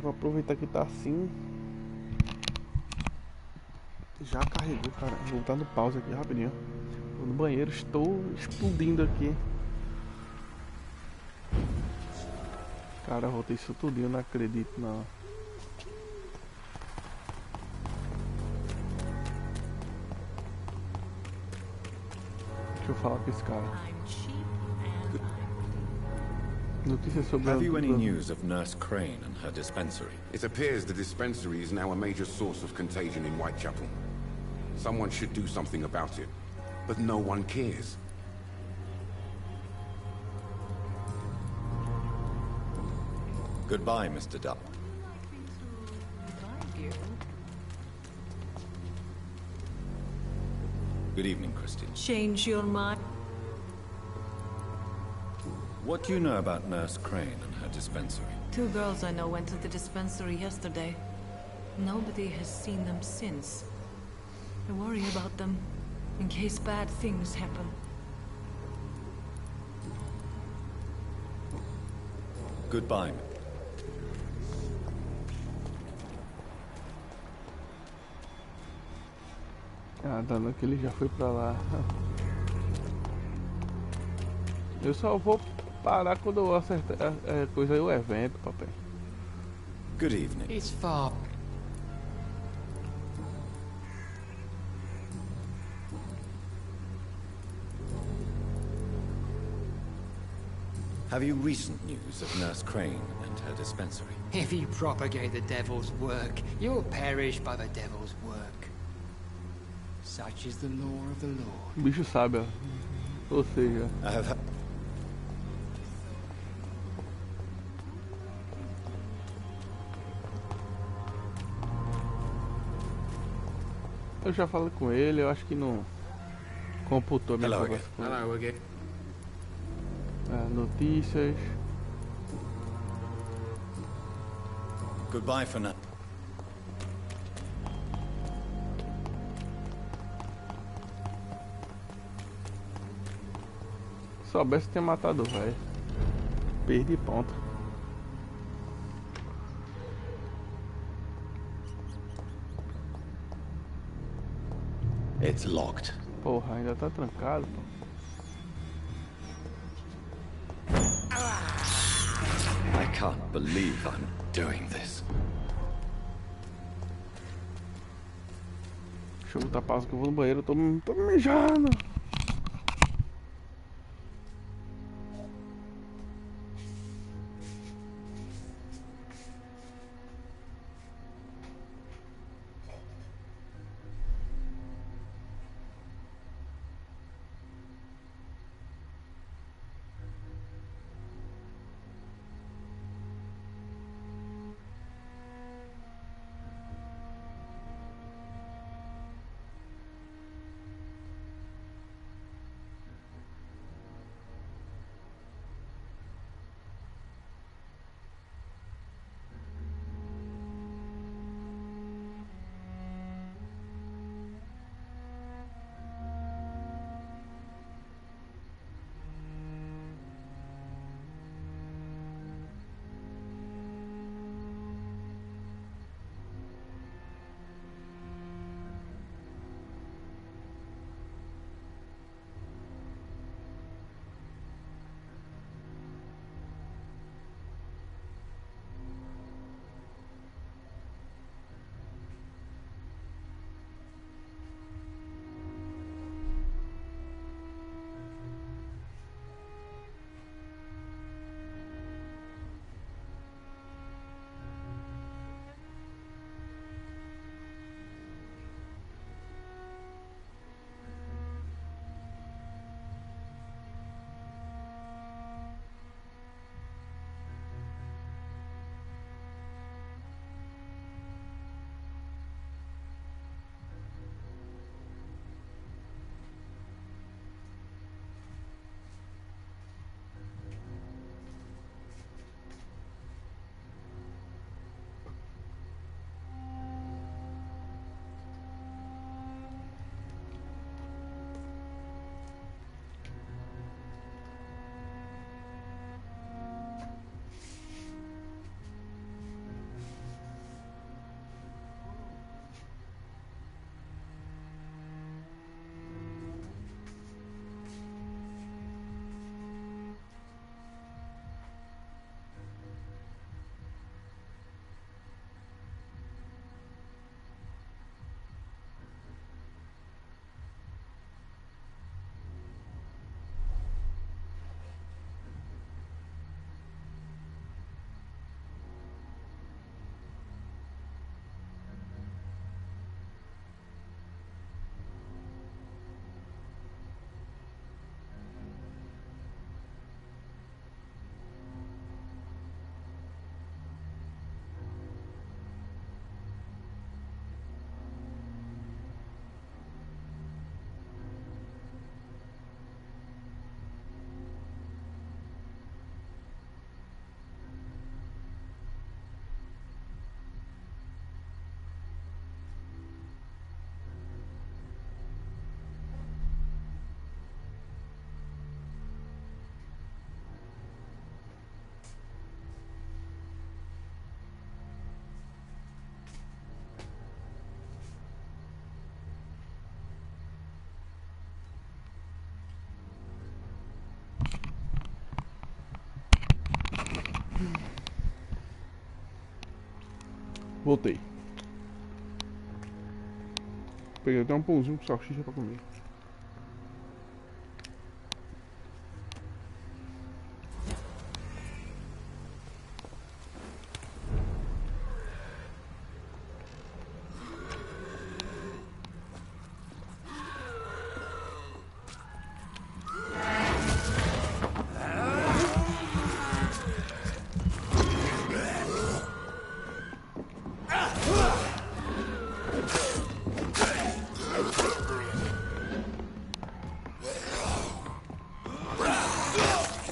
Vou aproveitar que tá assim. Já carregou, cara. Vou voltar no pause aqui rapidinho. Vou no banheiro, estou explodindo aqui. Cara, voltei isso tudinho, não acredito não. Deixa eu falar com esse cara. Notícias sobre Have you any news of Nurse Crane and her dispensary? It appears the dispensary is now a major source of contagion in Whitechapel. Someone should do something about it, but no one cares. Goodbye, Mr. Duck. Good evening, Christine. Change your mind. What do you know about Nurse Crane and her dispensary? 2 girls I know went to the dispensary yesterday. Nobody has seen them since. I worry about them, in case bad things happen. Goodbye. Ah, dando que ele já foi pra lá. Eu só vou parar quando eu acertar coisa aí, o evento, papai. Good evening. It's far. Have you recent news of Nurse Crane and her dispensary? If you propagate the devil's work, you'll perish by the devil's work. Such is the law of the Lord. O bicho sabe, ó. Ou seja... Eu já falei com ele, eu acho que não computou a minha conversa com ele. Hello again. Notícias. Goodbye for now. Soubesse ter matado o velho. Perdi ponto. It's locked. Porra, ainda tá trancado, pô. I can't believe I'm doing this. Deixa eu botar pausa que eu vou no banheiro, eu tô mijando. Voltei. Peguei até um pãozinho com salsicha pra comer.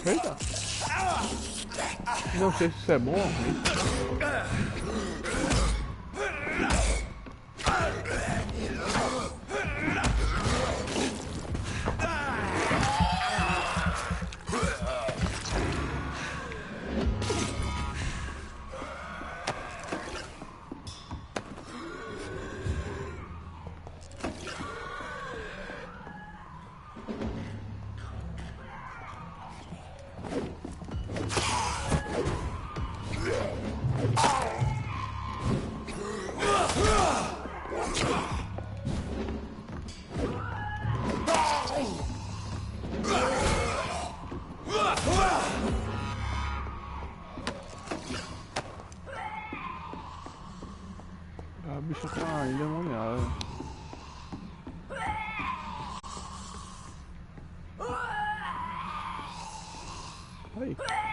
Eita! Não sei se isso é bom ou ruim. A bicha tá endemoniada. Aí.